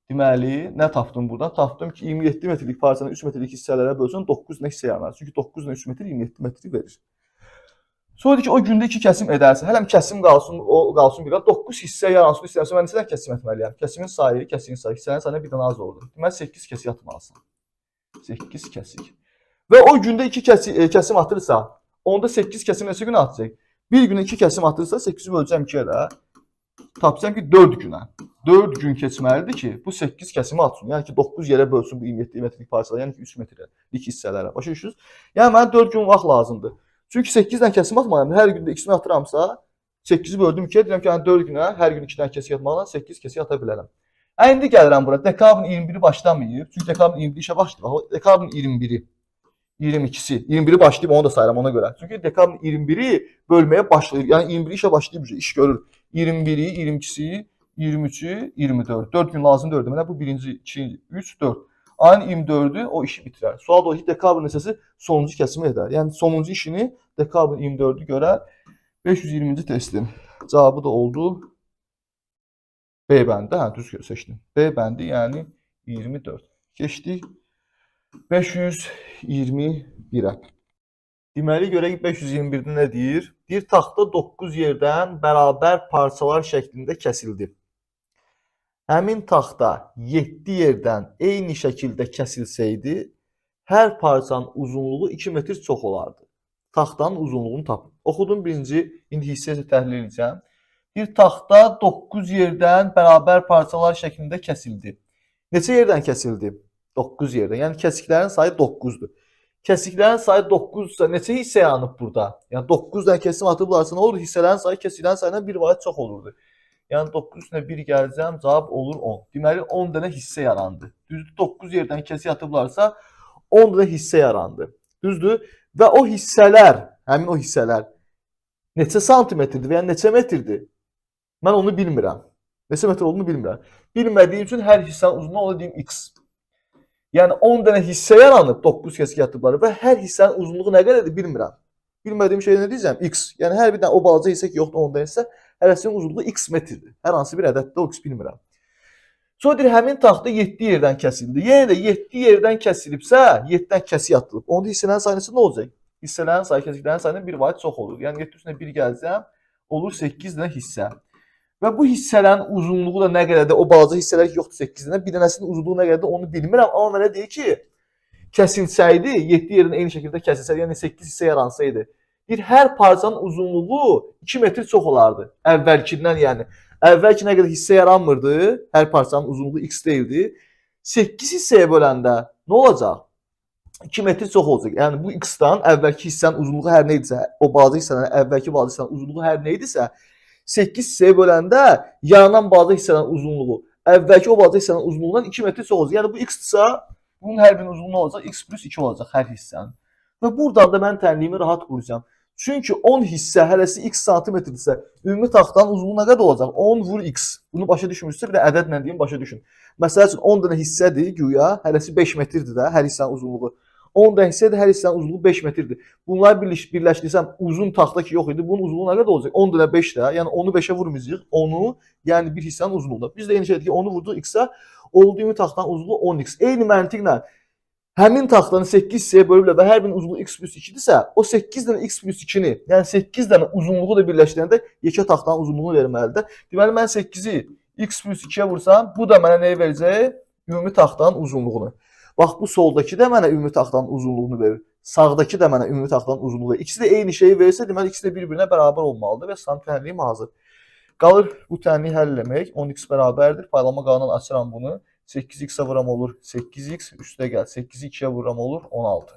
Deməli, nə tapdım buradan? Tapdım ki, 27 metrlik parçanı 3 metrlik hissələrə bölsün, 9 nə hissə yaranır. Çünki 9 ilə 3 metr 27 metri verir. Sonra ki, o gündə 2 kəsim edərsə, hələm kəsim qalsın, o qalsın bir qat, 9 hissə yaransın istəyirsə, mən neçədən kəsim etməliyəm? Kəsimin sayı, hissənin sayına birdən az oldu. Deməli, 8 kəsik atmalısın. 8 kəsik. Və o gündə 2 kəsim atırsa, onda 8 kəsim neçə günə atacaq? Bir günə 2 kəsim atırsa, 8-i böləcəm 2-yə də. Tapacam ki, 4 günə. 4 gün keçməlidir ki, bu 8 kəsimi atsın. Yəni ki, 9 yerə bölsün bu 27 metrlik parçalar, yəni ki, 3 metrlik hissələrə. Başa düşürsünüz? Yəni, mənə 4 gün vaxt lazımdır. Çünki 8 dənə kəsim atmalıyam. Hər gündə ikisini atıramsa, 8-i böldüm 2-yə, deyirəm ki, 4 günə hər gün 2 dənə kəsik atmalıyam, 8 kəsik ata bilərəm. İndi gəlirəm bura. Dekabrın 21-i başlamayıb. Çünki dekabrın 21-i işə başlayıb. Dekabrın 21-i, 22-si, 21-i başlayıb, onu da sayıram ona görə. Çünki dekabrın 21-i bölməyə başlayır. Yəni 21-i işə başlayıb, iş görür. 21-i, 22-si, 23-ü, 24. 4 gün lazım dördü. Mənə bu 1-ci, 2-ci, 3, 4. Ayın 24-ü o işi bitirər. Sual da o ki, dekabrın neçəsi sonuncu kəsimi edər. Yəni sonuncu işini dekabrın 24-ü görər. 520-ci testin cavabı da oldu B bəndi. Hə, düz seçdim. B bəndi, yəni 24. Keçdik 521-ə. Deməli, görək 521-də nə deyir? Bir taxta 9 yerdən bərabər parçalar şəklində kəsildi. Həmin taxta 7 yerdən eyni şəkildə kəsilsəydi, hər parçanın uzunluğu 2 metr çox olardı. Taxtanın uzunluğunu tapın. Oxudum birinci, indi hissəyə təhlil edəcəm. Bir taxta 9 yerdən bərabər parçalar şəklində kəsildi. Neçə yerdən kəsildi? 9 yerdən. Yəni kəsiklərin sayı 9-dur. Kəsiklərin sayı 9-dursa neçə hissə yaranıb burada? Yəni 9 dənə kəsim atıblarsa nə olur? Hissələrin sayı kəsiklərin sayından bir vahid çox olurdu. Yəni 9 üstünə 1 gələcəm, cavab olur 10. Deməli 10 dənə hissə yarandı. Düzdür? 9 yerdən kəsik atıblarsa 10 dənə hissə yarandı. Düzdür? Və o hissələr, həmin o hissələr neçə santimetrdir və ya neçə metrdir? Mən onu bilmirəm. Neçə metr olduğunu bilmirəm. Bilmədiyim üçün hər hissənin uzunluğu ona deyim x. Yəni 10 dənə hissə yaranıb 9 kəsik atıbları və hər hissənin uzunluğu nə qədərdir bilmirəm. Bilmədiyim şey nə deyəcəm? X. Yəni hər bir dənə o balaca hissə ki, yoxdur 10 dənə hissə, hərəsinin uzunluğu x metrdir. Hər hansı bir ədəddə o x bilmirəm. Sonra deyir, həmin taxta 7 yerdən kəsildi. Yenə də 7 yerdən kəsilibsə, 7-dən kəsi atılıb. Onda hissələrin sayısı nə olacaq? Hissələrin sayı kəsiklərin sayından 1 vahid çox olur. Yəni 7 üstünə 1 gəlsəm, olur 8 dənə hissə. Və bu hissələrin uzunluğu da nə qədərdir? O balaca hissələr yoxdur 8 dənə. Bir dənəsinin uzunluğu nə qədərdir onu bilmirəm. Amma mənə deyir ki, kəsilsəydi, 7 yerin eyni şəkildə kəsilsəydi, yəni 8 hissə yaransaydı, bir hər parçanın uzunluğu 2 metr çox olardı. Əvvəlkindən yəni. Əvvəlki nə qədər hissə yaranmırdı, hər parçanın uzunluğu x deyildi. 8 hissəyə böləndə nə olacaq? 2 metr çox olacaq. Yəni bu x-dan əvvəlki hissənin uzunluğu hər nə idisə, o balaca hissənin əvvəlki balaca hissənin uzunluğu hər nə idisə, 8 hissəyə böləndə yaranan balaca hissənin uzunluğu əvvəlki o balaca hissənin uzunluğundan 2 metr çox olacaq. Yəni bu x-dırsa, bunun hər birinin uzunluğu olacaq, x plus 2 olacaq hər hissənin. Və buradan da mən tənliyimi rahat quracağam. Çünki 10 hissə hərəsi x santimetrdirsə, ümumi taxtanın uzunluğu nə qədər olacaq? 10 vur x. Bunu başa düşmürsə, bir də ədədlə deyim, başa düşün. Məsəl üçün 10 dənə hissədir, güya, hərəsi 5 metrdir də, hər hissənin uzunluğu. 10 dənə hissədir, hər hissənin uzunluğu 5 metrdir. Bunları birləşdirsəm, uzun taxta ki yox idi, bunun uzunluğu nə qədər olacaq? 10 dənə 5 də, yəni 10-u 5-ə vurmayacaq, 10-u, yəni bir hissənin uzunluğu. Biz də eyni şeydir ki, 10-u vurduq x-ə, oldu ümumi taxtanın uzunluğu 10x. Eyni məntiqlə həmin taxtanı 8 hissəyə bölüblər və hər birinin uzunluğu x plus 2-dirsə, o 8 dənə x plus 2-ni, yəni 8 dənə uzunluğu da birləşdirəndə yekə taxtanın uzunluğunu verməlidir. Deməli, mən 8-i x plus 2-yə vursam, bu da mənə nəyi verəcək? Ümumi taxtanın uzunluğunu. Bax, bu soldakı da mənə ümumi taxtanın uzunluğunu verir. Sağdakı da mənə ümumi taxtanın uzunluğunu verir. İkisi də eyni şeyi verirsə, deməli, ikisi də bir-birinə bərabər olmalıdır və standart tənliyim hazır. Qalır bu tənliyi həll eləmək. 10x bərabərdir. Paylama qanunundan açıram bunu. 8x-ə vuram olur 8x, üstə gəl 8-i 2-yə vuram olur 16.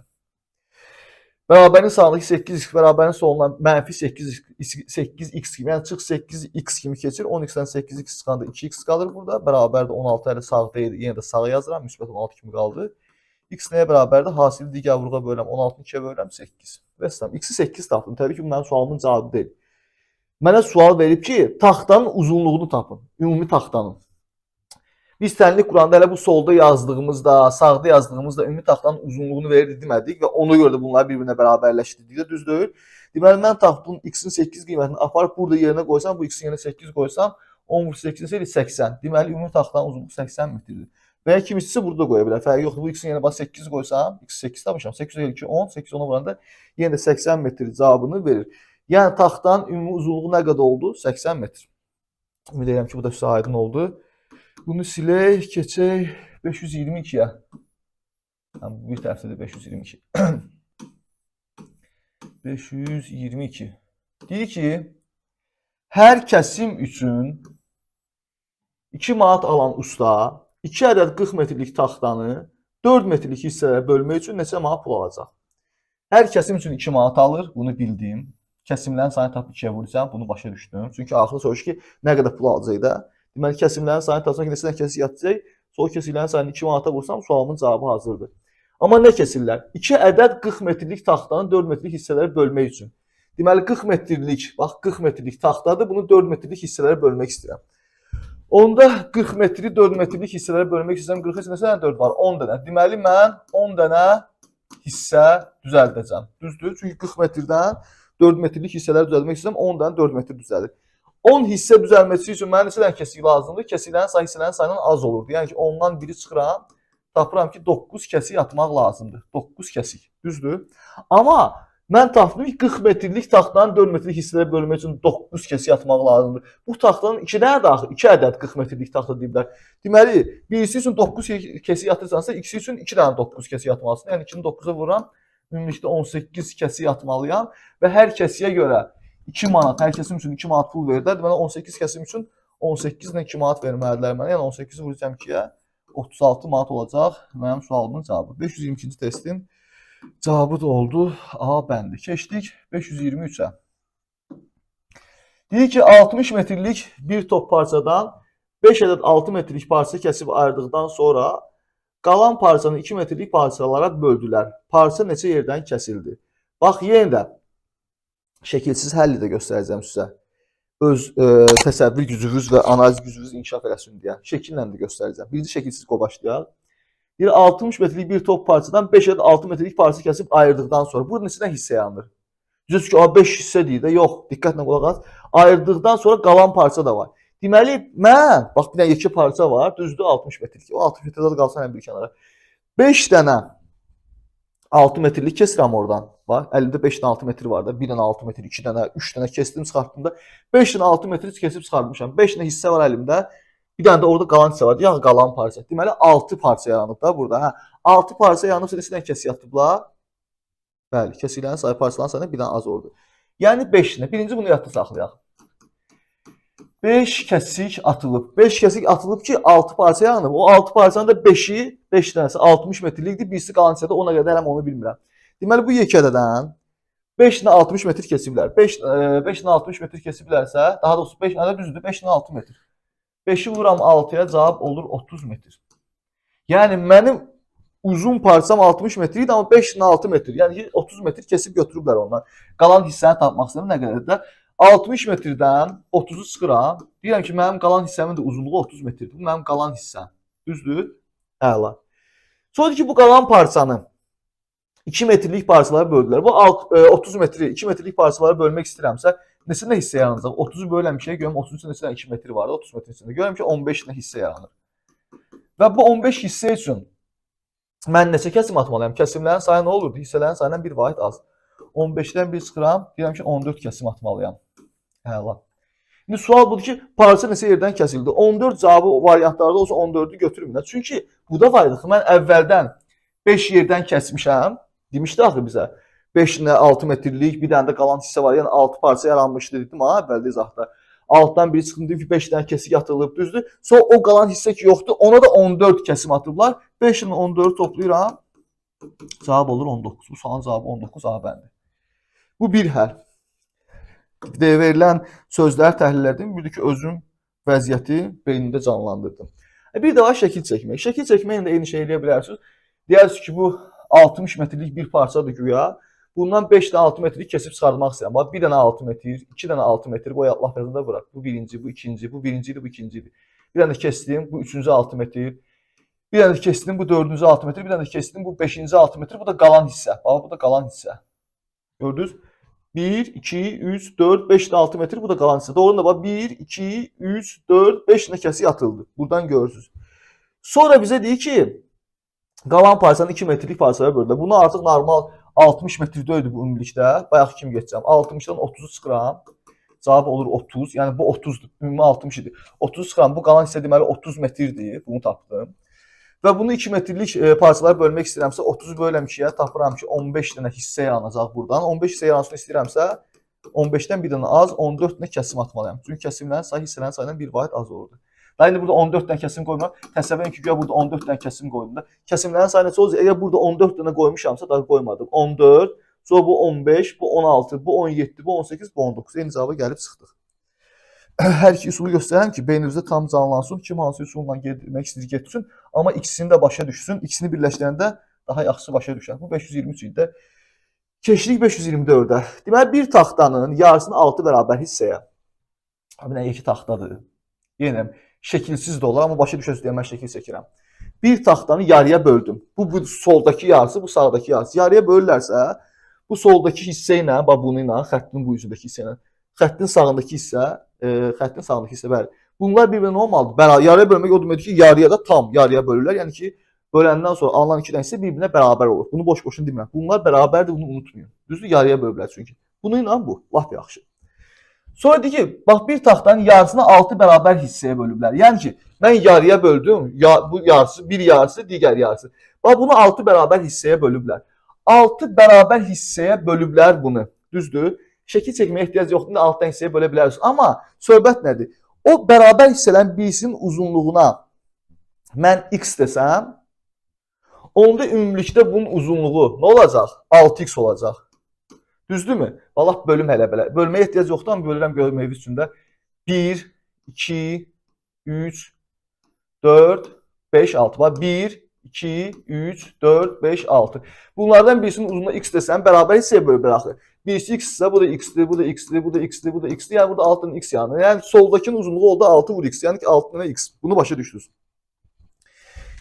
Bərabərin sağındakı 8x bərabərin solundan mənfi 8x kimi, yəni çıx 8x kimi keçir. 10x-dən 8x çıxanda 2x qalır burada. Bərabərdə 16 hələ sağ deyil, yenə də sağa yazıram. Müsbət 16 kimi qaldı. X nəyə bərabərdir? Hasili digər vurğa bölürəm. 16-nı 2-yə bölürəm 8. Və istəyirəm. X-i 8 tapdım. Təbii ki, bu mənim sualımın cavabı deyil. Mənə sual verib ki, taxtanın uzunluğunu tapın. Ümumi taxtanın. Biz tənlik quranda hələ bu solda yazdığımızda, sağda yazdığımızda ümumi taxtanın uzunluğunu verir demədik və ona görə də bunları bir-birinə bərabərləşdirdik də, düz deyil. Deməli, mən taxtın x-in 8 qiymətini aparıb burada yerinə qoysam, bu x-in yerinə 8 qoysam, 10 vur 8 80. Deməli, ümumi taxtanın uzunluğu 80 metrdir. Və ya kim istəsə burada qoya bilər. Fərqi yoxdur. Bu x-in yerinə 8 qoysam, x 8 tapmışam. 8 2 10, 8 10-a vuranda yenə də 80 metr cavabını verir. Yəni taxtanın ümumi uzunluğu nə qədər oldu? 80 metr. Ümid edirəm ki, bu da sizə aydın oldu. Bunu silək, keçək 522-yə. Bir tərəfdə də 522. 522. Deyir ki, hər kəsim üçün 2 manat alan usta 2 ədəd 40 metrlik taxtanı 4 metrlik hissələrə bölmək üçün neçə manat pul alacaq? Hər kəsim üçün 2 manat alır, bunu bildim. Kəsimlərin sayını tapıb 2-yə vuracağım, bunu başa düşdüm. Çünki axırda soruşur ki, nə qədər pul alacaq da? Deməli, kəsimlərin sayını tapsam ki, neçədən kəsik yatacaq? Sonra kəsiklərin sayını 2 manata vursam, sualımın cavabı hazırdır. Amma nə kəsirlər? 2 ədəd 40 metrlik taxtanı 4 metrlik hissələrə bölmək üçün. Deməli, 40 metrlik, bax 40 metrlik taxtadır, bunu 4 metrlik hissələrə bölmək istəyirəm. Onda 40 metri 4 metrlik hissələrə bölmək istəyirəm. 40 neçə dənə 4 var? 10 dənə. Deməli, mən 10 dənə hissə düzəldəcəm. Düzdür? Çünki 40 metrdən 4 metrlik hissələri düzəltmək istəyirəm, 10 dənə 4 metr düzəlir. 10 hissə düzəlməsi üçün mənə neçə dənə kəsik lazımdır? Kəsiklərin sayı hissələrin sayından az olurdu. Yəni ki, ondan biri çıxıram, tapıram ki, 9 kəsik atmaq lazımdır. 9 kəsik. Düzdür? Amma mən tapdım ki, 40 metrlik taxtanın 4 metrlik hissələrə bölmək üçün 9 kəsik atmaq lazımdır. Bu taxtanın 2 dənə daxil, 2 ədəd 40 metrlik taxta deyiblər. Deməli, birisi üçün 9 kəsik atırsansa, ikisi üçün 2 dənə 9 kəsik atmalısın. Yəni 2-ni 9-a vururam, ümumilikdə 18 kəsik atmalıyam və hər kəsiyə görə 2 manat, hər kəsim üçün 2 manat pul verirlər. Deməli, 18 kəsim üçün 18 ilə 2 manat verməlidirlər mənə. Yəni 18-i vuracağım 2-yə, 36 manat olacaq mənim sualımın cavabı. 522-ci testin cavabı da oldu. A bəndi. Keçdik 523-ə. Deyir ki, 60 metrlik bir top parçadan 5 ədəd 6 metrlik parça kəsib ayırdıqdan sonra qalan parçanı 2 metrlik parçalara böldülər. Parça neçə yerdən kəsildi? Bax, yenə də şəkilsiz həlli də göstərəcəm sizə. Öz təsəvvür gücünüz və analiz gücünüz inkişaf eləsin deyə. Şəkillə də göstərəcəm. Birinci şəkilsiz başlayaq. 60 metrlik bir top parçadan 5 ədəd 6 metrlik parça kəsib ayırdıqdan sonra burada neçədən hissə yanır? Düzdür ki, 5 hissə deyir də, yox, diqqətlə qulaq as. Ayırdıqdan sonra qalan parça da var. Deməli, mən, bax bir dənə 2 parça var, düzdür 60 metrlik. O 60 metrdə qalsa həm bir kənara. 5 dənə 6 metrlik kesirəm oradan. Bax, əlimdə 5 dənə 6 metr var da. 1 dənə 6 metr, 2 dənə, 3 dənə kesdim, çıxartdım da. 5 dənə 6 metr kesib çıxartmışam. 5 dənə hissə var əlimdə. Bir dənə də orada qalan hissə var. Ya qalan parça. Deməli 6 parça yaranıb da burada. Hə, 6 parça yaranıbsa neçə dənə kəsik atıblar? Bəli, kəsiklərin sayı, parçaların sayından bir dənə az oldu. Yəni 5 dənə. Birinci bunu yadda saxlayaq. 5 kəsik atılıb. 5 kəsik atılıb ki 6 parça yaranıb. O 6 parçanın da 5-i, 5 dənəsi 60 metrlikdir. Birisi qalan hissədə ona qədərəm onu bilmirəm. Deməli bu yekədədən 5 dənə 60 metr kesiblər. 5 dənə 60 metr kesiblərsə, daha doğrusu 5 dənə düzdür, 5 dənə 6 metr. 5-i vururam 6-ya, cavab olur 30 metr. Yəni mənim uzun parçam 60 metr idi, amma 5 dənə 6 metr. Yəni 30 metr kesib götürüblər ondan. Qalan hissəni tapmaq istəyirəm nə qədərdir də? 60 metrdən 30-u çıxıram. Deyirəm ki, mənim qalan hissəmin də uzunluğu 30 metrdir. Bu mənim qalan hissəm. Düzdür? Əla. Sonra ki, bu qalan parçanı 2 metrlik parçalara böldülər. Bu 30 metri 2 metrlik parçalara bölmək istəyirəmsə, neçə hissə yaranacaq? 30-u böləm 2-yə görüm 30-un içində neçə 2 metri var, 30 metrin içində. Görürəm ki, 15 dənə hissə yaranır. Və bu 15 hissə üçün mən neçə kəsim atmalıyam? Kəsimlərin sayı nə olurdu? Hissələrin sayından bir vahid az. 15-dən 1 çıxıram, deyirəm ki, 14 kəsim atmalıyam. Əla. İndi sual budur ki, parça neçə yerdən kəsildi? 14 cavabı variantlarda olsa 14-ü götürmürlər. Çünki bu da var idi. Mən əvvəldən 5 yerdən kəsmişəm. Demişdi axı bizə. 5 dənə 6 metrlik, bir dənə də qalan hissə var. Yəni 6 parça yaranmışdı dedim ha, əvvəldə izahda. Altdan biri çıxdım dedim ki, 5 dənə kəsik atılıb, düzdür? Sonra o qalan hissə ki yoxdur, ona da 14 kəsim atıblar. 5 ilə 14-ü toplayıram. Cavab olur 19. Bu sualın cavabı 19 A bəndi. Bu bir hərf. Verilən sözləri təhlil etdim. Bir ki, özüm vəziyyəti beynimdə canlandırdım. Bir də var şəkil çəkmək. Şəkil çəkməklə də eyni şey eləyə bilərsiniz. Deyirsiniz ki, bu 60 metrlik bir parçadır güya. Bundan 5 dənə 6 metrlik kesib çıxartmaq istəyirəm. Bax, bir dənə 6 metr, 2 dənə 6 metr, bu laf yazında bıraq. Bu birinci, bu ikinci, bu birinciydi, bu ikinciydi. Bir dənə də kesdim, bu üçüncü 6 metr. Bir dənə də kesdim, bu dördüncü 6 metr. Bir dənə də kesdim, bu beşinci 6 metr. Bu da qalan hissə. Bax, bu da qalan hissə. Gördünüz? 1, 2, 3, 4, 5 6 metr. Bu da qalan hissə. Doğru da bax, 1, 2, 3, 4, 5 dənə kəsik atıldı. Buradan görürsünüz. Sonra bizə deyir ki, qalan parçanı 2 metrlik parçalara böldülər. Bunu artıq normal 60 metrdə idi bu ümumilikdə. Bayaq kimi geçəcəm. 60-dan 30-u çıxıram. Cavab olur 30. Yəni bu 30-dur. Ümumi 60 idi. 30 çıxıram. Bu qalan hissə deməli 30 metrdir. Bunu tapdım. Və bunu 2 metrlik parçalara bölmək istəyirəmsə 30-u böləm 2-yə tapıram ki 15 dənə hissə yaranacaq buradan. 15 hissə yaransın istəyirəmsə 15-dən bir dənə az 14 dənə kəsim atmalıyam. Çünki kəsimlərin sayı hissələrin sayından bir vahid az olurdu. Daha indi burada 14 dənə kəsim qoyma. Təsəvvür edin ki, güya burada 14 dənə kəsim qoydum da. Kəsimlərin sayı neçə olacaq? Əgər burada 14 dənə qoymuşamsa daha qoymadım. 14, sonra bu 15, bu 16, bu 17, bu 18, bu 19. Eyni cavaba gəlib çıxdıq. Hər iki üsulu göstərəm ki, beyninizdə tam canlansın. Kim hansı üsulla getmək istəyir getsin. Amma ikisini də başa düşsün. İkisini birləşdirəndə daha yaxşı başa düşər. Bu 523 idi. Keçdik 524-ə. Deməli, bir taxtanın yarısını 6 bərabər hissəyə. Bir dənə 2 taxtadır. Yenə şəkilsiz də olur, amma başa düşəsiniz deyə mən şəkil çəkirəm. Bir taxtanı yarıya böldüm. Bu soldakı yarısı, bu sağdakı yarısı. Yarıya bölürlərsə, bu soldakı hissə ilə, bax bunu ilə, xəttin bu üzündəki hissə ilə, xəttin sağındakı hissə, bəli. Bunlar bir-birinə olmalıdır. Yarıya bölmək o deməkdir ki, yarıya da tam yarıya bölürlər. Yəni ki, böləndən sonra alınan 2 dənə hissə bir-birinə bərabər olur. Bunu boş-boşuna demirəm. Bunlar bərabərdir, bunu unutmayın. Düzdür, yarıya bölürlər çünki. Bunu ilə bu, lap yaxşı. Sonra deyir ki, bax bir taxtanın yarısını 6 bərabər hissəyə bölüblər. Yəni ki, mən yarıya böldüm, bu yarısı, bir yarısı, digər yarısı. Bax bunu 6 bərabər hissəyə bölüblər. 6 bərabər hissəyə bölüblər bunu. Düzdür? Şəkil çəkməyə ehtiyac yoxdur, 6 hissəyə bölə bilərsiniz. Amma söhbət nədir? O bərabər hissələrin birisinin uzunluğuna mən x desəm, onda ümumilikdə bunun uzunluğu nə olacaq? 6x olacaq. Düzdürmü? Vallah bölüm hələ belə. Bölməyə ehtiyac yoxdur, amma bölürəm görməyi üçündə. 1, 2, 3, 4, 5, 6. 1, 2, 3, 4, 5, 6. Bunlardan birisinin uzunluğuna x desəm, bərabər hissəyə bölüblər axı. Birisi x ise bu da x'dir, bu da x'dir, bu da x'dir, bu da x'dir. Yəni burada 6'nın x yanı. Yəni soldakının uzunluğu oldu 6 vur x. Yəni ki 6 tane x. Bunu başa düşdünüz.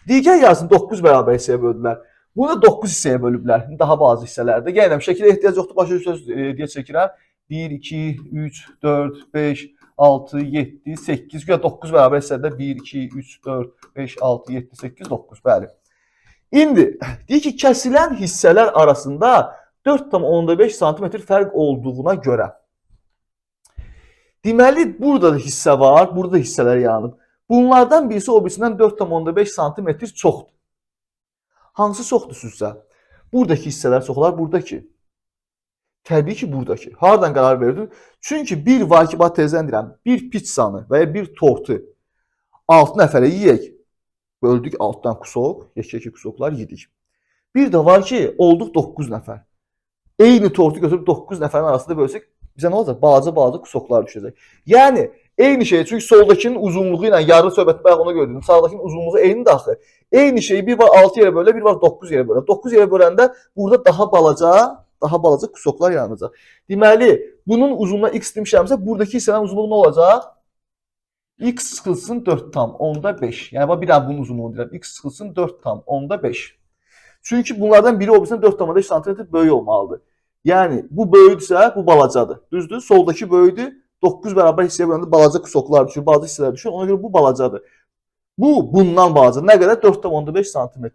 Digər yarısını 9 bərabər hissəyə böldülər. Bunu da 9 hissəyə bölüblər. Daha bazı hissələrdə. Gəlirəm şəkilə ehtiyac yoxdur, başa düşürsünüz deyə çəkirəm. 1, 2, 3, 4, 5, 6, 7, 8, 9 bərabər hissədə 1, 2, 3, 4, 5, 6, 7, 8, 9. Bəli. İndi deyir ki, kəsilən hissələr arasında 4,5 sm fərq olduğuna görə. Deməli, burada da hissə var, burada da hissələr yaranıb. Bunlardan birisi o birisindən 4,5 sm çoxdur. Hansı çoxdur sizcə? Buradakı hissələr çoxlar, buradakı. Təbii ki, buradakı. Hardan qərar verdin? Çünki bir var ki, bax tezdən deyirəm, bir pizzanı və ya bir tortu 6 nəfərə yeyək. Böldük 6-dan kusoq, yekə-yekə kusoqlar yedik. Bir də var ki, olduq 9 nəfər. Eyni tortu götürüb 9 nəfərin arasında bölsək, bizə nə olacaq? Balaca kusoqlar düşəcək. Yəni, eyni şey, çünki soldakının uzunluğu ilə yarı söhbəti bayaq ona gördüm. Sağdakının uzunluğu eyni daxil. Eyni şey bir var 6 yerə bölə, bir var 9 yerə bölə. 9 yerə böləndə burada daha balaca kusoqlar yaranacaq. Deməli, bunun uzunluğuna x demişəmsə, buradakı hissənin uzunluğu nə olacaq? X sıxılsın 4,5. Yəni, bir dənə bunun uzunluğunu deyirəm. X sıxılsın 4,5. Çünki bunlardan biri o birisindən 4,5 sm böyük olmalıdır. Yəni, bu böyükdürsə, bu balacadır. Düzdür? Soldakı böyükdür. 9 bərabər hissəyə böləndə balaca kusoqlar düşür, balaca hissələr düşür. Ona görə bu balacadır. Bu, bundan balaca. Nə qədər? 4,5 sm.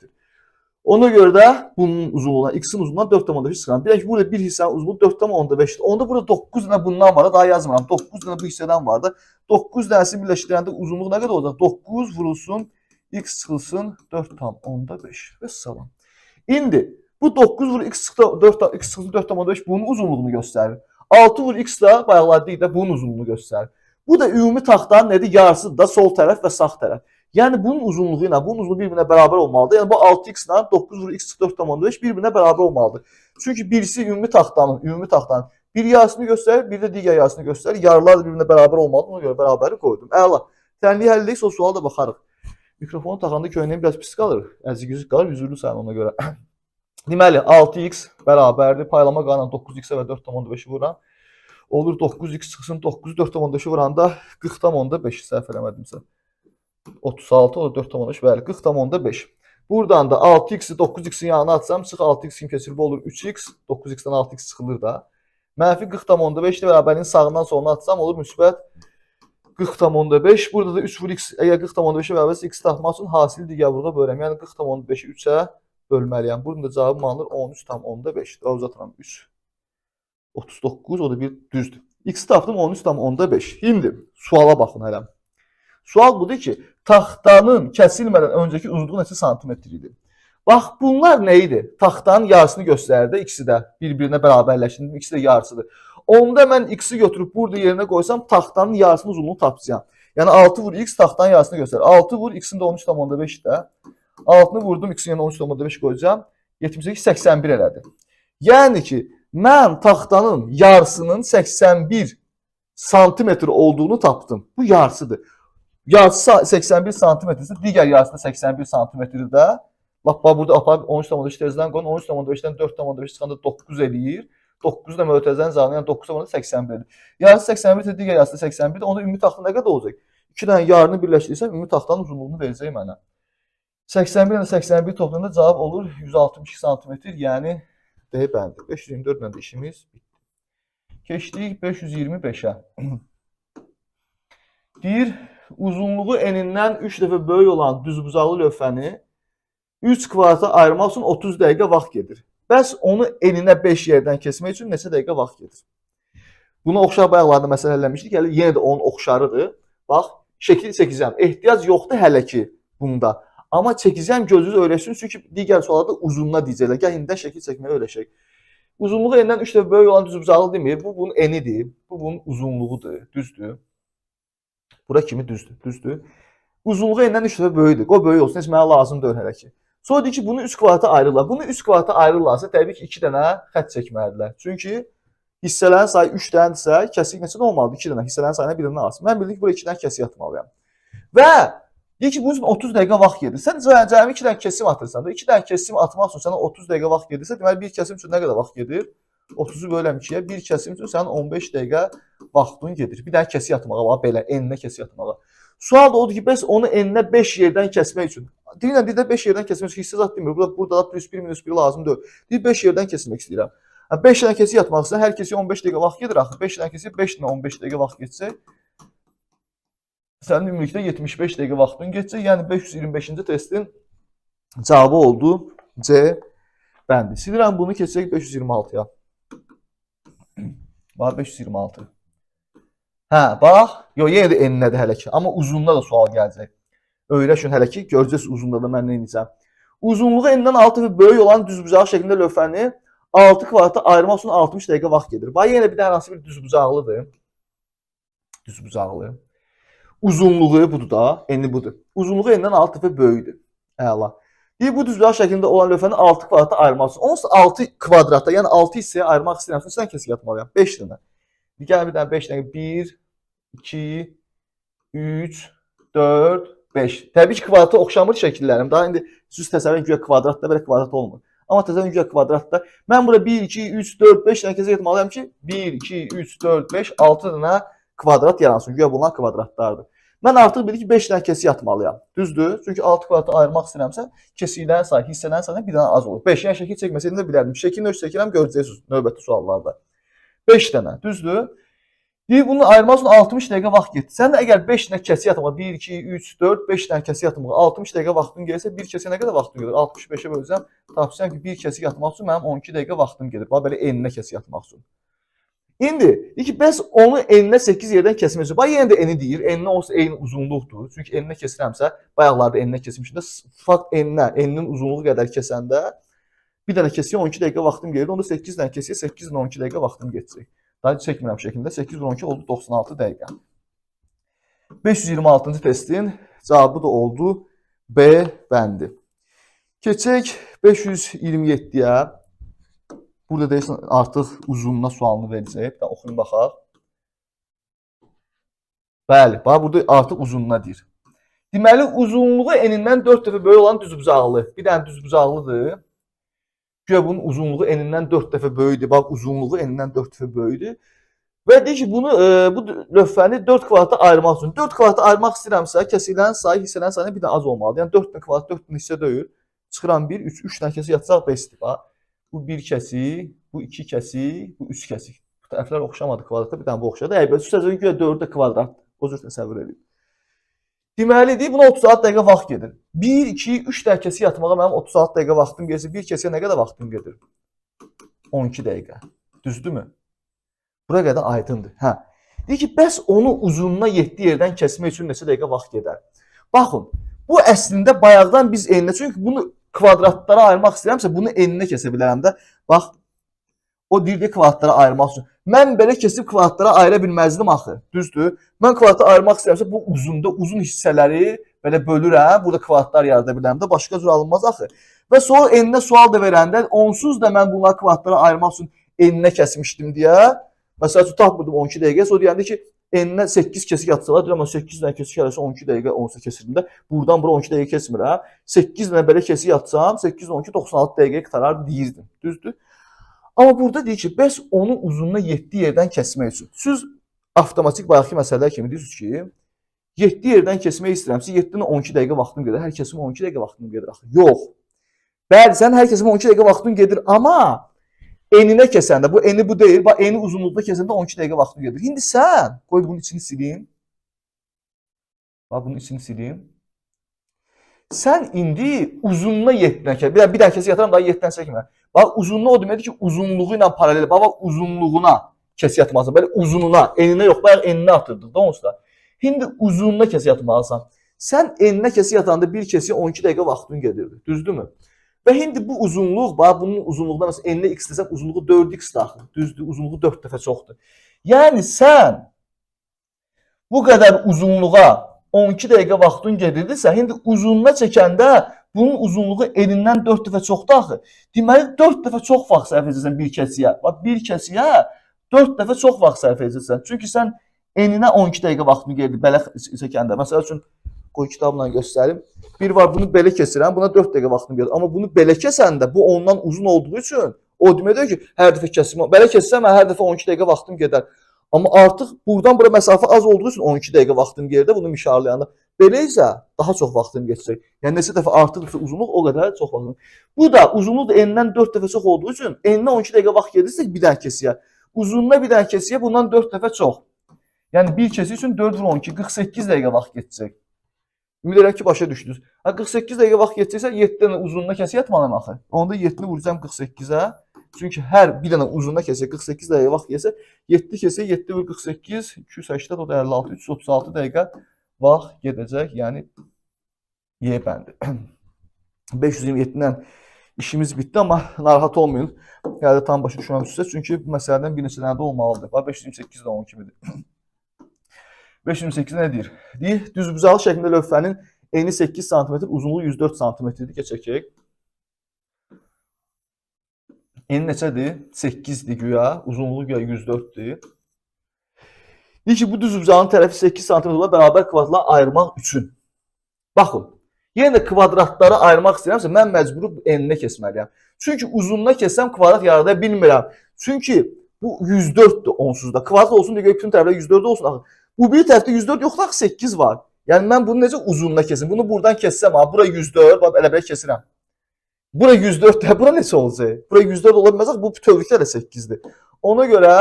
Ona görə də bunun uzunluğuna, x-in uzunluğuna 4,5 çıxıram. Bilək ki, burada bir hissənin uzunluğu 4,5-dir. Onda burada 9 dənə bundan var da, daha yazmıram. 9 dənə bu hissədən var da. 9 dənəsi birləşdirəndə uzunluğu nə qədər olacaq? 9 vurulsun, x çıxılsın 4,5 və salam. İndi bu 9 vur x çıxılsın 4,5 bunun uzunluğunu göstərir. 6 vur x da bayaqlar deyik də bunun uzunluğunu göstərir. Bu da ümumi taxtanın nədir? Yarısıdır da sol tərəf və sağ tərəf. Yəni bunun uzunluğu ilə bunun uzunluğu bir-birinə bərabər olmalıdır. Yəni bu 6x ilə 9 vur x 4,5 bir-birinə bərabər olmalıdır. Çünki birisi ümumi taxtanın bir yarısını göstərir, bir də digər yarısını göstərir. Yarılar da bir-birinə bərabər olmalıdır. Ona görə bərabəri qoydum. Əla. Tənliyi həll edək, o suala da baxarıq. Mikrofonu taxanda köynəyim biraz pis qalır. Əzik-yüzük qalır, üzürlü sayın ona görə. Deməli, 6x bərabərdir. Paylama qalan 9x-ə və 4,5-i vuran. Olur 9x çıxsın 9-u 4,5-i vuranda 40,5 səhv eləmədimsə. 36, o da 4,5, bəli, 40,5. Buradan da 6x-i 9x-in yanına atsam, çıx 6x-in keçirbi olur 3x, 9x-dən 6x çıxılır da. Mənfi 40,5-də bərabərliyin sağından soluna atsam, olur müsbət 40,5. Burada da 3 vur x, əgər 40,5-ə bərabərsə x tapmaq üçün hasili digər burada bölürəm. Yəni 40,5-i 3-ə bölməliyəm. Bunun da cavabım alınır 13,5. Daha uzatıram 3. 39, o da bir düzdür. X tapdım 13,5. Şimdi suala baxın hələm. Sual budur ki, taxtanın kəsilmədən öncəki uzunluğu neçə santimetr idi? Bax, bunlar nə idi? Taxtanın yarısını göstərdi, ikisi də bir-birinə bərabərləşdirdim, ikisi də yarısıdır. Onda mən x-i götürüb burada yerinə qoysam, taxtanın yarısının uzunluğunu tapacağam. Yəni 6 vur x taxtanın yarısını göstərir. 6 vur x-in də 13,5-də. 6-nı vurdum, x-in yanına 13,5 qoyacağım. 78, 81 elədi. Yəni ki, mən taxtanın yarısının 81 santimetr olduğunu tapdım. Bu yarısıdır. Yarısı 81 santimetrsə, digər yarısı da 81 santimetrdir də. Bax, burada aparıb 13,5 tezdən qoyun. 13,5-dən 4,5 çıxanda 9 eləyir. 9 da mötəzənin zamanı, yəni 9,81-dir. Yarısı 81-dir, digər yarısı 81-dir. Onda ümumi taxta nə qədər olacaq? 2 dənə yarını birləşdirsəm, ümumi taxtanın uzunluğunu verəcək mənə. 81 ilə 81 toplayanda cavab olur 162 santimetr, yəni D bəndi. 524 ilə də işimiz bitdi. Keçdik 525-ə. Deyir, uzunluğu enindən 3 dəfə böyük olan düzbucaqlı lövhəni 3 kvadrata ayırmaq üçün 30 dəqiqə vaxt gedir. Bəs onu eninə 5 yerdən kesmək üçün neçə dəqiqə vaxt gedir? Buna oxşar bayaqlarda məsələ eləmişdik. Hələ yenə də onun oxşarıdır. Bax, şəkil çəkəcəm. Ehtiyac yoxdur hələ ki bunda. Amma çəkəcəm gözünüz öyrəşsin. Çünki digər suallarda uzunluğa deyəcəklər. Gəl indi şəkil çəkməyə öyrəşək. Uzunluğu enindən 3 dəfə böyük olan düzbucaqlı demir. Bu bunun enidir. Bu bunun uzunluğudur. Düzdür. Bura kimi düzdür. Uzunluğu enindən 3 dəfə böyükdür. O böyük olsun, heç mənə lazım deyil hələ ki. Sonra deyir ki, bunu 3 kvadrata ayrılırlar. Bunu 3 kvadrata ayrılırlarsa, təbii ki, 2 dənə xətt çəkməlidirlər. Çünki hissələrin sayı 3 dənədirsə, kəsik neçə olmalıdır? 2 dənə hissələrin sayına birindən alsın. Mən bildim ki, buraya 2 dənə kəsik atmalıyam. Və deyir ki, bunun üçün 30 dəqiqə vaxt gedir. Sən cəmi 2 dənə kesim atırsan da, 2 dənə kesim atmaq üçün sənə 30 dəqiqə vaxt gedirsə, deməli, bir kesim üçün nə qədər vaxt gedir? 30-u böləm 2-yə, bir kesim üçün sənin 15 dəqiqə vaxtın gedir. Bir dənə kesik atmağa, belə, eninə kesik atmağa. Sual da odur ki, bəs onu eninə 5 yerdən kəsmək üçün. Deyirlər, 5 yerdən kəsmək üçün hissə zat demir. Burada da plus 1, minus 1 lazım deyil. Deyir, 5 yerdən kəsmək istəyirəm. 5 dənə kesik atmaq istəyirəm, hər kesik 15 dəqiqə vaxt gedir axı. 5 dənə kesik, 5 dənə 15 dəqiqə vaxt geçsək, Sənin ümumilikdə 75 dəqiqə vaxtın geçəcək. Yəni 525-ci testin cavabı oldu C bəndi. Silirəm bunu, keçəcək 526-ya. Bax 526. Hə, bax. Yox, yenə də n-nədir hələ ki. Amma uzunluğuna da sual gələcək. Öyrəşin hələ ki, görəcəksiniz uzunluğunda da mən nə edəcəm. Uzunluğu n-dən 6 və böyük olan düzbucağı şəklində lövhəni 6 kvadrata ayırmaq üçün 60 dəqiqə vaxt gedir. Bax, yenə bir dənə hansı bir düzbucaqlıdır. Düzbucaqlı. Uzunluğu budur da, n budur. Uzunluğu n-dən 6 və böyükdür. Əla. Bu düzbucaq şəklində olan lövhəni 6 kvadrata ayırmaq üçün. Onsuz 6 kvadrata, yəni 6 hissəyə ayırmaq istəyirəm. Sən kəsik atmalıyam. 5 dənə. Gəlin bir dənə 5 dənə. 1, 2, 3, 4, 5. Təbii ki, kvadrata oxşamır şəkillərim. Daha indi siz təsəvvür edin, güya kvadratda belə kvadrat olmur. Amma təsəvvür edin, güya kvadratda. Mən burada 1, 2, 3, 4, 5 dənə kəsik etmalıyam ki, 1, 2, 3, 4, 5, 6 dənə kvadrat yaransın. Güya bunlar kvadratlardır. Mən artıq bilir ki, 5 dənə kesik atmalıyam. Düzdür? Çünki 6 kvadrata ayırmaq istəyirəmsə, kesiklərin sayı, hissələrin sayı bir dənə az olur. 5, yəni şəkil çəkməsəydim də bilərdim. Şəkilini ölç çəkirəm, görəcəksiniz növbəti suallarda. 5 dənə, düzdür? Bunu ayırmaq üçün 60 dəqiqə vaxt getdi. Sən də əgər 5 dənə kesik atmağa, 1, 2, 3, 4, 5 dənə kesik atmağa 60 dəqiqə vaxtın gəlsə, bir kesiyə nə qədər vaxtın gedir? 65-ə bölsəm, tapsam ki, bir kesik atmaq üçün mənim 12 dəqiqə vaxtım gedir. Bax, belə n-nə kesik atmaq üçün. İndi, bəs onu n-nə 8 yerdən kəsmək üçün. Bax, yenə də n-i deyir. N-nə olsa eyni uzunluqdur. Çünki n-nə kesirəmsə, bayaqlarda n-nə kesmişim də, fakt n-nə, n-nin uzunluğu qədər kəsəndə, bir dənə kesiyə 12 dəqiqə vaxtım gedir. Onda 8 dənə kesiyə 8 ilə 12 dəqiqə vaxtım geçecək. Daha çəkmirəm şəklində. 8 və 12 oldu 96 dəqiqə. 526-cı testin cavabı da oldu B bəndi. Keçək 527-yə. Burada deyirsən, artıq uzunluğuna sualını verəcək. Bir də oxuyun baxaq. Bəli, bax, burada artıq uzunluğuna deyir. Deməli, uzunluğu n-dən 4 dəfə böyük olan düzbucaqlı. Bir dənə düzbucaqlıdır. Güya bunun uzunluğu n-dən 4 dəfə böyükdür. Bax, uzunluğu n-dən 4 dəfə böyükdür. Və deyir ki, bunu, bu lövhəni 4 kvadrata ayırmaq üçün. 4 kvadrata ayırmaq istəyirəmsə, kəsiklərin sayı, hissələrin sayı bir dənə az olmalıdır. Yəni 4 dənə kvadrat, 4 dənə hissə deyil. Çıxıram 1, 3, 3 dənə kəsik yatacaq 5-dir. Bax. Bu 1 kəsik, bu 2 kəsik, bu 3 kəsik. Bu tərəflər oxşamadı kvadrata, bir dənə bu oxşadı. Əlbəttə, üstəlik güya 4 də kvadratdır. O cür təsəvvür edin. Deməlidir, buna 36 dəqiqə vaxt gedir. 1, 2, 3 dənə kəsik yatmağa mənim 36 dəqiqə vaxtım gedir. Bir kəsiyə nə qədər vaxtım gedir? 12 dəqiqə. Düzdürmü? Bura qədər aydındır. Hə. Deyir ki, bəs onu uzunluğuna 7 yerdən kəsmək üçün neçə dəqiqə vaxt gedər? Baxın, bu əslində bayaqdan biz n-nə, çünki bunu kvadratlara ayırmaq istəyirəmsə, bunu n-nə kəsə bilərəm də. Bax, o deyir kvadratlara ayırmaq üçün. Mən belə kesib kvadratlara ayıra bilməzdim axı. Düzdür? Mən kvadratlara ayırmaq istəyirəmsə, bu uzun hissələri belə bölürəm. Burada kvadratlar yarada bilərəm də, başqa cür alınmaz axı. Və sonra n-nə sual da verəndə, onsuz da mən bunları kvadratlara ayırmaq üçün n-nə kəsmişdim deyə. Məsələn, tapmırdım 12 dəqiqə. Sonra deyəndə ki, n-nə 8 kesik atsalar, deyirəm, 8 dənə kesik eləsə 12 dəqiqə 18 kesirdim də. Buradan bura 12 dəqiqə kesmirəm. 8 dənə belə kesik atsam, 8, 12, 96 dəqiqə qutarar deyirdim. Düzdür? Amma burada deyir ki, bəs onu uzunluğuna 7 yerdən kəsmək üçün. Siz avtomatik bayaqki məsələlər kimi deyirsiniz ki, 7 yerdən kəsmək istəyirəmsə, 7-dən 12 dəqiqə vaxtım gedir. Hər kəsim 12 dəqiqə vaxtım gedir axı. Yox. Bəli, sən hər kəsim 12 dəqiqə vaxtın gedir, amma n-nə kəsəndə, bu n-i bu deyil, bax, n-i uzunluqda kəsəndə 12 dəqiqə vaxtın gedir. İndi sən, qoy bunun içini sileyim. Bax, bunun içini sileyim. Sən indi uzunluğuna 7-dən kəs. Bir dənə kəsik yatıram, daha 7-dən çəkmə. Bax, uzunluğu o deməkdir ki, uzunluğu ilə paralel. Bax, uzunluğuna kəsik yatmalısan. Belə uzununa, n-nə yox, bayaq n-nə atırdıq da onsuz da. İndi uzunluğuna kəsik yatmalısan. Sən n-nə kəsik yatanda bir kəsiyə 12 dəqiqə vaxtın gedirdi. Düzdürmü? Və indi bu uzunluq, bax, bunun uzunluğuna məsələn n-nə x desəm, uzunluğu 4x daxil. Düzdür, uzunluğu 4 dəfə çoxdur. Yəni sən bu qədər uzunluğa 12 dəqiqə vaxtın gedirdisə, indi uzunluğa çəkəndə bunun uzunluğu n-dən 4 dəfə çoxdur axı. Deməli, 4 dəfə çox vaxt sərf edəcəksən bir kəsiyə. Bax, bir kəsiyə 4 dəfə çox vaxt sərf edəcəksən. Çünki sən n-nə 12 dəqiqə vaxtını gedir belə çəkəndə. Məsəl üçün, qoy kitabla göstərim. Bir var, bunu belə kesirəm, buna 4 dəqiqə vaxtım gedir. Amma bunu belə kəsəndə, bu ondan uzun olduğu üçün, o deməkdir ki, hər dəfə kəsim, belə kəssəm, hər dəfə 12 dəqiqə vaxtım gedər. Amma artıq buradan bura məsafə az olduğu üçün 12 dəqiqə vaxtım gedir, bunu mişarlayanda. Belə isə daha çox vaxtım geçəcək. Yəni, neçə dəfə artırdıqsa uzunluq, o qədər çox vaxtım. Bu da uzunluq da n-dən 4 dəfə çox olduğu üçün, n-dən 12 dəqiqə vaxt gedirsə bir dənə kəsiyə. Uzunluğuna bir dənə kəsiyə bundan 4 dəfə çox. Yəni bir kesi üçün 4 vur 12, 48 dəqiqə vaxt keçəcək. Ümid edirəm ki, başa düşdünüz. 48 dəqiqə vaxt keçəcəksə 7 dənə uzunluğuna kəsik atmalıyam axı. Onda 7-ni vuracağam 48-ə. Çünki hər bir dənə uzunluğuna kəsik 48 dəqiqə vaxt yesə, 7 kəsik 7 vur 48, 280 o da 56, 336 dəqiqə vaxt gedəcək. Yəni Y bəndi. 527-dən işimiz bitdi, amma narahat olmayın. Yəni tam başa düşməmişsiniz, çünki bu məsələdən bir neçə dənə də olmalıdır. 528 də onun kimidir. 528 nə deyir? Deyir, düzbucaqlı şəklində lövhənin eni 8 sm, uzunluğu 104 sm-dir. Keçək. Eni neçədir? 8-dir güya, uzunluğu güya 104-dür. Deyir ki, bu düzbucağın tərəfi 8 sm ilə bərabər kvadratlara ayırmaq üçün. Baxın, yenə də kvadratları ayırmaq istəyirəmsə, mən məcburi eninə kesməliyəm. Çünki uzunluğuna kessəm kvadrat yarada bilmirəm. Çünki bu 104-dür onsuzda. Kvadrat olsun deyə bütün tərəfdə 104 olsun. Bu bir tərəfdə 104 yoxdur, axı 8 var. Yəni mən bunu necə uzunluğuna kesim? Bunu buradan kessəm, bura 104, elə belə kesirəm. Bura 104 də, bura neçə olacaq? Bura 104 ola bilməz, bu bütövlükdə də 8-dir. Ona görə,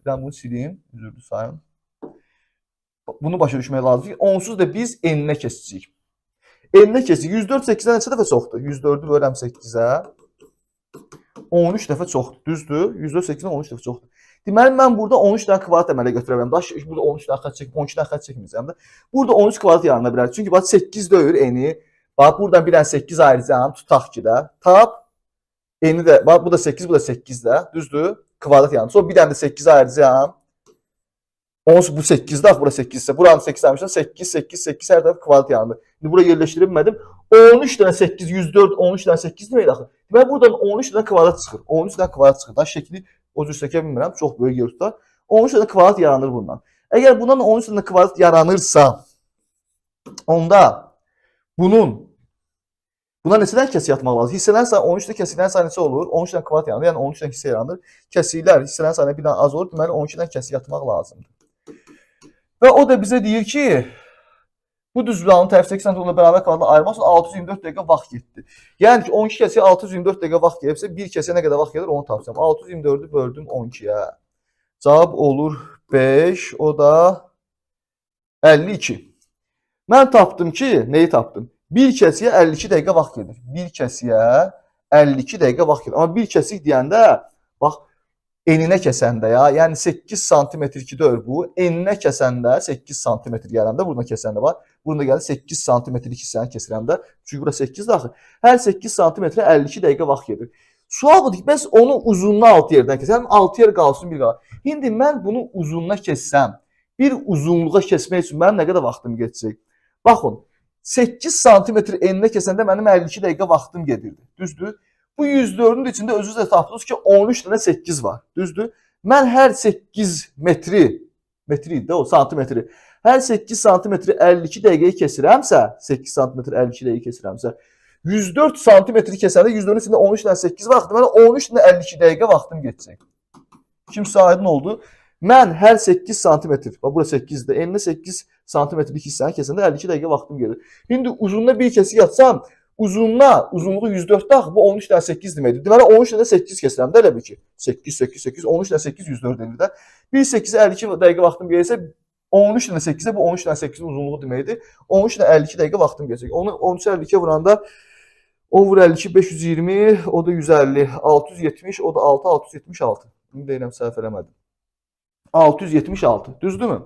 mən bunu sileyim, üzürdü sayın. Bunu başa düşmək lazımdır ki, onsuz da biz eninə kesəcəyik. Eninə kesəcəyik. 104 8-dən neçə dəfə çoxdur? 104-ü bölürəm 8-ə. 13 dəfə çoxdur, düzdür? 104 8-dən 13 dəfə çoxdur. Deməli, mən burada 13 dənə kvadrat əmələ götürərəm. Burada 13 dənə xət çəkib, 12 dənə xət çəkməyəcəm də. Burada 13 kvadrat yarana bilər. Çünki bax 8 deyir eni. Bax, buradan bir dənə 8 ayıracağım, tutaq ki də. Tap, eni də, bax, bu da 8, bu da 8 də, düzdür? Kvadrat yarana. Sonra bir dənə də 8 ayıracağım. Onsuz bu 8-də, bura 8-də. Buranı 8 ayırmışam, 8, 8, 8, hər tərəf kvadrat yarandı. İndi bura yerləşdirmədim. 13 dənə 8, 104, 13 dənə 8 deməkdir axı. Deməli, buradan 13 dənə kvadrat çıxır. 13 dənə kvadrat çıxır. Da şəkli o cür çəkə bilmirəm, çox böyük yer tutar. 13 dənə kvadrat yaranır bundan. Əgər bundan 13 dənə kvadrat yaranırsa, onda buna neçədən kəsik atmaq lazım? Hissələrin sayı 13-də kəsiklərin sayı neçə olur? 13 dənə kvadrat yaranır, yəni 13 dənə hissə yaranır. Kəsiklər hissələrin sayına bir dənə az olur, deməli 12 dənə kəsik atmaq lazımdır. Və o da bizə deyir ki, bu düzbucağın tərəfi 8 sm ilə bərabər kvadratlara ayırmaq üçün 624 dəqiqə vaxt getdi. Yəni ki, 12 kəsiyə 624 dəqiqə vaxt gəlibsə, bir kəsiyə nə qədər vaxt gəlir onu tapacağam. 624-ü böldüm 12-yə. Cavab olur 5, o da 52. Mən tapdım ki, neyi tapdım? Bir kəsiyə 52 dəqiqə vaxt gedir. Bir kəsiyə 52 dəqiqə vaxt gedir. Amma bir kəsik deyəndə, bax, eninə kəsəndə ya, yəni 8 sm-ki deyil bu, eninə kəsəndə 8 sm gələndə, burada kəsəndə var, burada gəlir 8 sm-lik hissəni kesirəndə, çünki bura 8-dir axı, hər 8 sm-ə 52 dəqiqə vaxt gedir. Sual budur ki, bəs onu uzunluğuna 6 yerdən kəsəm, 6 yer qalsın, bir qalır. İndi mən bunu uzunluğuna kessəm, bir uzunluğa kesmək üçün mənim nə qədər vaxtım geçəcək? Baxın, 8 sm eninə kəsəndə mənim 52 dəqiqə vaxtım gedirdi, düzdür? Bu 104-ün içində özünüz də tapdınız ki, 13 dənə 8 var, düzdür? Mən hər 8 metri idi o, santimetri, hər 8 santimetri 52 dəqiqəyə kesirəmsə, 8 santimetri 52 dəqiqə kesirəmsə, 104 santimetri kəsəndə 104-ün içində 13 dənə 8 var, deməli 13 dənə 52 dəqiqə vaxtım geçəcək. Kimsə aydın oldu? Mən hər 8 santimetr, bax bura 8-dir, eninə 8 santimetrlik hissəni kəsəndə 52 dəqiqə vaxtım gedir. İndi uzunluğuna bir kəsik yatsam, uzunluğu 104-də axı, bu 13 dənə 8 deməkdir. Deməli, 13 dənə 8 kesirəm də elə bil ki. 8, 8, 8, 13 dənə 8, 104 edir də. Bir 8-ə 52 dəqiqə vaxtım gəlirsə, 13 dənə 8-ə bu 13 dənə 8-in uzunluğu deməkdir. 13 dənə 52 dəqiqə vaxtım gələcək. Onu 13-ə 52-yə vuranda, o vur 52, 520, o da 150, 670, o da 6, 676. Bunu deyirəm, səhv eləmədim. 676, düzdürmü?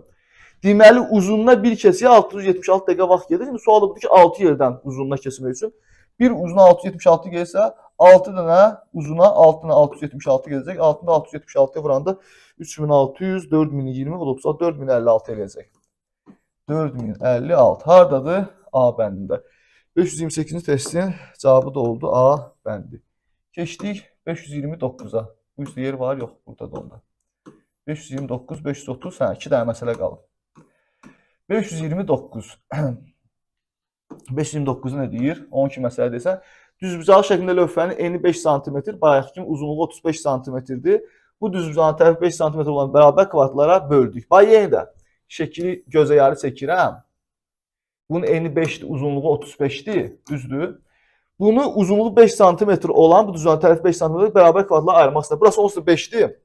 Deməli, uzunluğuna bir kəsiyə 676 dəqiqə vaxt gedir. Şimdi sual budur ki, 6 yerdən uzunluğuna kesmək üçün. Bir uzuna 676 gəlirsə, 6 dənə uzuna 6 dənə 676 gələcək. 6-da 676-ya vuranda 3600, 4020, bu da 4056 gələcək. 4056. Haradadır? A bəndində. 528-ci testin cavabı da oldu A bəndi. Keçdik 529-a. Bu üstə yer var, yox, burada da onda. 529, 530, 2 dənə məsələ qalır. 529. 529 nə deyir? 12 məsələ desən, düzbucağı şəklində lövhənin eni 5 sm, bayaqki kimi uzunluğu 35 sm-dir. Bu düzbucağın tərəfi 5 sm olan bərabər kvadratlara böldük. Bax, yenə də şəkili gözə yarı çəkirəm. Bunun eni 5-dir, uzunluğu 35-dir, düzdür. Bunu uzunluğu 5 sm olan bu düzbucağın tərəfi 5 sm bərabər kvadratlara ayırmaq istəyir. Burası onsuz da 5-dir.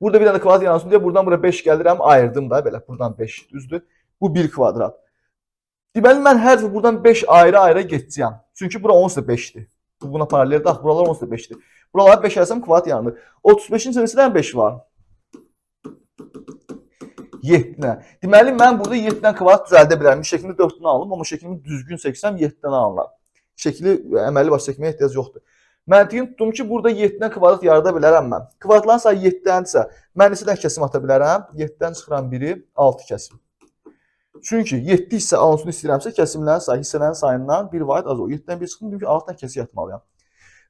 Burada bir dənə kvadrat yansın deyə buradan bura 5 gəlirəm, ayırdım da belə. Buradan 5 düzdür. Bu 1 kvadrat. Deməli mən hər dəfə buradan 5 ayrı-ayrı geçəcəyəm. Çünki bura onsuz da 5-dir. Buna paralel dax, buralar onsuz da 5-dir. Buralara 5 yazsam kvadrat yaranır. 35-in içində neçə dənə 5 var? 7 dənə. Deməli mən burada 7 dənə kvadrat düzəldə bilərəm. Şəklini 4 dənə alım, amma şəklimi düzgün çəksəm 7 dənə alınar. Şəkli əməlli baş çəkməyə ehtiyac yoxdur. Məntiqini tutdum ki, burada 7 dənə kvadrat yarada bilərəm mən. Kvadratların sayı 7 dənədirsə, mən neçə dənə kəsim ata bilərəm? 7-dən çıxıram 1-i, 6 kəsim. Çünki 7 hissə alınsın istəyirəmsə, kəsimlərin sayı hissələrin sayından 1 vaid az olur. 7-dən 1 çıxdım, dedim ki, 6 dənə kəsim yatmalıyam.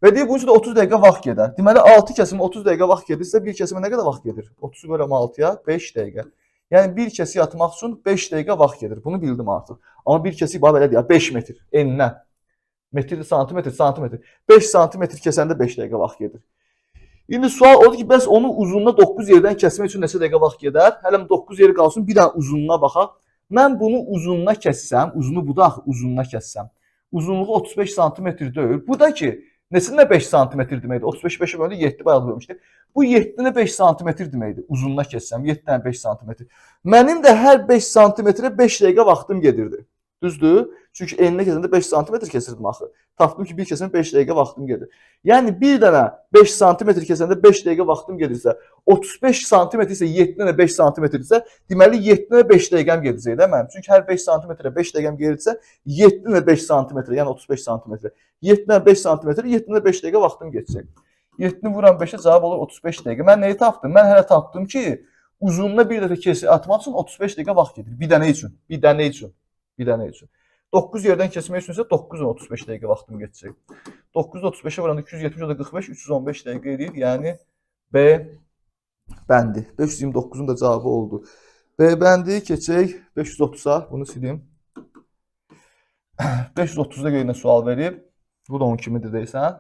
Və deyir, bunun üçün də 30 dəqiqə vaxt gedər. Deməli, 6 kəsim 30 dəqiqə vaxt gedirsə, bir kəsimə nə qədər vaxt gedir? 30-u böləm 6-ya 5 dəqiqə. Yəni, bir kəsi yatmaq üçün 5 dəqiqə vaxt gedir. Bunu bildim artıq. Amma bir kəsi belə deyək, 5 metr, enlə. Metrdir, santimetr, santimetr. 5 santimetr kəsəndə 5 dəqiqə vaxt gedir. İndi sual odur ki, bəs onun uzunluğuna 9 yerdən kəsmək üçün neçə dəqiqə vaxt gedər? Hələm 9 yeri qalsın, bir dənə uzunluğuna baxaq. Mən bunu uzunluğuna kəssəm, uzunu budaq, uzunluğuna kəssəm. Uzunluğu 35 santimetr deyil. Bu da ki, neçə 5 santimetr deməkdir? 35 5-ə bölündü, 7 bayaq bölmüşdü. Bu 7-nə 5 santimetr deməkdir. Uzunluğuna kəssəm, 7-dən 5 santimetr. Mənim də hər 5 santimetrə 5 dəqiqə vaxtım gedirdi. Düzdür? Çünki eninə kəsəndə 5 santimetr kəsirdim axı. Tapdım ki, bir kəsəndə 5 dəqiqə vaxtım gedir. Yəni, bir dənə 5 santimetr kəsəndə 5 dəqiqə vaxtım gedirsə, 35 santimetr isə 7 dənə 5 santimetr isə, deməli 7 dənə 5 dəqiqəm gedəcək də mənim. Çünki hər 5 santimetrə 5 dəqiqəm gedirsə, 7 dənə 5 santimetrə, yəni 35 santimetrə. 7 dənə 5 santimetrə, 7 dənə 5 dəqiqə vaxtım geçəcək. 7-ni vuram 5-ə cavab olur 35 dəqiqə. Mən nəyi tapdım? Mən hələ tapdım ki, uzunluğuna bir dəfə kesi atmaq üçün 35 dəqiqə vaxt gedir. Bir dənə üçün, bir dənə üçün. Bir dənə üçün. 9 yerdən kesmək üçün isə 9-35 dəqiqə vaxtım geçəcək. 9-35-ə vuranda 270, o da 45, 315 dəqiqə edir. Yəni B bəndi. 529-un da cavabı oldu. B bəndi, keçək 530-a. Bunu silim. 530-da görə sual verib. Bu da 10 kimidir deyirsən.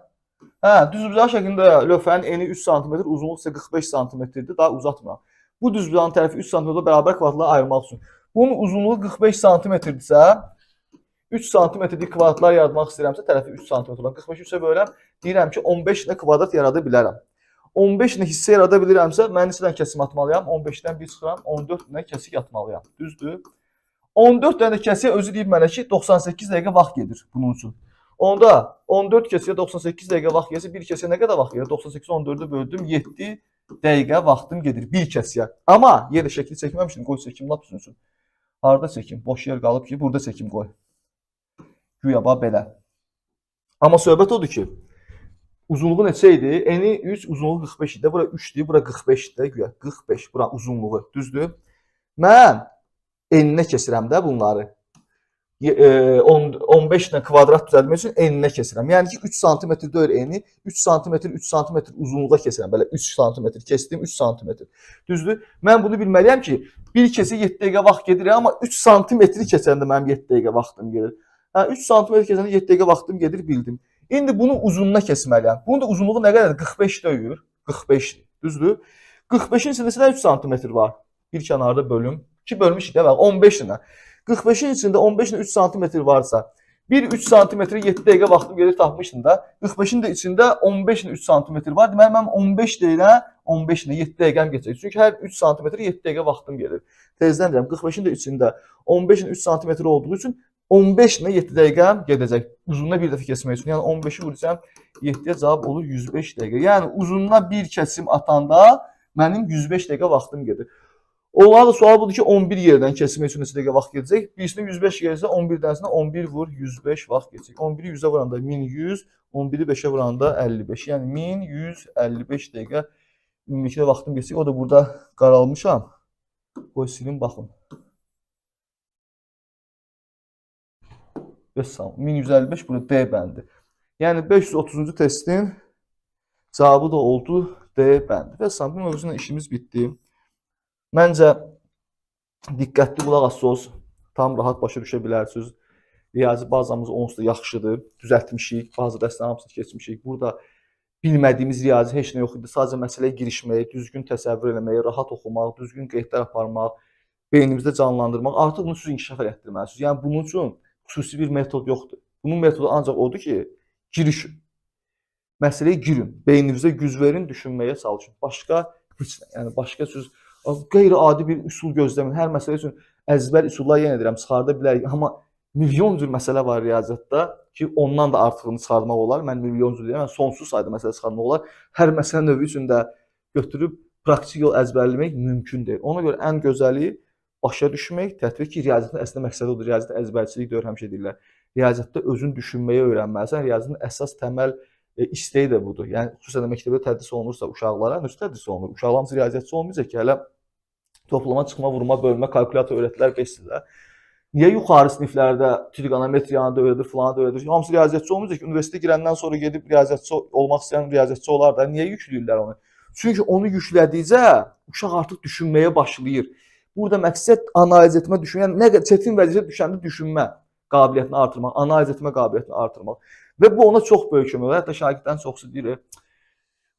Hə, düzbucağı şəklində lövhənin eni 3 cm, uzunluq isə 45 cm-dir. Daha uzatma. Bu düzbucağın tərəfi 3 cm bərabər kvadratlara ayırmaq üçün. Bunun uzunluğu 45 cm-dirsə, 3 cm-lik kvadratlar yaratmaq istəyirəmsə, tərəfi 3 cm olan 45 3-ə bölürəm. Deyirəm ki, 15 ilə kvadrat yarada bilərəm. 15 ilə hissə yarada bilirəmsə, mən neçədən kəsim atmalıyam? 15-dən 1 çıxıram, 14 ilə kəsik atmalıyam. Düzdür? 14 dənə kəsiyə özü deyib mənə ki, 98 dəqiqə vaxt gedir bunun üçün. Onda 14 kəsiyə 98 dəqiqə vaxt gəlsə, bir kəsiyə nə qədər vaxt gedir? 98-i 14-ə böldüm, 7 dəqiqə vaxtım gedir bir kəsiyə. Amma yenə şəkli çəkməmişdim, qoy çəkim lap üçün. Harada çəkim? Boş yer qalıb ki, burada çəkim qoy. Güya bax belə. Amma söhbət odur ki, uzunluğu neçə idi? Eni 3, uzunluğu 45 idi. Bura 3-dür, bura 45-dir də güya. 45, bura uzunluğu, düzdür? Mən eninə kəsirəm də bunları. 15 ilə kvadrat düzəltmək üçün eninə kəsirəm. Yəni ki, 3 sm deyil eni, 3 sm, 3 sm uzunluğa kəsirəm. Belə 3 sm kəsdim, 3 sm. Düzdür? Mən bunu bilməliyəm ki, bir kəsə 7 dəqiqə vaxt gedir, amma 3 sm-i kəsəndə mənim 7 dəqiqə vaxtım gedir. Hə, 3 sm kəsəndə 7 dəqiqə vaxtım gedir, bildim. İndi bunu uzunluğuna kəsməliyəm. Bunun da uzunluğu nə qədərdir? 45 deyil, 45-dir. Düzdür? 45-in içində sizə 3 sm var. Bir kənarda bölüm. 2 bölmüşük də, 15 ilə. 45-in içində 15 ilə 3 sm varsa, bir 3 sm-ə 7 dəqiqə vaxtım gedir tapmışdım da. 45-in də içində 15 ilə 3 sm var. Deməli, mən 15 ilə 15 ilə 7 dəqiqəm geçəcək. Çünki hər 3 sm-ə 7 dəqiqə vaxtım gedir. Tezdən deyirəm, 45-in də içində 15 ilə 3 sm olduğu üçün 15 ilə 7 dəqiqəm gedəcək. Uzunluğuna bir dəfə kəsmək üçün. Yəni 15-i vursam 7-yə cavab olur 105 dəqiqə. Yəni uzunluğuna bir kəsim atanda mənim 105 dəqiqə vaxtım gedir. Onlar da sual budur ki, 11 yerdən kəsmək üçün neçə dəqiqə vaxt gedəcək? Birisində 105 gəlirsə, 11 dənəsinə 11 vur, 105 vaxt gedəcək. 11-i 100-ə vuranda 1100, 11-i 5-ə vuranda 55. Yəni 1155 dəqiqə ümumilikdə vaxtım geçəcək. O da burada qaralmışam. Qoy silin, baxın. Vəssalam. 1155 burada D bəndi. Yəni 530-cu testin cavabı da oldu D bəndi. Vəssalam, bu mövzuyla işimiz bitdi. Məncə diqqətli qulaq assanız, tam rahat başa düşə bilərsiniz. Riyazi bazamız onsuz da yaxşıdır, düzəltmişik, bazı dərslərin hamısını keçmişik. Burada bilmədiyimiz riyazi heç nə yox idi. Sadəcə məsələyə girişmək, düzgün təsəvvür eləmək, rahat oxumaq, düzgün qeydlər aparmaq, beynimizdə canlandırmaq. Artıq bunu siz inkişaf etdirməlisiniz. Yəni bunun üçün xüsusi bir metod yoxdur. Bunun metodu ancaq odur ki, girişin. Məsələyə girin, beyninizə güc verin, düşünməyə çalışın. Başqa Heç nə. Yəni başqa söz qeyri-adi bir üsul gözləmin. Hər məsələ üçün əzbər üsullar yenə deyirəm çıxarda bilərik, amma milyon cür məsələ var riyaziyyatda ki, ondan da artığını çıxartmaq olar. Mən milyon cür deyirəm, yəni sonsuz sayda məsələ çıxartmaq olar. Hər məsələ növü üçün də götürüb praktik yol əzbərləmək mümkün deyil. Ona görə ən gözəli başa düşmək, tətbiq ki, riyaziyyatın əslində məqsədi odur. Riyaziyyat əzbərçilik deyir, həmişə deyirlər. Riyaziyyatda özün düşünməyi öyrənməlisən. Riyaziyyatın əsas təməl isteği də budur. Yəni xüsusən də məktəbdə tədris olunursa uşaqlara, necə tədris olunur? Uşaqlar hamısı riyaziyyatçı olmayacaq ki, hələ toplama, çıxma, vurma, bölmə, kalkulyator öyrətdilər 5 sizə. Niyə yuxarı siniflərdə trigonometriyanı da öyrədir, filanı da öyrədir? Hamısı riyaziyyatçı olmayacaq ki, universitetə girəndən sonra gedib riyaziyyatçı olmaq istəyən riyaziyyatçı olar da. Niyə yükləyirlər onu? Çünki onu yüklədikcə uşaq artıq düşünməyə başlayır. Burada məqsəd analiz etmə, düşünmə, yəni nə qədər çətin vəziyyətə düşəndə düşünmə qabiliyyətini artırmaq, analiz etmə qabiliyyətini artırmaq. Və bu ona çox böyük kömək olur. Hətta şagirdlərin çoxsu deyir,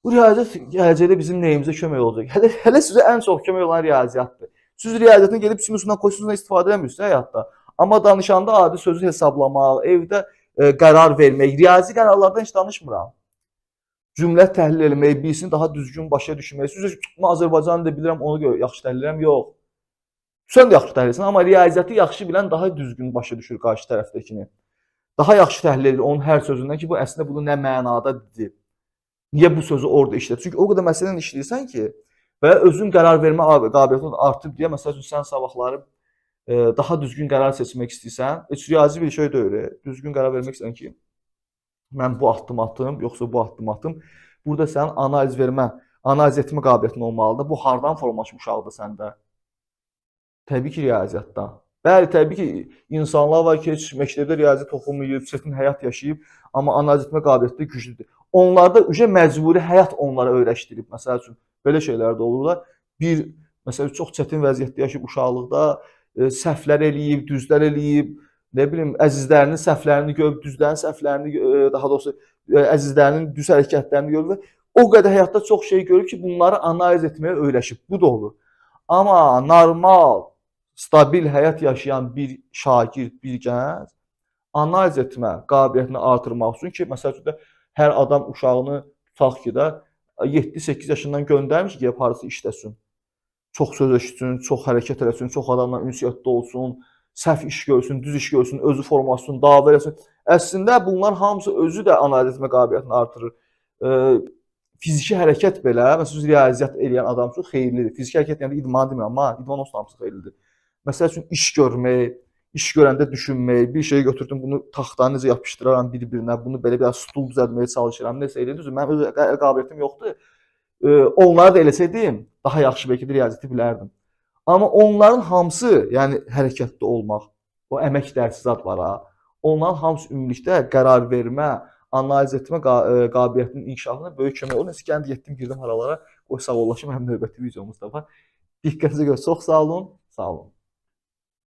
bu riyaziyyat gələcəkdə bizim nəyimizə kömək olacaq. Hələ sizə ən çox kömək olan riyaziyyatdır. Siz riyaziyyatını gedib sinusundan, kosinusuna istifadə edəmirsiniz həyatda. Amma danışanda adi sözü hesablamaq, evdə qərar vermək, riyazi qərarlardan heç danışmıram. Cümlə təhlil etmək, birisini daha düzgün başa düşmək. Siz mən Azərbaycanı da bilirəm, ona görə yaxşı təhlil edirəm. Yox. Sən də yaxşı təhlil edirsən, amma riyaziyyatı yaxşı bilən daha düzgün başa düşür qarşı tərəfdəkini. Daha yaxşı təhlil edir onun hər sözündən ki, bu əslində bunu nə mənada deyir. Niyə bu sözü orada işlədir? Çünki o qədər məsələni işləyirsən ki, və özün qərar vermə qabiliyyətin artıb deyə, məsəl üçün sən sabahları daha düzgün qərar seçmək istəyirsən, heç riyazi bir şey deyil. Düzgün qərar vermək istəyirsən ki, mən bu addım atım, yoxsa bu addım atım. Burada sənin analiz vermə, analiz etmə qabiliyyətin olmalıdır. Bu hardan formalaşmışaqdır səndə? Təbii ki, riyaziyyatdan. Bəli, təbii ki, insanlar var ki, heç məktəbdə riyaziyyat oxumayıb, çətin həyat yaşayıb, amma analiz etmə qabiliyyəti güclüdür. Onlarda məcburi həyat onlara öyrəşdirib. Məsəl üçün, belə şeylər də olurlar. Məsələn, çox çətin vəziyyətdə yaşayıb uşaqlıqda, səhvlər eləyib, düzlər eləyib, nə bilim, əzizlərinin səhvlərini görüb, düzlərin səhvlərini, daha doğrusu, əzizlərinin düz hərəkətlərini görüb və o qədər həyatda çox şey görüb ki, bunları analiz etməyə öyrəşib. Bu da olur. Amma normal, stabil həyat yaşayan bir şagird, bir gənc analiz etmə qabiliyyətini artırmaq üçün ki, məsəl üçün, hər adam uşağını tutaq ki də 7-8 yaşından göndərmiş ki, gəlib harası işləsin. Çox söz eşitsin, çox hərəkət eləsin, çox adamla ünsiyyətdə olsun, səhv iş görsün, düz iş görsün, özü formasın, dava eləsin. Əslində bunlar hamısı özü də analiz etmə qabiliyyətini artırır. Fiziki hərəkət belə, məsələn, riyaziyyat eləyən adam üçün xeyirlidir. Fiziki hərəkət yəni idman demirəm, amma idman olsa hamısı xeyirlidir. Məsəl üçün iş görmək, iş görəndə düşünmək, bir şey götürdüm, bunu taxtanı necə yapışdıraram bir-birinə, bunu belə bir stul düzəltməyə çalışıram, nəsə elədim. Mənim öz qabiliyyətim yoxdur. Onları da eləsəydim, daha yaxşı bəlkə də riyaziyyatı bilərdim. Amma onların hamısı, yəni hərəkətdə olmaq, o əmək dərsi zad var ha. Onların hamısı ümumilikdə qərar vermə, analiz etmə qabiliyyətinin inkişafına böyük kömək olur. Nəsə gəldi getdim, girdim haralara. Qoy sağollaşım, həm növbəti videomuzda var. Diqqətinizə görə çox sağ olun. Sağ olun.